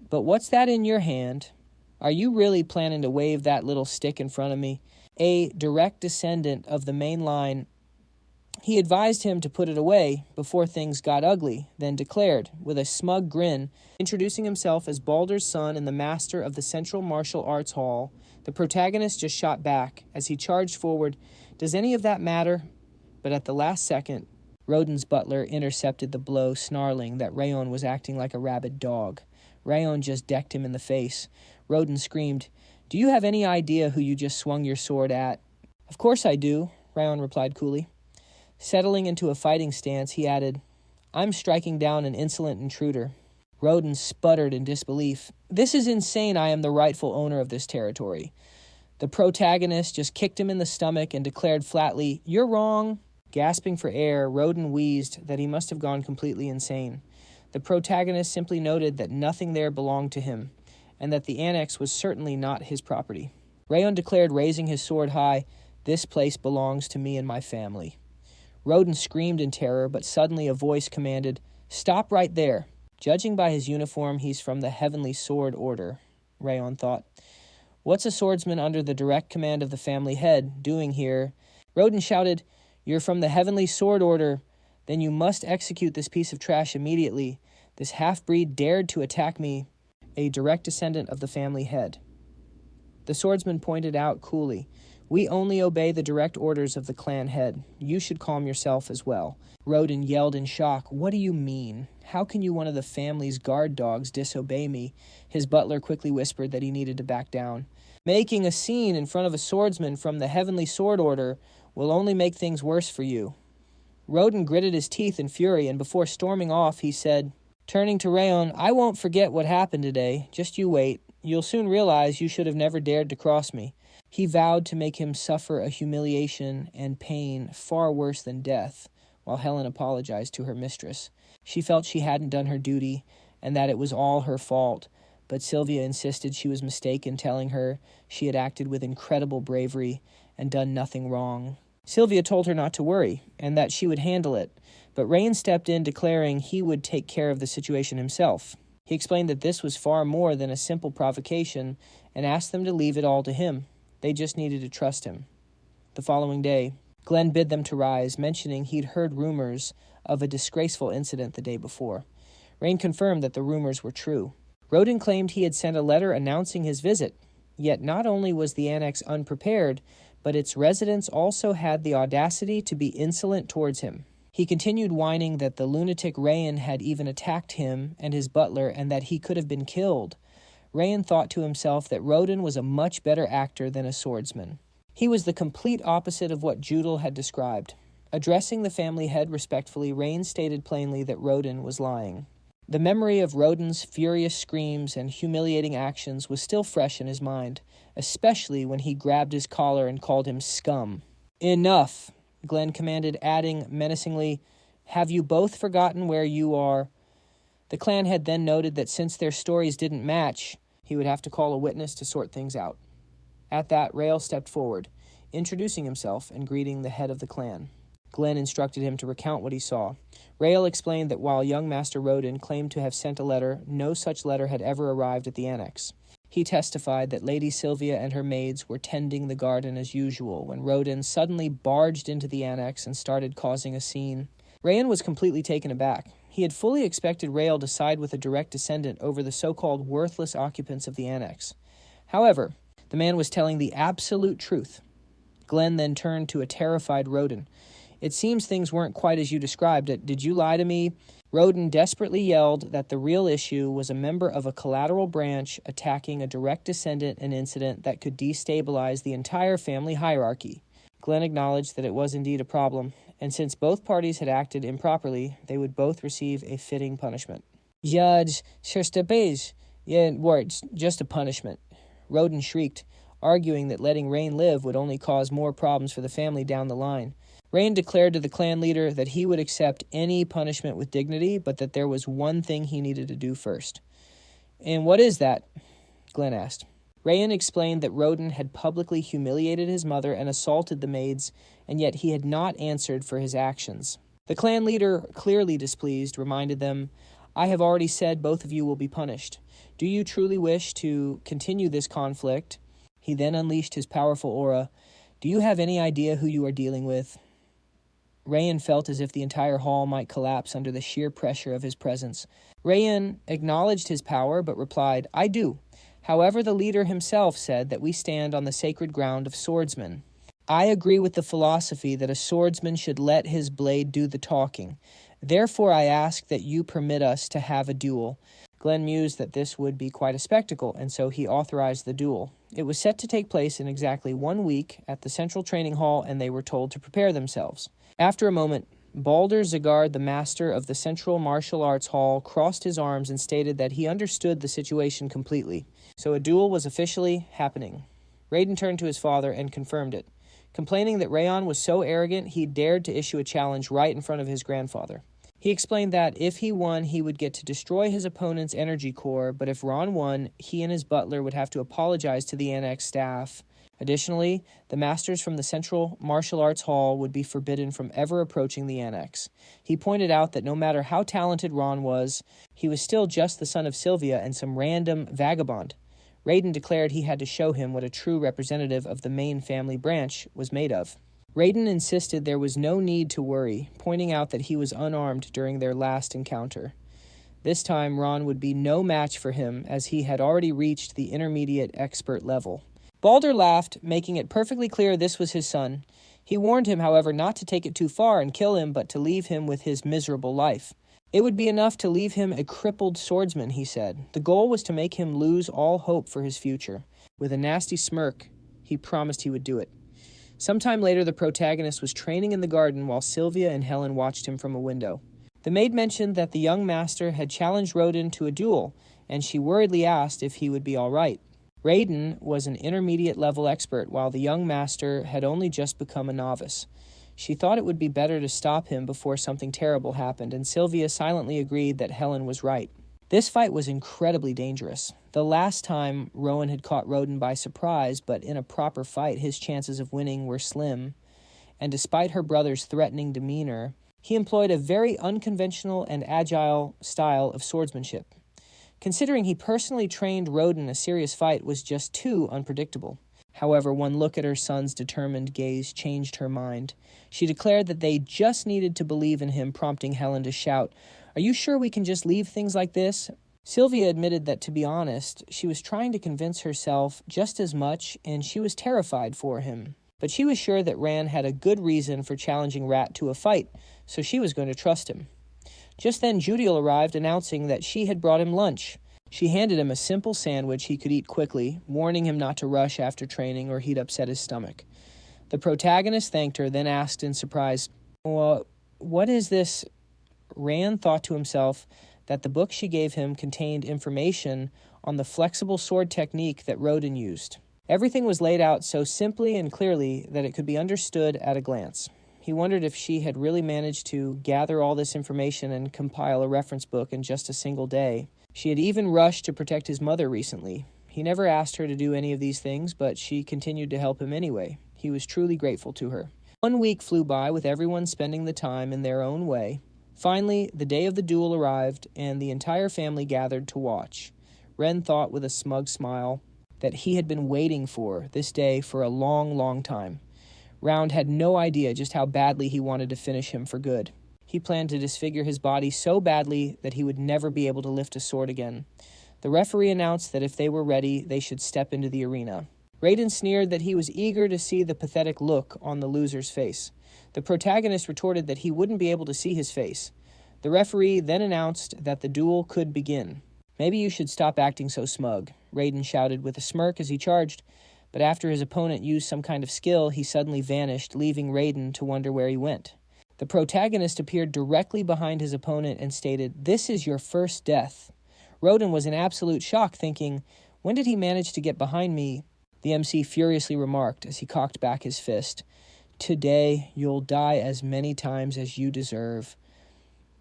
But what's that in your hand? Are you really planning to wave that little stick in front of me? A direct descendant of the main line, he advised him to put it away before things got ugly, then declared, with a smug grin, introducing himself as Baldur's son and the master of the Central Martial Arts Hall. The protagonist just shot back as he charged forward. Does any of that matter? But at the last second, Roden's butler intercepted the blow, snarling that Rayon was acting like a rabid dog. Rayon just decked him in the face. Roden screamed, Do you have any idea who you just swung your sword at? Of course I do, Rayon replied coolly. Settling into a fighting stance, he added, I'm striking down an insolent intruder. Roden sputtered in disbelief. This is insane. I am the rightful owner of this territory. The protagonist just kicked him in the stomach and declared flatly, You're wrong. Gasping for air, Roden wheezed that he must have gone completely insane. The protagonist simply noted that nothing there belonged to him, and that the annex was certainly not his property. Rayon declared, raising his sword high, This place belongs to me and my family. Roden screamed in terror, but suddenly a voice commanded, Stop right there. Judging by his uniform, he's from the Heavenly Sword Order, Rayon thought. What's a swordsman under the direct command of the family head doing here? Roden shouted, You're from the Heavenly Sword Order. Then you must execute this piece of trash immediately. This half-breed dared to attack me, a direct descendant of the family head. The swordsman pointed out coolly, We only obey the direct orders of the clan head. You should calm yourself as well. Roden yelled in shock, What do you mean? How can you, one of the family's guard dogs, disobey me? His butler quickly whispered that he needed to back down. Making a scene in front of a swordsman from the Heavenly Sword Order will only make things worse for you. Roden gritted his teeth in fury, and before storming off, he said, turning to Rayon, I won't forget what happened today. Just you wait. You'll soon realize you should have never dared to cross me. He vowed to make him suffer a humiliation and pain far worse than death, while Helen apologized to her mistress. She felt she hadn't done her duty, and that it was all her fault, but Sylvia insisted she was mistaken, telling her she had acted with incredible bravery and done nothing wrong. Sylvia told her not to worry, and that she would handle it, but Rayon stepped in, declaring he would take care of the situation himself. He explained that this was far more than a simple provocation, and asked them to leave it all to him. They just needed to trust him. The following day, Glenn bid them to rise, mentioning he'd heard rumors of a disgraceful incident the day before. Rayon confirmed that the rumors were true. Roden claimed he had sent a letter announcing his visit, yet not only was the annex unprepared, but its residents also had the audacity to be insolent towards him. He continued whining that the lunatic Rayon had even attacked him and his butler and that he could have been killed. Rayon thought to himself that Roden was a much better actor than a swordsman. He was the complete opposite of what Judiel had described. Addressing the family head respectfully, Rayon stated plainly that Roden was lying. The memory of Roden's furious screams and humiliating actions was still fresh in his mind, especially when he grabbed his collar and called him scum. Enough! Glenn commanded, adding menacingly, "Have you both forgotten where you are?" The clan had then noted that since their stories didn't match, he would have to call a witness to sort things out. At that, Rayon stepped forward, introducing himself and greeting the head of the clan. Glenn instructed him to recount what he saw. Rayon explained that while young Master Rodin claimed to have sent a letter, no such letter had ever arrived at the annex. He testified that Lady Sylvia and her maids were tending the garden as usual when Rodin suddenly barged into the annex and started causing a scene. Rayon was completely taken aback. He had fully expected Rayon to side with a direct descendant over the so-called worthless occupants of the annex. However, the man was telling the absolute truth. Glenn then turned to a terrified Rodin. "It seems things weren't quite as you described it. Did you lie to me?" Rodin desperately yelled that the real issue was a member of a collateral branch attacking a direct descendant, an incident that could destabilize the entire family hierarchy. Glenn acknowledged that it was indeed a problem, and since both parties had acted improperly, they would both receive a fitting punishment. "Judge, surpass. Yeah, words, just a punishment." Rodin shrieked, arguing that letting Rayon live would only cause more problems for the family down the line. Rayon declared to the clan leader that he would accept any punishment with dignity, but that there was one thing he needed to do first. "And what is that?" Glenn asked. Rayon explained that Rodin had publicly humiliated his mother and assaulted the maids, and yet he had not answered for his actions. The clan leader, clearly displeased, reminded them, "I have already said both of you will be punished. Do you truly wish to continue this conflict?" He then unleashed his powerful aura. "Do you have any idea who you are dealing with?" Rayon felt as if the entire hall might collapse under the sheer pressure of his presence. Rayon acknowledged his power, but replied, "I do. However, the leader himself said that we stand on the sacred ground of swordsmen. I agree with the philosophy that a swordsman should let his blade do the talking. Therefore, I ask that you permit us to have a duel." Glenn mused that this would be quite a spectacle, and so he authorized the duel. It was set to take place in exactly 1 week at the Central Training Hall, and they were told to prepare themselves. After a moment, Balder Zgart, the master of the Central Martial Arts Hall, crossed his arms and stated that he understood the situation completely. So a duel was officially happening. Raiden turned to his father and confirmed it, complaining that Rayon was so arrogant he dared to issue a challenge right in front of his grandfather. He explained that if he won, he would get to destroy his opponent's energy core, but if Ron won, he and his butler would have to apologize to the annex staff. Additionally, the masters from the Central Martial Arts Hall would be forbidden from ever approaching the annex. He pointed out that no matter how talented Ron was, he was still just the son of Sylvia and some random vagabond. Raiden declared he had to show him what a true representative of the main family branch was made of. Raiden insisted there was no need to worry, pointing out that he was unarmed during their last encounter. This time, Ron would be no match for him, as he had already reached the intermediate expert level. Balder laughed, making it perfectly clear this was his son. He warned him, however, not to take it too far and kill him, but to leave him with his miserable life. It would be enough to leave him a crippled swordsman, he said. The goal was to make him lose all hope for his future. With a nasty smirk, he promised he would do it. Sometime later, the protagonist was training in the garden while Sylvia and Helen watched him from a window. The maid mentioned that the young master had challenged Rodin to a duel, and she worriedly asked if he would be all right. Raiden was an intermediate-level expert, while the young master had only just become a novice. She thought it would be better to stop him before something terrible happened, and Sylvia silently agreed that Helen was right. This fight was incredibly dangerous. The last time, Rowan had caught Rodin by surprise, but in a proper fight, his chances of winning were slim. And despite her brother's threatening demeanor, he employed a very unconventional and agile style of swordsmanship. Considering he personally trained Rodin, a serious fight was just too unpredictable. However, one look at her son's determined gaze changed her mind. She declared that they just needed to believe in him, prompting Helen to shout, "Are you sure we can just leave things like this?" Sylvia admitted that, to be honest, she was trying to convince herself just as much, and she was terrified for him. But she was sure that Ran had a good reason for challenging Rat to a fight, so she was going to trust him. Just then, Judiel arrived, announcing that she had brought him lunch. She handed him a simple sandwich he could eat quickly, warning him not to rush after training or he'd upset his stomach. The protagonist thanked her, then asked in surprise, "Well, what is this?" Ran thought to himself that the book she gave him contained information on the flexible sword technique that Rodin used. Everything was laid out so simply and clearly that it could be understood at a glance. He wondered if she had really managed to gather all this information and compile a reference book in just a single day. She had even rushed to protect his mother recently. He never asked her to do any of these things, but she continued to help him anyway. He was truly grateful to her. 1 week flew by with everyone spending the time in their own way. Finally, the day of the duel arrived, and the entire family gathered to watch. Ren thought with a smug smile that he had been waiting for this day for a long, long time. Round had no idea just how badly he wanted to finish him for good. He planned to disfigure his body so badly that he would never be able to lift a sword again. The referee announced that if they were ready, they should step into the arena. Raiden sneered that he was eager to see the pathetic look on the loser's face. The protagonist retorted that he wouldn't be able to see his face. The referee then announced that the duel could begin. "Maybe you should stop acting so smug," Raiden shouted with a smirk as he charged. But after his opponent used some kind of skill, he suddenly vanished, leaving Raiden to wonder where he went. The protagonist appeared directly behind his opponent and stated, "This is your first death." Raiden was in absolute shock, thinking, "When did he manage to get behind me?" The MC furiously remarked as he cocked back his fist, "Today, you'll die as many times as you deserve."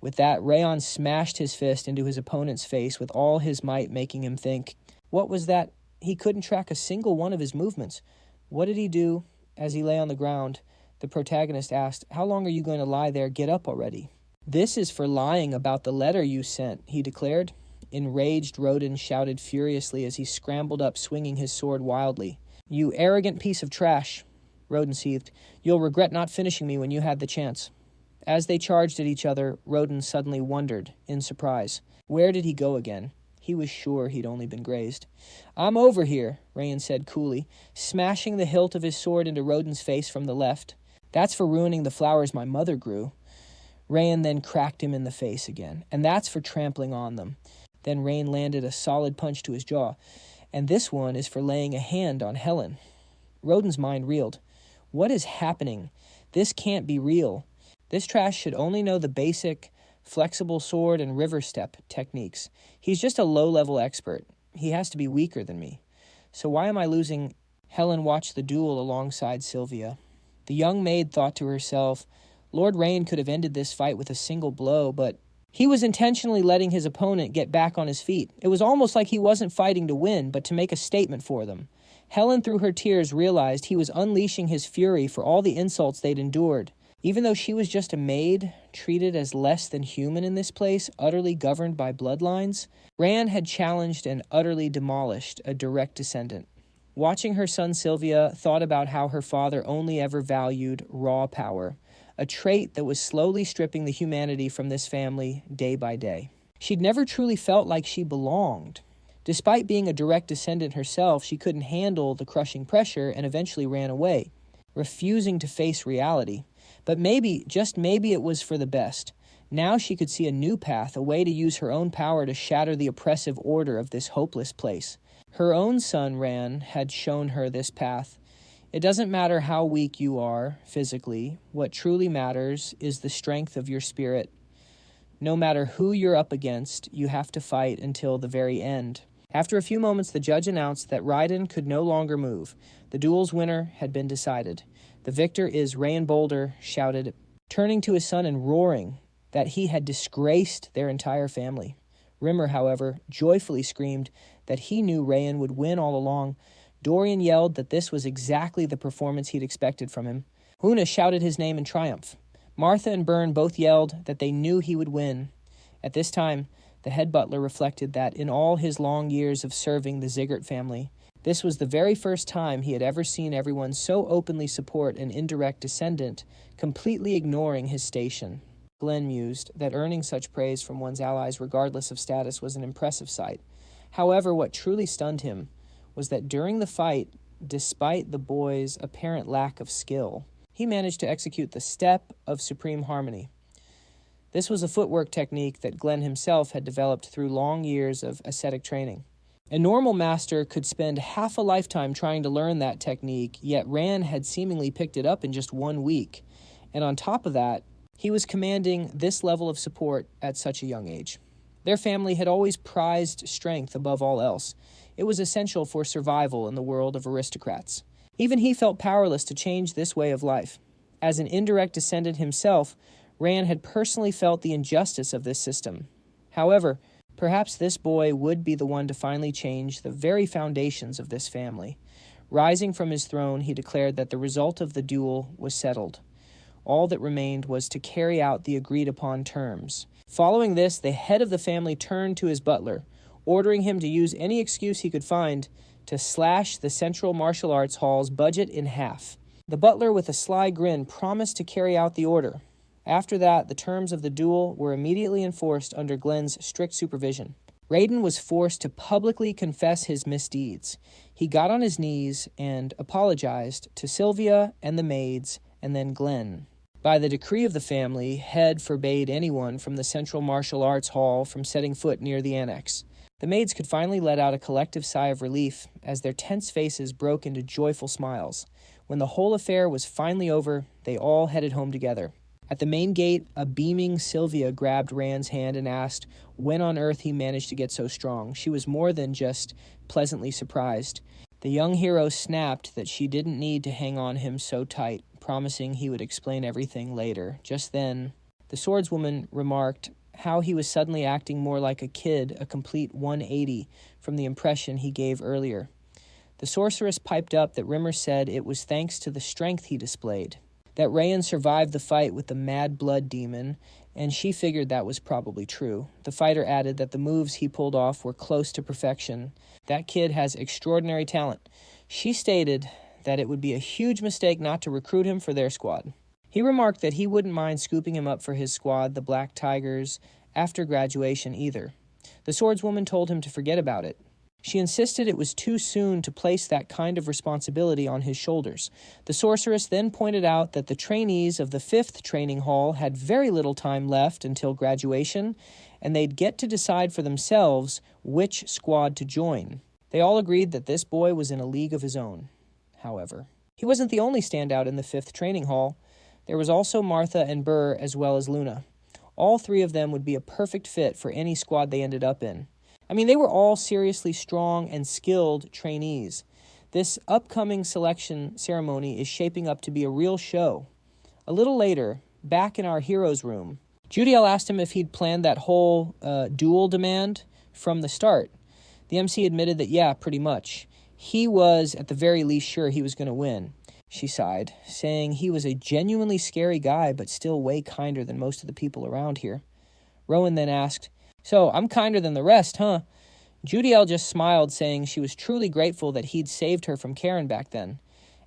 With that, Rayon smashed his fist into his opponent's face with all his might, making him think, what was that? He couldn't track a single one of his movements. What did he do? As he lay on the ground, the protagonist asked, "How long are you going to lie there? Get up already." "This is for lying about the letter you sent," he declared. Enraged, Raiden shouted furiously as he scrambled up, swinging his sword wildly. "You arrogant piece of trash," Raiden seethed. "You'll regret not finishing me when you had the chance." As they charged at each other, Raiden suddenly wondered, in surprise. Where did he go again? He was sure he'd only been grazed. "I'm over here," Rayon said coolly, smashing the hilt of his sword into Raiden's face from the left. "That's for ruining the flowers my mother grew." Rayon then cracked him in the face again. "And that's for trampling on them." Then Rayon landed a solid punch to his jaw. "And this one is for laying a hand on Helen." Raiden's mind reeled. What is happening? This can't be real. This trash should only know the basic flexible sword and river step techniques. He's just a low-level expert. He has to be weaker than me. So why am I losing? Helen watched the duel alongside Sylvia. The young maid thought to herself, Lord Rain could have ended this fight with a single blow, but he was intentionally letting his opponent get back on his feet. It was almost like he wasn't fighting to win, but to make a statement for them. Helen, through her tears, realized he was unleashing his fury for all the insults they'd endured. Even though she was just a maid, treated as less than human in this place, utterly governed by bloodlines, Rand had challenged and utterly demolished a direct descendant. Watching her son Sylvia thought about how her father only ever valued raw power, a trait that was slowly stripping the humanity from this family day by day. She'd never truly felt like she belonged. Despite being a direct descendant herself, she couldn't handle the crushing pressure and eventually ran away, refusing to face reality. But maybe, just maybe, it was for the best. Now she could see a new path, a way to use her own power to shatter the oppressive order of this hopeless place. Her own son, Ran, had shown her this path. It doesn't matter how weak you are physically. What truly matters is the strength of your spirit. No matter who you're up against, you have to fight until the very end. After a few moments, the judge announced that Raiden could no longer move. The duel's winner had been decided. The victor is Rayon Boulder, shouted, turning to his son and roaring that he had disgraced their entire family. Rimmer, however, joyfully screamed that he knew Rayon would win all along. Dorian yelled that this was exactly the performance he'd expected from him. Huna shouted his name in triumph. Martha and Byrne both yelled that they knew he would win. At this time, the head butler reflected that in all his long years of serving the Zgart family, this was the very first time he had ever seen everyone so openly support an indirect descendant, completely ignoring his station. Glenn mused that earning such praise from one's allies regardless of status was an impressive sight. However, what truly stunned him was that during the fight, despite the boy's apparent lack of skill, he managed to execute the step of supreme harmony. This was a footwork technique that Glenn himself had developed through long years of ascetic training. A normal master could spend half a lifetime trying to learn that technique, yet Ran had seemingly picked it up in just 1 week. And on top of that, he was commanding this level of support at such a young age. Their family had always prized strength above all else. It was essential for survival in the world of aristocrats. Even he felt powerless to change this way of life. As an indirect descendant himself, Rayon had personally felt the injustice of this system. However, perhaps this boy would be the one to finally change the very foundations of this family. Rising from his throne, he declared that the result of the duel was settled. All that remained was to carry out the agreed-upon terms. Following this, the head of the family turned to his butler, ordering him to use any excuse he could find to slash the Central Martial Arts Hall's budget in half. The butler, with a sly grin, promised to carry out the order. After that, the terms of the duel were immediately enforced under Glenn's strict supervision. Raiden was forced to publicly confess his misdeeds. He got on his knees and apologized to Sylvia and the maids, and then Glenn. By the decree of the family, Head forbade anyone from the Central Martial Arts Hall from setting foot near the annex. The maids could finally let out a collective sigh of relief as their tense faces broke into joyful smiles. When the whole affair was finally over, they all headed home together. At the main gate, a beaming Sylvia grabbed Rand's hand and asked when on earth he managed to get so strong. She was more than just pleasantly surprised. The young hero snapped that she didn't need to hang on him so tight, promising he would explain everything later. Just then, the swordswoman remarked how he was suddenly acting more like a kid, a complete 180 from the impression he gave earlier. The sorceress piped up that Rimmer said it was thanks to the strength he displayed, that Rayon survived the fight with the mad blood demon, and she figured that was probably true. The fighter added that the moves he pulled off were close to perfection. That kid has extraordinary talent. She stated that it would be a huge mistake not to recruit him for their squad. He remarked that he wouldn't mind scooping him up for his squad, the Black Tigers, after graduation either. The swordswoman told him to forget about it. She insisted it was too soon to place that kind of responsibility on his shoulders. The sorceress then pointed out that the trainees of the 5th training hall had very little time left until graduation, and they'd get to decide for themselves which squad to join. They all agreed that this boy was in a league of his own. However, he wasn't the only standout in the 5th training hall. There was also Martha and Burr, as well as Luna. All three of them would be a perfect fit for any squad they ended up in. I mean, they were all seriously strong and skilled trainees. This upcoming selection ceremony is shaping up to be a real show. A little later, back in our hero's room, Judiel asked him if he'd planned that whole duel demand from the start. The MC admitted that, yeah, pretty much. He was, at the very least, sure he was going to win. She sighed, saying he was a genuinely scary guy, but still way kinder than most of the people around here. Rowan then asked, "So, I'm kinder than the rest, huh?" Judiel just smiled, saying she was truly grateful that he'd saved her from Karen back then.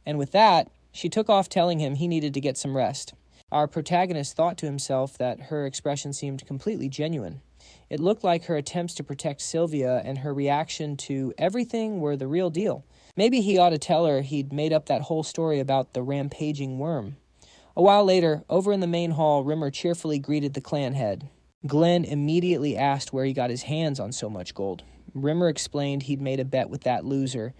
And with that, she took off telling him he needed to get some rest. Our protagonist thought to himself that her expression seemed completely genuine. It looked like her attempts to protect Sylvia and her reaction to everything were the real deal. Maybe he ought to tell her he'd made up that whole story about the rampaging worm. A while later, over in the main hall, Rimmer cheerfully greeted the clan head. Glenn immediately asked where he got his hands on so much gold. Rimmer explained he'd made a bet with that loser.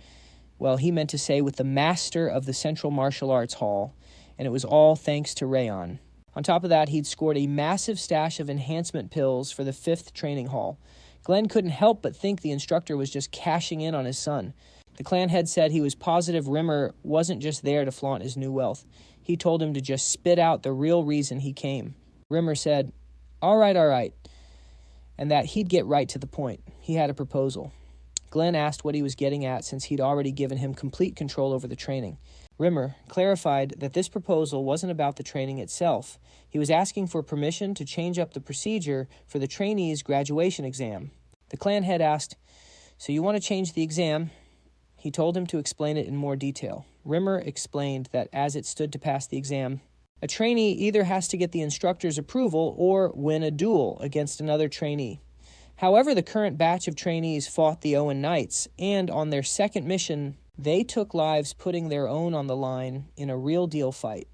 Well, he meant to say with the master of the Central Martial Arts Hall, and it was all thanks to Rayon. On top of that, he'd scored a massive stash of enhancement pills for the 5th training hall. Glenn couldn't help but think the instructor was just cashing in on his son. The clan head said he was positive Rimmer wasn't just there to flaunt his new wealth. He told him to just spit out the real reason he came. Rimmer said, all right, and that he'd get right to the point. He had a proposal. Glenn asked what he was getting at since he'd already given him complete control over the training. Rimmer clarified that this proposal wasn't about the training itself. He was asking for permission to change up the procedure for the trainees' graduation exam. The clan head asked, "So you want to change the exam?" He told him to explain it in more detail. Rimmer explained that as it stood to pass the exam, a trainee either has to get the instructor's approval or win a duel against another trainee. However, the current batch of trainees fought the Owen Knights, and on their second mission, they took lives putting their own on the line in a real-deal fight.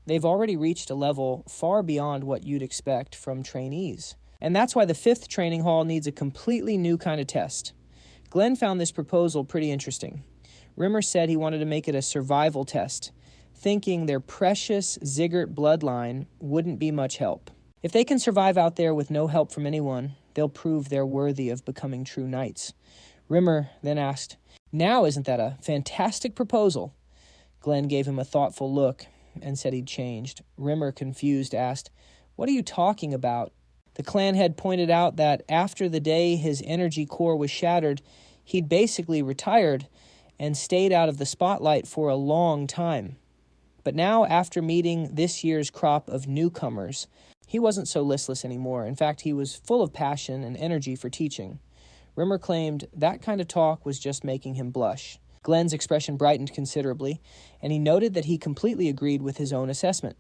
They've already reached a level far beyond what you'd expect from trainees. And that's why the 5th training hall needs a completely new kind of test. Glenn found this proposal pretty interesting. Rimmer said he wanted to make it a survival test, thinking their precious Zgart bloodline wouldn't be much help. If they can survive out there with no help from anyone, they'll prove they're worthy of becoming true knights. Rimmer then asked, "Now isn't that a fantastic proposal?" Glenn gave him a thoughtful look. and said he'd changed. Rimmer, confused, asked, "What are you talking about?" The clan head pointed out that after the day his energy core was shattered, he'd basically retired and stayed out of the spotlight for a long time. But now, after meeting this year's crop of newcomers, he wasn't so listless anymore. In fact, he was full of passion and energy for teaching. Rimmer claimed that kind of talk was just making him blush. Glenn's expression brightened considerably, and he noted that he completely agreed with his own assessment.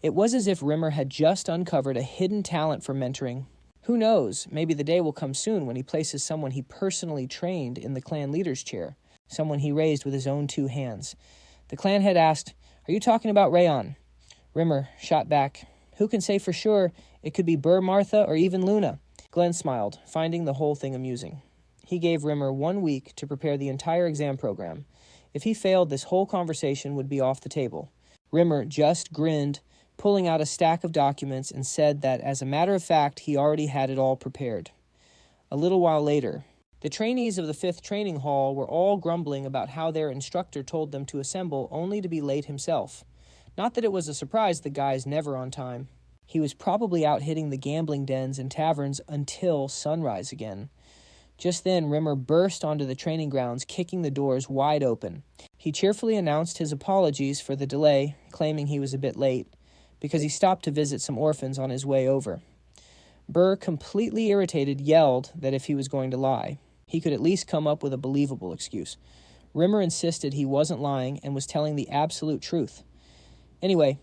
It was as if Rimmer had just uncovered a hidden talent for mentoring. Who knows, maybe the day will come soon when he places someone he personally trained in the clan leader's chair, someone he raised with his own 2 hands. The clan head asked, "Are you talking about Rayon?" Rimmer shot back, "Who can say for sure? It could be Burr Martha or even Luna." Glenn smiled, finding the whole thing amusing. He gave Rimmer 1 week to prepare the entire exam program. If he failed, this whole conversation would be off the table. Rimmer just grinned, pulling out a stack of documents, and said that, as a matter of fact, he already had it all prepared. A little while later, the trainees of the 5th training hall were all grumbling about how their instructor told them to assemble only to be late himself. Not that it was a surprise the guy's never on time. He was probably out hitting the gambling dens and taverns until sunrise again. Just then, Rimmer burst onto the training grounds, kicking the doors wide open. He cheerfully announced his apologies for the delay, claiming he was a bit late, because he stopped to visit some orphans on his way over. Burr, completely irritated, yelled that if he was going to lie, he could at least come up with a believable excuse. Rimmer insisted he wasn't lying and was telling the absolute truth. "Anyway,"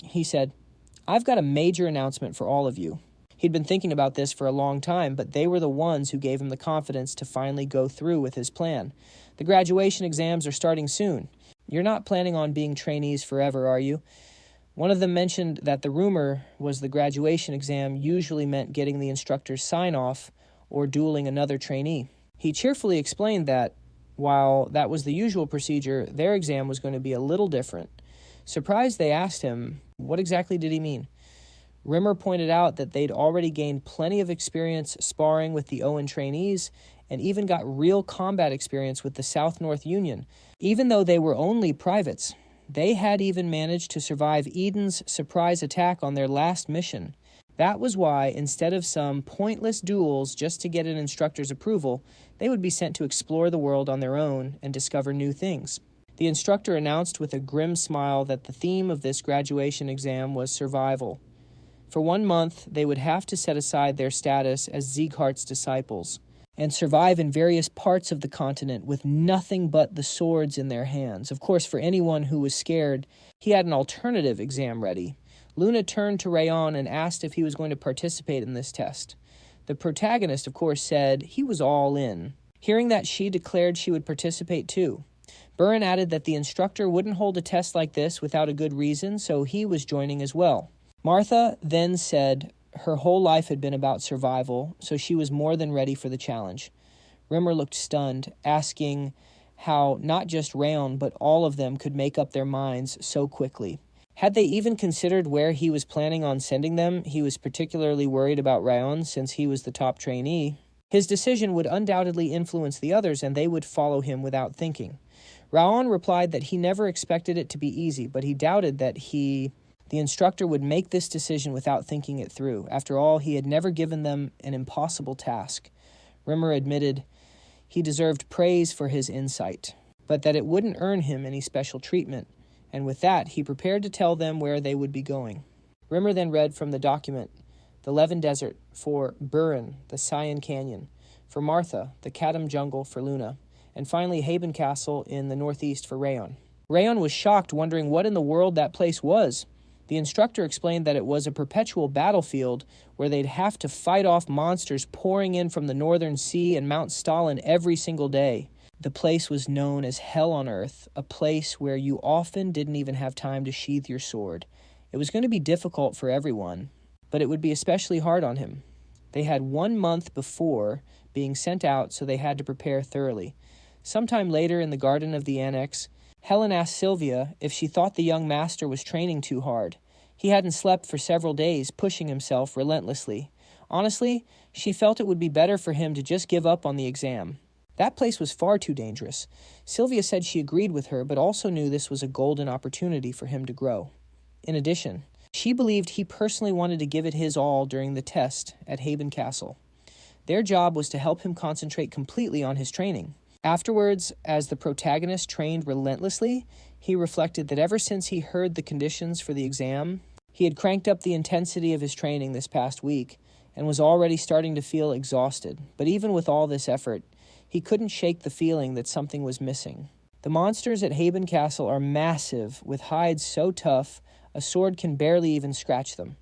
he said, "I've got a major announcement for all of you." He'd been thinking about this for a long time, but they were the ones who gave him the confidence to finally go through with his plan. "The graduation exams are starting soon. You're not planning on being trainees forever, are you?" One of them mentioned that the rumor was the graduation exam usually meant getting the instructor's sign-off or dueling another trainee. He cheerfully explained that, while that was the usual procedure, their exam was going to be a little different. Surprised, they asked him, what exactly did he mean? Rimmer pointed out that they'd already gained plenty of experience sparring with the Owen trainees and even got real combat experience with the South-North Union. Even though they were only privates, they had even managed to survive Eden's surprise attack on their last mission. That was why, instead of some pointless duels just to get an instructor's approval, they would be sent to explore the world on their own and discover new things. The instructor announced with a grim smile that the theme of this graduation exam was survival. For 1 month, they would have to set aside their status as Zgart's disciples and survive in various parts of the continent with nothing but the swords in their hands. Of course, for anyone who was scared, he had an alternative exam ready. Luna turned to Rayon and asked if he was going to participate in this test. The protagonist, of course, said he was all in. Hearing that, she declared she would participate too. Burren added that the instructor wouldn't hold a test like this without a good reason, so he was joining as well. Martha then said her whole life had been about survival, so she was more than ready for the challenge. Rimmer looked stunned, asking how not just Rayon, but all of them could make up their minds so quickly. Had they even considered where he was planning on sending them? He was particularly worried about Rayon since he was the top trainee. His decision would undoubtedly influence the others, and they would follow him without thinking. Rayon replied that he never expected it to be easy, but he doubted that the instructor would make this decision without thinking it through. After all, he had never given them an impossible task. Rimmer admitted he deserved praise for his insight, but that it wouldn't earn him any special treatment, and with that, he prepared to tell them where they would be going. Rimmer then read from the document, the Levin Desert for Burren, the Cyan Canyon, for Martha, the Kadam Jungle for Luna, and finally Haben Castle in the northeast for Rayon. Rayon was shocked, wondering what in the world that place was. The instructor explained that it was a perpetual battlefield where they'd have to fight off monsters pouring in from the northern sea and Mount Stalin every single day. The place was known as Hell on Earth, a place where you often didn't even have time to sheath your sword. It was going to be difficult for everyone, but it would be especially hard on him. They had 1 month before being sent out, so they had to prepare thoroughly. Sometime later in the garden of the annex, Helen asked Sylvia if she thought the young master was training too hard. He hadn't slept for several days, pushing himself relentlessly. Honestly, she felt it would be better for him to just give up on the exam. That place was far too dangerous. Sylvia said she agreed with her, but also knew this was a golden opportunity for him to grow. In addition, she believed he personally wanted to give it his all during the test at Haben Castle. Their job was to help him concentrate completely on his training. Afterwards, as the protagonist trained relentlessly, he reflected that ever since he heard the conditions for the exam, he had cranked up the intensity of his training this past week and was already starting to feel exhausted. But even with all this effort, he couldn't shake the feeling that something was missing. The monsters at Haben Castle are massive, with hides so tough a sword can barely even scratch them.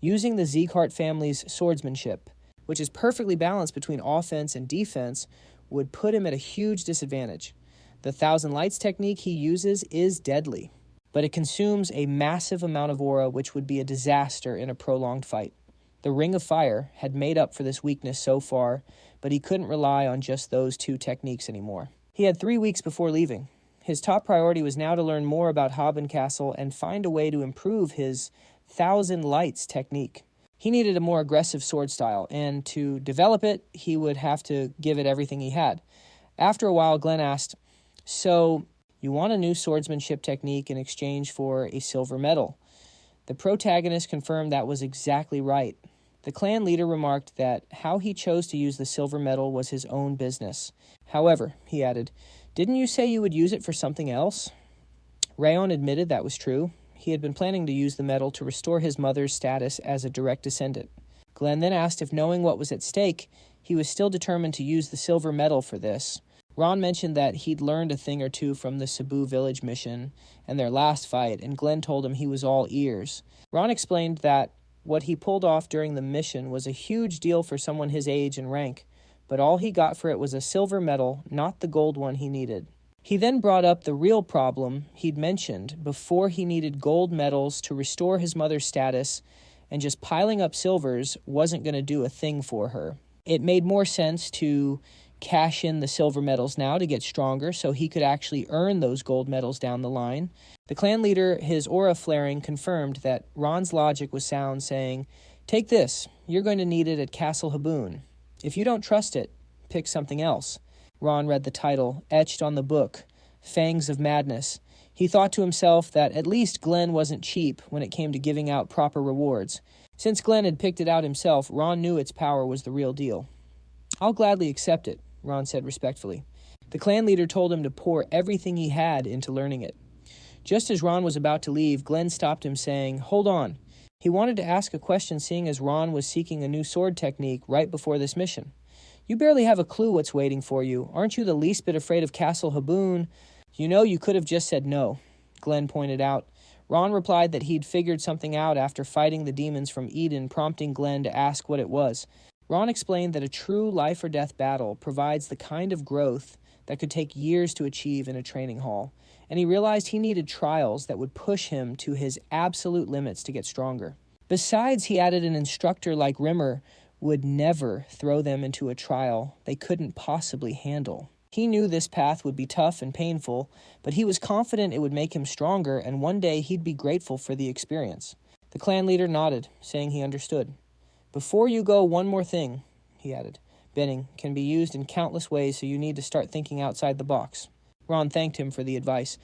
Using the Zgart family's swordsmanship, which is perfectly balanced between offense and defense, would put him at a huge disadvantage. The Thousand Lights technique he uses is deadly, but it consumes a massive amount of aura, which would be a disaster in a prolonged fight. The Ring of Fire had made up for this weakness so far, but he couldn't rely on just those two techniques anymore. He had 3 weeks before leaving. His top priority was now to learn more about Haben Castle and find a way to improve his Thousand Lights technique. He needed a more aggressive sword style, and to develop it, he would have to give it everything he had. After a while, Glenn asked, "So, you want a new swordsmanship technique in exchange for a silver medal?" The protagonist confirmed that was exactly right. The clan leader remarked that how he chose to use the silver medal was his own business. However, he added, "Didn't you say you would use it for something else?" Rayon admitted that was true. He had been planning to use the medal to restore his mother's status as a direct descendant. Glenn then asked if, knowing what was at stake, he was still determined to use the silver medal for this. Ron mentioned that he'd learned a thing or two from the Cebu village mission and their last fight, and Glenn told him he was all ears. Ron explained that what he pulled off during the mission was a huge deal for someone his age and rank, but all he got for it was a silver medal, not the gold one he needed. He then brought up the real problem he'd mentioned before. He needed gold medals to restore his mother's status, and just piling up silvers wasn't going to do a thing for her. It made more sense to cash in the silver medals now to get stronger so he could actually earn those gold medals down the line. The clan leader, his aura flaring, confirmed that Ron's logic was sound, saying, "Take this. You're going to need it at Castle Haboon. If you don't trust it, pick something else." Ron read the title, etched on the book, Fangs of Madness. He thought to himself that at least Glenn wasn't cheap when it came to giving out proper rewards. Since Glenn had picked it out himself, Ron knew its power was the real deal. "I'll gladly accept it," Ron said respectfully. The clan leader told him to pour everything he had into learning it. Just as Ron was about to leave, Glenn stopped him, saying, "Hold on." He wanted to ask a question, seeing as Ron was seeking a new sword technique right before this mission. "You barely have a clue what's waiting for you. Aren't you the least bit afraid of Castle Haboon?" "You know, you could have just said no," Glenn pointed out. Ron replied that he'd figured something out after fighting the demons from Eden, prompting Glenn to ask what it was. Ron explained that a true life-or-death battle provides the kind of growth that could take years to achieve in a training hall, and he realized he needed trials that would push him to his absolute limits to get stronger. Besides, he added, an instructor like Rimmer would never throw them into a trial they couldn't possibly handle. He knew this path would be tough and painful, but he was confident it would make him stronger, and one day he'd be grateful for the experience. The clan leader nodded, saying he understood. "Before you go, one more thing," he added. "Bending can be used in countless ways, so you need to start thinking outside the box." Ron thanked him for the advice.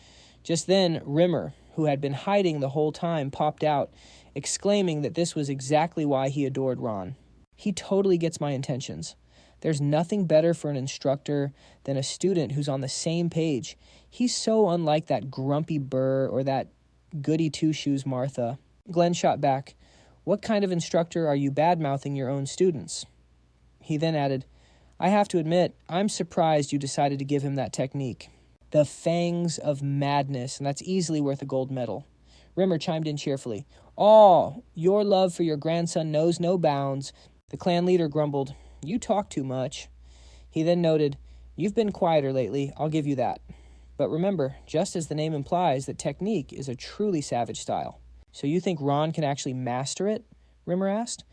Just then, Rimmer, who had been hiding the whole time, popped out, exclaiming that this was exactly why he adored Ron. "He totally gets my intentions. There's nothing better for an instructor than a student who's on the same page. He's so unlike that grumpy Burr or that goody two-shoes Martha." Glenn shot back, "What kind of instructor are you bad-mouthing your own students?" He then added, "I have to admit, I'm surprised you decided to give him that technique. The Fangs of Madness, and that's easily worth a gold medal." Rimmer chimed in cheerfully. "Oh, your love for your grandson knows no bounds." The clan leader grumbled, "You talk too much." He then noted, "You've been quieter lately, I'll give you that. But remember, just as the name implies, that technique is a truly savage style." "So you think Ron can actually master it?" Rimmer asked.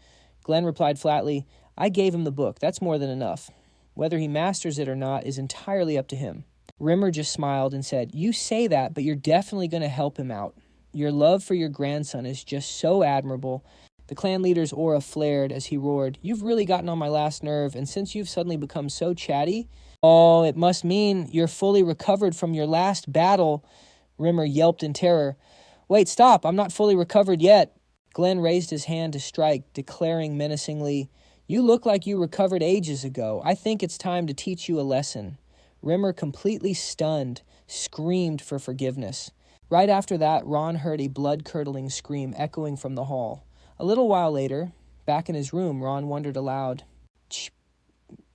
Glenn replied flatly, "I gave him the book, that's more than enough. Whether he masters it or not is entirely up to him." Rimmer just smiled and said, "You say that, but you're definitely going to help him out. Your love for your grandson is just so admirable." The clan leader's aura flared as he roared, "You've really gotten on my last nerve, and since you've suddenly become so chatty, "Oh, it must mean you're fully recovered from your last battle," Rimmer yelped in terror. "Wait, stop, I'm not fully recovered yet." Glenn raised his hand to strike, declaring menacingly, "You look like you recovered ages ago. I think it's time to teach you a lesson." Rimmer, completely stunned, screamed for forgiveness. Right after that, Ron heard a blood-curdling scream echoing from the hall. A little while later, back in his room, Ron wondered aloud,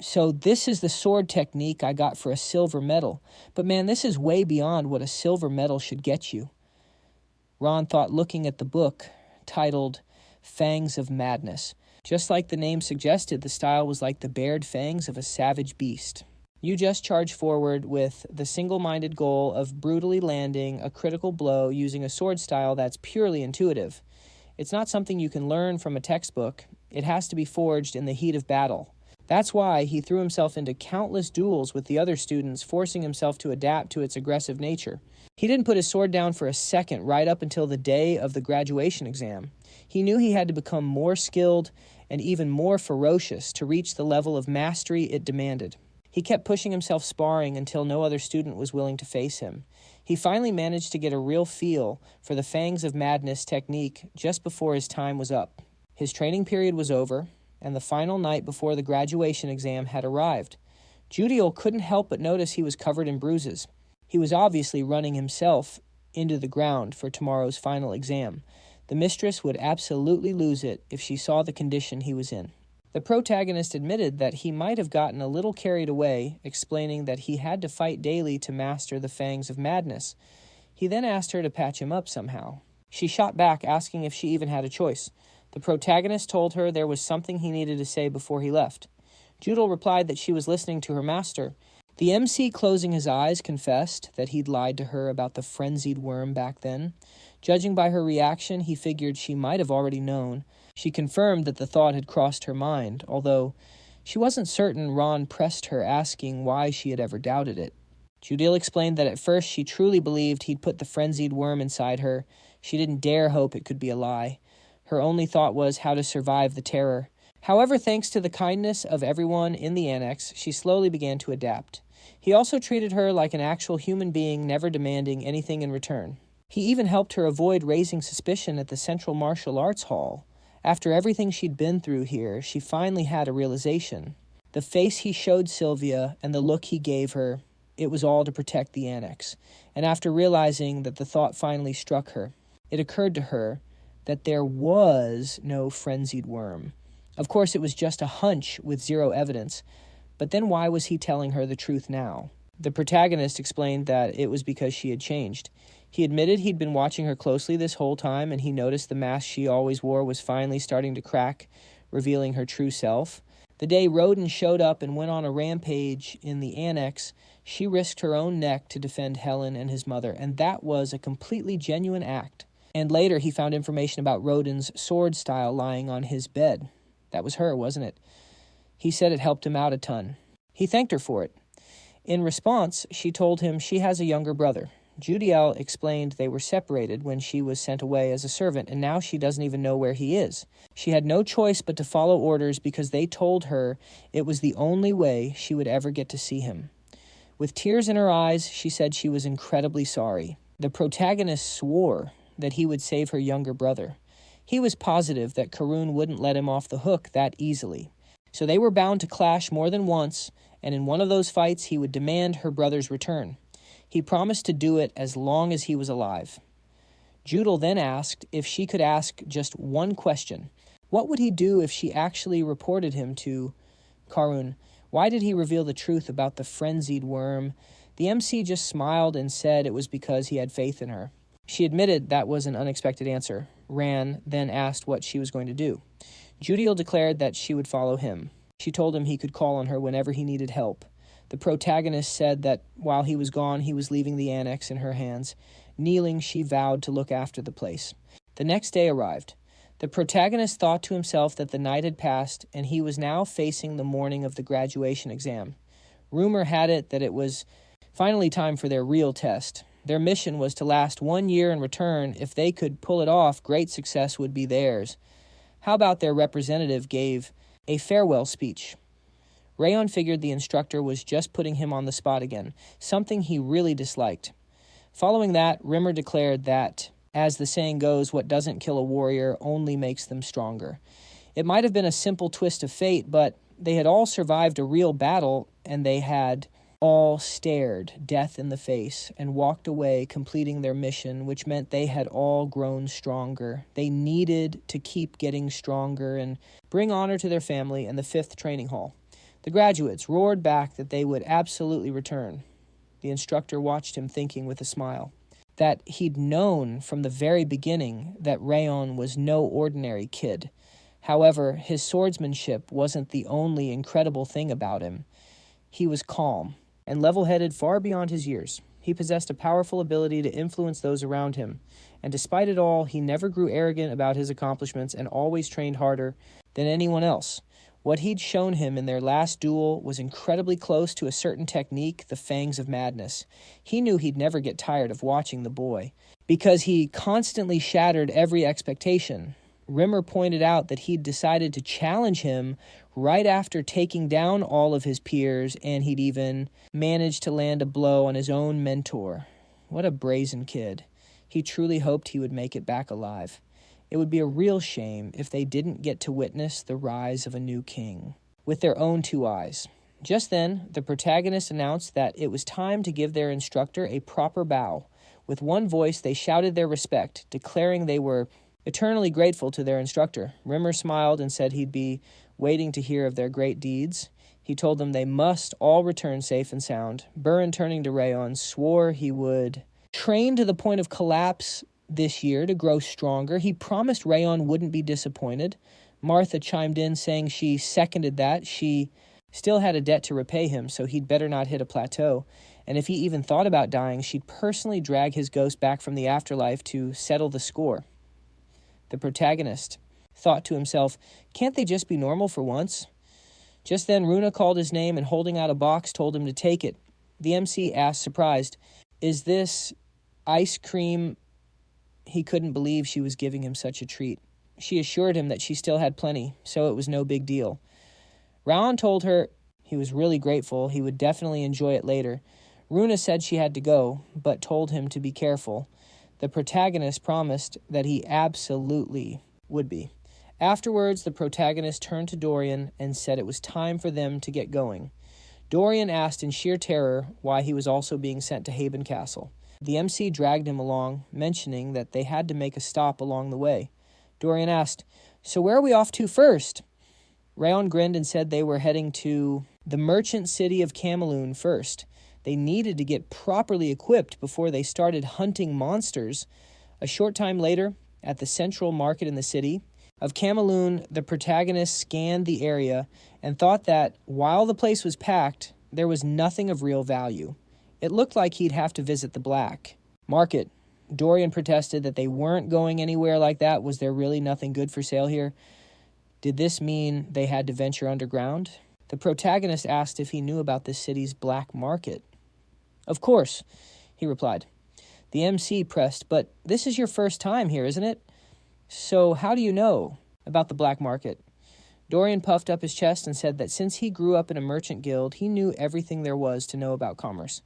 "So this is the sword technique I got for a silver medal. But man, this is way beyond what a silver medal should get you." Ron thought, looking at the book titled Fangs of Madness. Just like the name suggested, the style was like the bared fangs of a savage beast. You just charge forward with the single-minded goal of brutally landing a critical blow using a sword style that's purely intuitive. It's not something you can learn from a textbook. It has to be forged in the heat of battle. That's why he threw himself into countless duels with the other students, forcing himself to adapt to its aggressive nature. He didn't put his sword down for a second right up until the day of the graduation exam. He knew he had to become more skilled and even more ferocious to reach the level of mastery it demanded. He kept pushing himself sparring until no other student was willing to face him. He finally managed to get a real feel for the Fangs of Madness technique just before his time was up. His training period was over, and the final night before the graduation exam had arrived. Judiel couldn't help but notice he was covered in bruises. He was obviously running himself into the ground for tomorrow's final exam. The mistress would absolutely lose it if she saw the condition he was in. The protagonist admitted that he might have gotten a little carried away, explaining that he had to fight daily to master the Fangs of Madness. He then asked her to patch him up somehow. She shot back, asking if she even had a choice. The protagonist told her there was something he needed to say before he left. Judel replied that she was listening to her master. The MC, closing his eyes, confessed that he'd lied to her about the frenzied worm back then. Judging by her reaction, he figured she might have already known. She confirmed that the thought had crossed her mind, although she wasn't certain. Ron pressed her, asking why she had ever doubted it. Judil explained that at first she truly believed he'd put the frenzied worm inside her. She didn't dare hope it could be a lie. Her only thought was how to survive the terror. However, thanks to the kindness of everyone in the annex, she slowly began to adapt. He also treated her like an actual human being, never demanding anything in return. He even helped her avoid raising suspicion at the Central Martial Arts Hall. After everything she'd been through here, she finally had a realization. The face he showed Sylvia and the look he gave her, it was all to protect the annex. And after realizing that the thought finally struck her, it occurred to her that there was no frenzied worm. Of course, it was just a hunch with zero evidence. But then why was he telling her the truth now? The protagonist explained that it was because she had changed. He admitted he'd been watching her closely this whole time, and he noticed the mask she always wore was finally starting to crack, revealing her true self. The day Roden showed up and went on a rampage in the annex, she risked her own neck to defend Helen and his mother, and that was a completely genuine act. And later he found information about Roden's sword style lying on his bed. That was her, wasn't it? He said it helped him out a ton. He thanked her for it. In response, she told him she has a younger brother. Judiel explained they were separated when she was sent away as a servant, and now she doesn't even know where he is. She had no choice but to follow orders because they told her it was the only way she would ever get to see him. With tears in her eyes, she said she was incredibly sorry. The protagonist swore that he would save her younger brother. He was positive that Karun wouldn't let him off the hook that easily. So they were bound to clash more than once, and in one of those fights he would demand her brother's return. He promised to do it as long as he was alive. Judel then asked if she could ask just one question. What would he do if she actually reported him to Karun? Why did he reveal the truth about the frenzied worm? The MC just smiled and said it was because he had faith in her. She admitted that was an unexpected answer. Ran then asked what she was going to do. Judiel declared that she would follow him. She told him he could call on her whenever he needed help. The protagonist said that while he was gone, he was leaving the annex in her hands. Kneeling, she vowed to look after the place. The next day arrived. The protagonist thought to himself that the night had passed, and he was now facing the morning of the graduation exam. Rumor had it that it was finally time for their real test. Their mission was to last 1 year in return. If they could pull it off, great success would be theirs. How about their representative gave a farewell speech? Rayon figured the instructor was just putting him on the spot again, something he really disliked. Following that, Rimmer declared that, as the saying goes, what doesn't kill a warrior only makes them stronger. It might have been a simple twist of fate, but they had all survived a real battle, and they had all stared death in the face and walked away completing their mission, which meant they had all grown stronger. They needed to keep getting stronger and bring honor to their family and the 5th training hall. The graduates roared back that they would absolutely return. The instructor watched him, thinking with a smile that he'd known from the very beginning that Rayon was no ordinary kid. However, his swordsmanship wasn't the only incredible thing about him. He was calm and level-headed far beyond his years. He possessed a powerful ability to influence those around him, and despite it all, he never grew arrogant about his accomplishments and always trained harder than anyone else. What he'd shown him in their last duel was incredibly close to a certain technique, the Fangs of Madness. He knew he'd never get tired of watching the boy, because he constantly shattered every expectation. Rimmer pointed out that he'd decided to challenge him right after taking down all of his peers, and he'd even managed to land a blow on his own mentor. What a brazen kid. He truly hoped he would make it back alive. It would be a real shame if they didn't get to witness the rise of a new king with their own 2 eyes. Just then, the protagonists announced that it was time to give their instructor a proper bow. With one voice, they shouted their respect, declaring they were eternally grateful to their instructor. Rimmer smiled and said he'd be waiting to hear of their great deeds. He told them they must all return safe and sound. Burin, turning to Rayon, swore he would train to the point of collapse this year to grow stronger. He promised Rayon wouldn't be disappointed. Martha chimed in, saying she seconded that. She still had a debt to repay him, so he'd better not hit a plateau. And if he even thought about dying, she'd personally drag his ghost back from the afterlife to settle the score. The protagonist thought to himself, can't they just be normal for once? Just then, Runa called his name and, holding out a box, told him to take it. The MC asked, surprised, is this ice cream? He couldn't believe she was giving him such a treat. She assured him that she still had plenty, so it was no big deal. Rayon told her he was really grateful. He would definitely enjoy it later. Runa said she had to go, but told him to be careful. The protagonist promised that he absolutely would be. Afterwards, the protagonist turned to Dorian and said it was time for them to get going. Dorian asked in sheer terror why he was also being sent to Haven Castle. The MC dragged him along, mentioning that they had to make a stop along the way. Dorian asked, so where are we off to first? Rayon grinned and said they were heading to the merchant city of Cameloon first. They needed to get properly equipped before they started hunting monsters. A short time later, at the central market in the city of Cameloon, the protagonist scanned the area and thought that while the place was packed, there was nothing of real value. It looked like he'd have to visit the black market. Dorian protested that they weren't going anywhere like that. Was there really nothing good for sale here? Did this mean they had to venture underground? The protagonist asked if he knew about the city's black market. Of course, he replied. The MC pressed, but this is your first time here, isn't it? So how do you know about the black market? Dorian puffed up his chest and said that since he grew up in a merchant guild, he knew everything there was to know about commerce.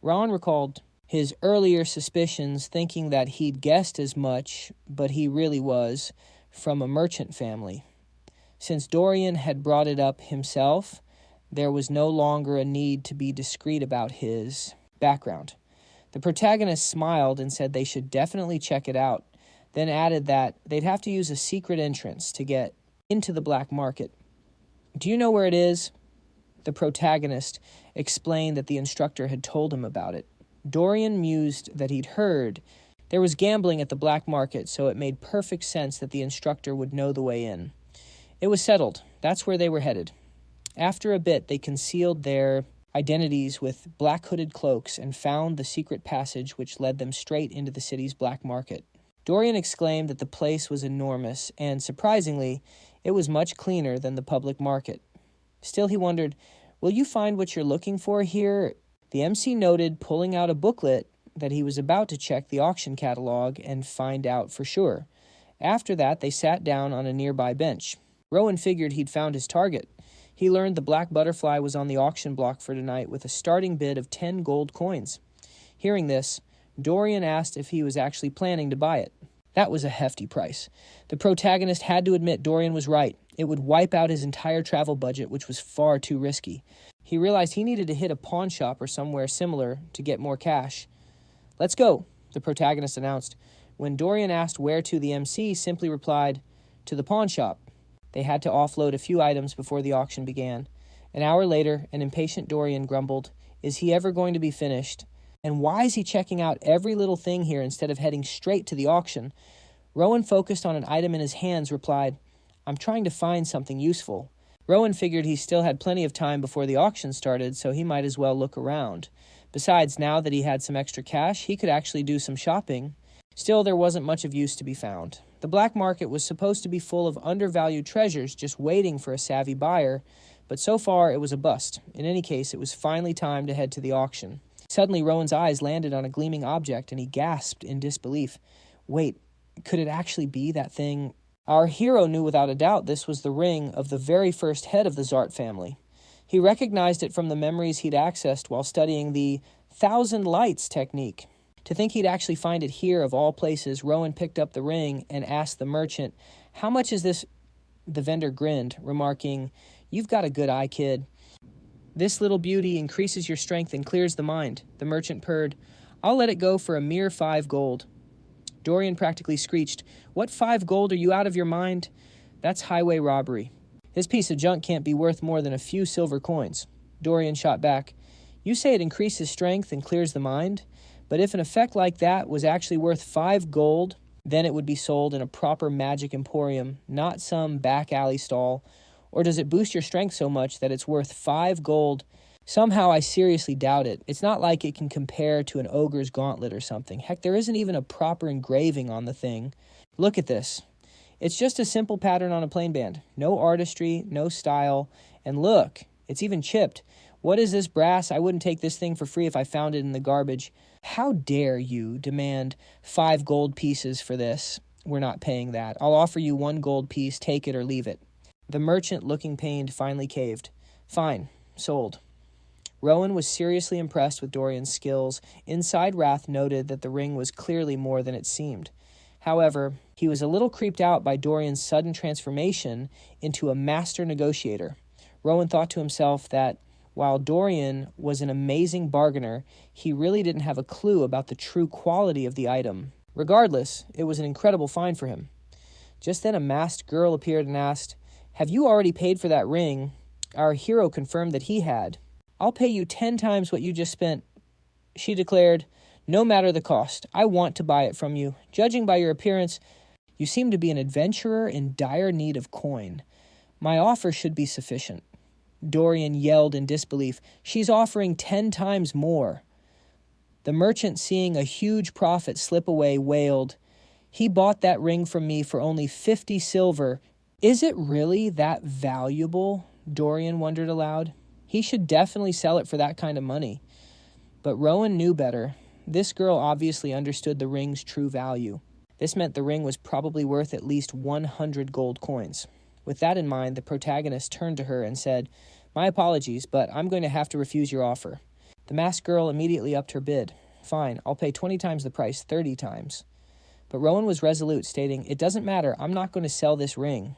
Ron recalled his earlier suspicions, thinking that he'd guessed as much, but he really was from a merchant family. Since Dorian had brought it up himself, there was no longer a need to be discreet about his background. The protagonist smiled and said they should definitely check it out, then added that they'd have to use a secret entrance to get into the black market. Do you know where it is? The protagonist explained that the instructor had told him about it. Dorian mused that he'd heard there was gambling at the black market, so it made perfect sense that the instructor would know the way in. It was settled. That's where they were headed. After a bit, they concealed their identities with black hooded cloaks and found the secret passage which led them straight into the city's black market. Dorian exclaimed that the place was enormous, and surprisingly, it was much cleaner than the public market. Still, he wondered, will you find what you're looking for here? The MC noted, pulling out a booklet, that he was about to check the auction catalog and find out for sure. After that, they sat down on a nearby bench. Rowan figured he'd found his target. He learned the black butterfly was on the auction block for tonight with a starting bid of 10 gold coins. Hearing this, Dorian asked if he was actually planning to buy it. That was a hefty price. The protagonist had to admit Dorian was right. It would wipe out his entire travel budget, which was far too risky. He realized he needed to hit a pawn shop or somewhere similar to get more cash. "Let's go," the protagonist announced. When Dorian asked where to, the MC simply replied, "To the pawn shop." They had to offload a few items before the auction began. An hour later, an impatient Dorian grumbled, "Is he ever going to be finished? And why is he checking out every little thing here instead of heading straight to the auction?" Rowan, focused on an item in his hands, replied, "I'm trying to find something useful." Rowan figured he still had plenty of time before the auction started, so he might as well look around. Besides, now that he had some extra cash, he could actually do some shopping. Still, there wasn't much of use to be found. The black market was supposed to be full of undervalued treasures just waiting for a savvy buyer, but so far it was a bust. In any case, it was finally time to head to the auction. Suddenly, Rowan's eyes landed on a gleaming object, and he gasped in disbelief. Wait, could it actually be that thing? Our hero knew without a doubt this was the ring of the very first head of the Zgart family. He recognized it from the memories he'd accessed while studying the 1,000 lights technique. To think he'd actually find it here, of all places, Rowan picked up the ring and asked the merchant, "How much is this?" The vendor grinned, remarking, "You've got a good eye, kid. This little beauty increases your strength and clears the mind." The merchant purred, "I'll let it go for a mere 5 gold. Dorian practically screeched, "What 5 gold? Are you out of your mind? That's highway robbery. This piece of junk can't be worth more than a few silver coins." Dorian shot back, "You say it increases strength and clears the mind? But if an effect like that was actually worth 5 gold, then it would be sold in a proper magic emporium, not some back alley stall. Or does it boost your strength so much that it's worth 5 gold? Somehow I seriously doubt it. It's not like it can compare to an ogre's gauntlet or something. Heck, there isn't even a proper engraving on the thing. Look at this. It's just a simple pattern on a plain band. No artistry, no style. And look, it's even chipped. What is this brass? I wouldn't take this thing for free if I found it in the garbage. How dare you demand 5 gold pieces for this? We're not paying that. I'll offer you 1 gold piece. Take it or leave it." The merchant, looking pained, finally caved. "Fine. Sold." Rowan was seriously impressed with Dorian's skills. Inside, Wrath noted that the ring was clearly more than it seemed. However, he was a little creeped out by Dorian's sudden transformation into a master negotiator. Rowan thought to himself that while Dorian was an amazing bargainer, he really didn't have a clue about the true quality of the item. Regardless, it was an incredible find for him. Just then a masked girl appeared and asked, "Have you already paid for that ring?" Our hero confirmed that he had. "I'll pay you 10 times what you just spent," she declared, "no matter the cost. I want to buy it from you. Judging by your appearance, you seem to be an adventurer in dire need of coin. My offer should be sufficient." Dorian yelled in disbelief, "She's offering 10 times more." The merchant, seeing a huge profit slip away, wailed, "He bought that ring from me for only 50 silver. Is it really that valuable?" Dorian wondered aloud. He should definitely sell it for that kind of money. But Rowan knew better. This girl obviously understood the ring's true value. This meant the ring was probably worth at least 100 gold coins. With that in mind, the protagonist turned to her and said, "My apologies, but I'm going to have to refuse your offer." The masked girl immediately upped her bid. "Fine, I'll pay 20 times the price, 30 times. But Rowan was resolute, stating, "It doesn't matter, I'm not going to sell this ring."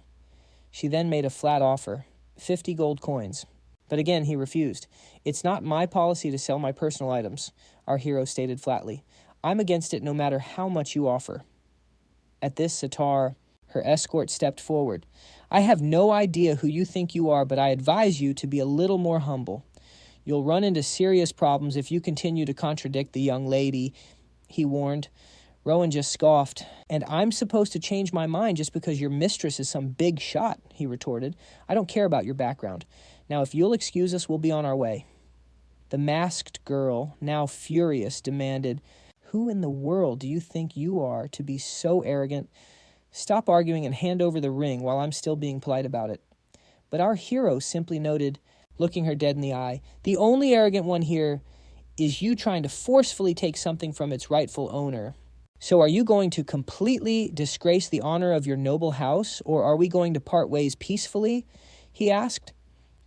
She then made a flat offer, 50 gold coins. But again, he refused. "It's not my policy to sell my personal items," our hero stated flatly. "I'm against it no matter how much you offer." At this, Sitar, her escort, stepped forward. "I have no idea who you think you are, but I advise you to be a little more humble. You'll run into serious problems if you continue to contradict the young lady," he warned. Rowan just scoffed. "And I'm supposed to change my mind just because your mistress is some big shot," he retorted. "I don't care about your background. Now, if you'll excuse us, we'll be on our way." The masked girl, now furious, demanded, "Who in the world do you think you are to be so arrogant? Stop arguing and hand over the ring while I'm still being polite about it." But our hero simply noted, looking her dead in the eye, "The only arrogant one here is you trying to forcefully take something from its rightful owner. So are you going to completely disgrace the honor of your noble house, or are we going to part ways peacefully?" he asked.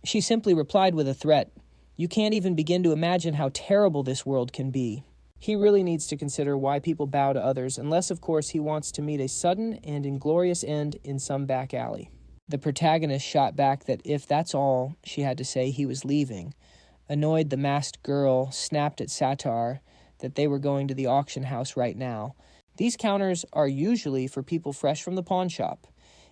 She simply replied with a threat. You can't even begin to imagine how terrible this world can be. He really needs to consider why people bow to others, unless, of course, he wants to meet a sudden and inglorious end in some back alley. The protagonist shot back that if that's all she had to say, he was leaving. Annoyed, the masked girl snapped at Satar that they were going to the auction house right now. These counters are usually for people fresh from the pawn shop.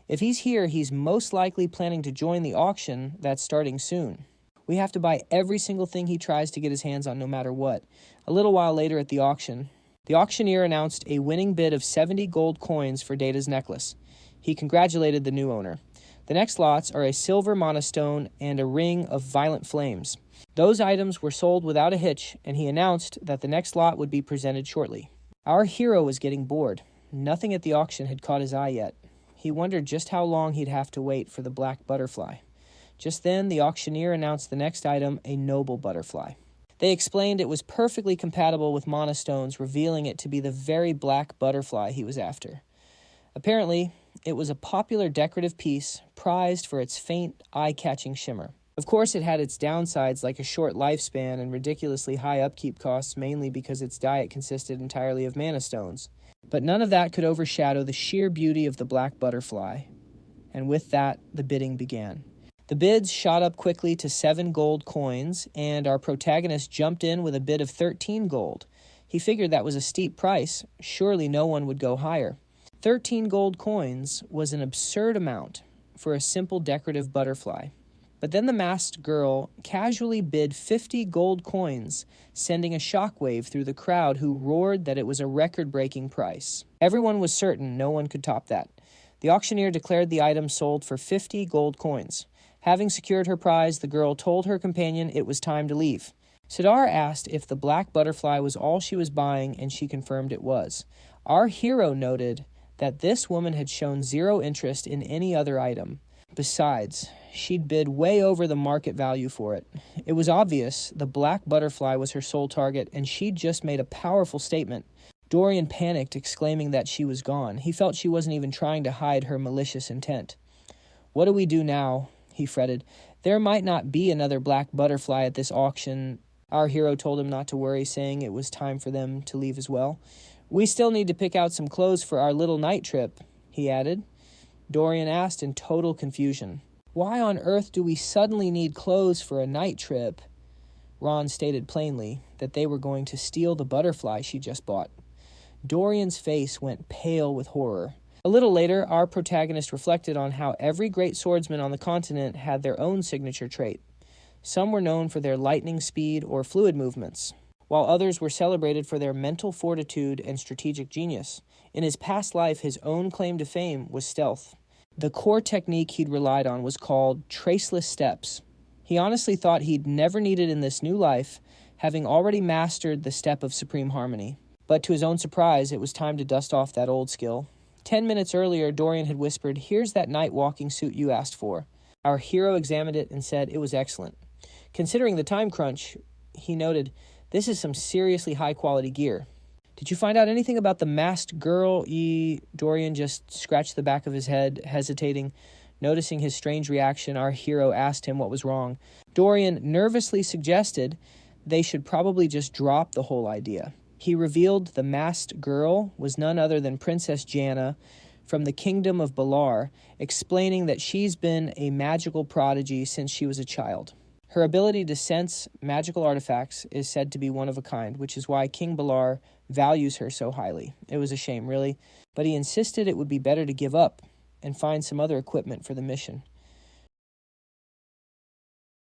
If he's here, he's most likely planning to join the auction that's starting soon. We have to buy every single thing he tries to get his hands on, no matter what. A little while later at the auction, the auctioneer announced a winning bid of 70 gold coins for Data's necklace. He congratulated the new owner. The next lots are a silver monostone and a ring of violent flames. Those items were sold without a hitch, and he announced that the next lot would be presented shortly. Our hero was getting bored. Nothing at the auction had caught his eye yet. He wondered just how long he'd have to wait for the black butterfly. Just then, the auctioneer announced the next item, a noble butterfly. They explained it was perfectly compatible with monostones, revealing it to be the very black butterfly he was after. Apparently, it was a popular decorative piece, prized for its faint, eye-catching shimmer. Of course, it had its downsides like a short lifespan and ridiculously high upkeep costs, mainly because its diet consisted entirely of mana stones. But none of that could overshadow the sheer beauty of the black butterfly. And with that, the bidding began. The bids shot up quickly to 7 gold coins, and our protagonist jumped in with a bid of 13 gold. He figured that was a steep price. Surely no one would go higher. 13 gold coins was an absurd amount for a simple decorative butterfly. But then the masked girl casually bid 50 gold coins, sending a shockwave through the crowd who roared that it was a record-breaking price. Everyone was certain no one could top that. The auctioneer declared the item sold for 50 gold coins. Having secured her prize, the girl told her companion it was time to leave. Sidar asked if the black butterfly was all she was buying, and she confirmed it was. Our hero noted that this woman had shown zero interest in any other item. Besides, she'd bid way over the market value for it. It was obvious the black butterfly was her sole target, and she'd just made a powerful statement. Dorian panicked, exclaiming that she was gone. He felt she wasn't even trying to hide her malicious intent. What do we do now? He fretted. There might not be another black butterfly at this auction. Our hero told him not to worry, saying it was time for them to leave as well. We still need to pick out some clothes for our little night trip, he added. Dorian asked in total confusion. Why on earth do we suddenly need clothes for a night trip? Ron stated plainly that they were going to steal the butterfly she just bought. Dorian's face went pale with horror. A little later, our protagonist reflected on how every great swordsman on the continent had their own signature trait. Some were known for their lightning speed or fluid movements, while others were celebrated for their mental fortitude and strategic genius. In his past life, his own claim to fame was stealth. The core technique he'd relied on was called traceless steps. He honestly thought he'd never need it in this new life, having already mastered the step of supreme harmony. But to his own surprise, it was time to dust off that old skill. 10 minutes earlier, Dorian had whispered, "Here's that night walking suit you asked for." Our hero examined it and said it was excellent. Considering the time crunch, he noted, "This is some seriously high-quality gear." "Did you find out anything about the masked girl?" Dorian just scratched the back of his head, hesitating. Noticing his strange reaction, our hero asked him what was wrong. Dorian nervously suggested they should probably just drop the whole idea. He revealed the masked girl was none other than Princess Janna from the Kingdom of Balar, explaining that she's been a magical prodigy since she was a child. Her ability to sense magical artifacts is said to be one of a kind, which is why King Balar values her so highly. It was a shame, really, but he insisted it would be better to give up and find some other equipment for the mission.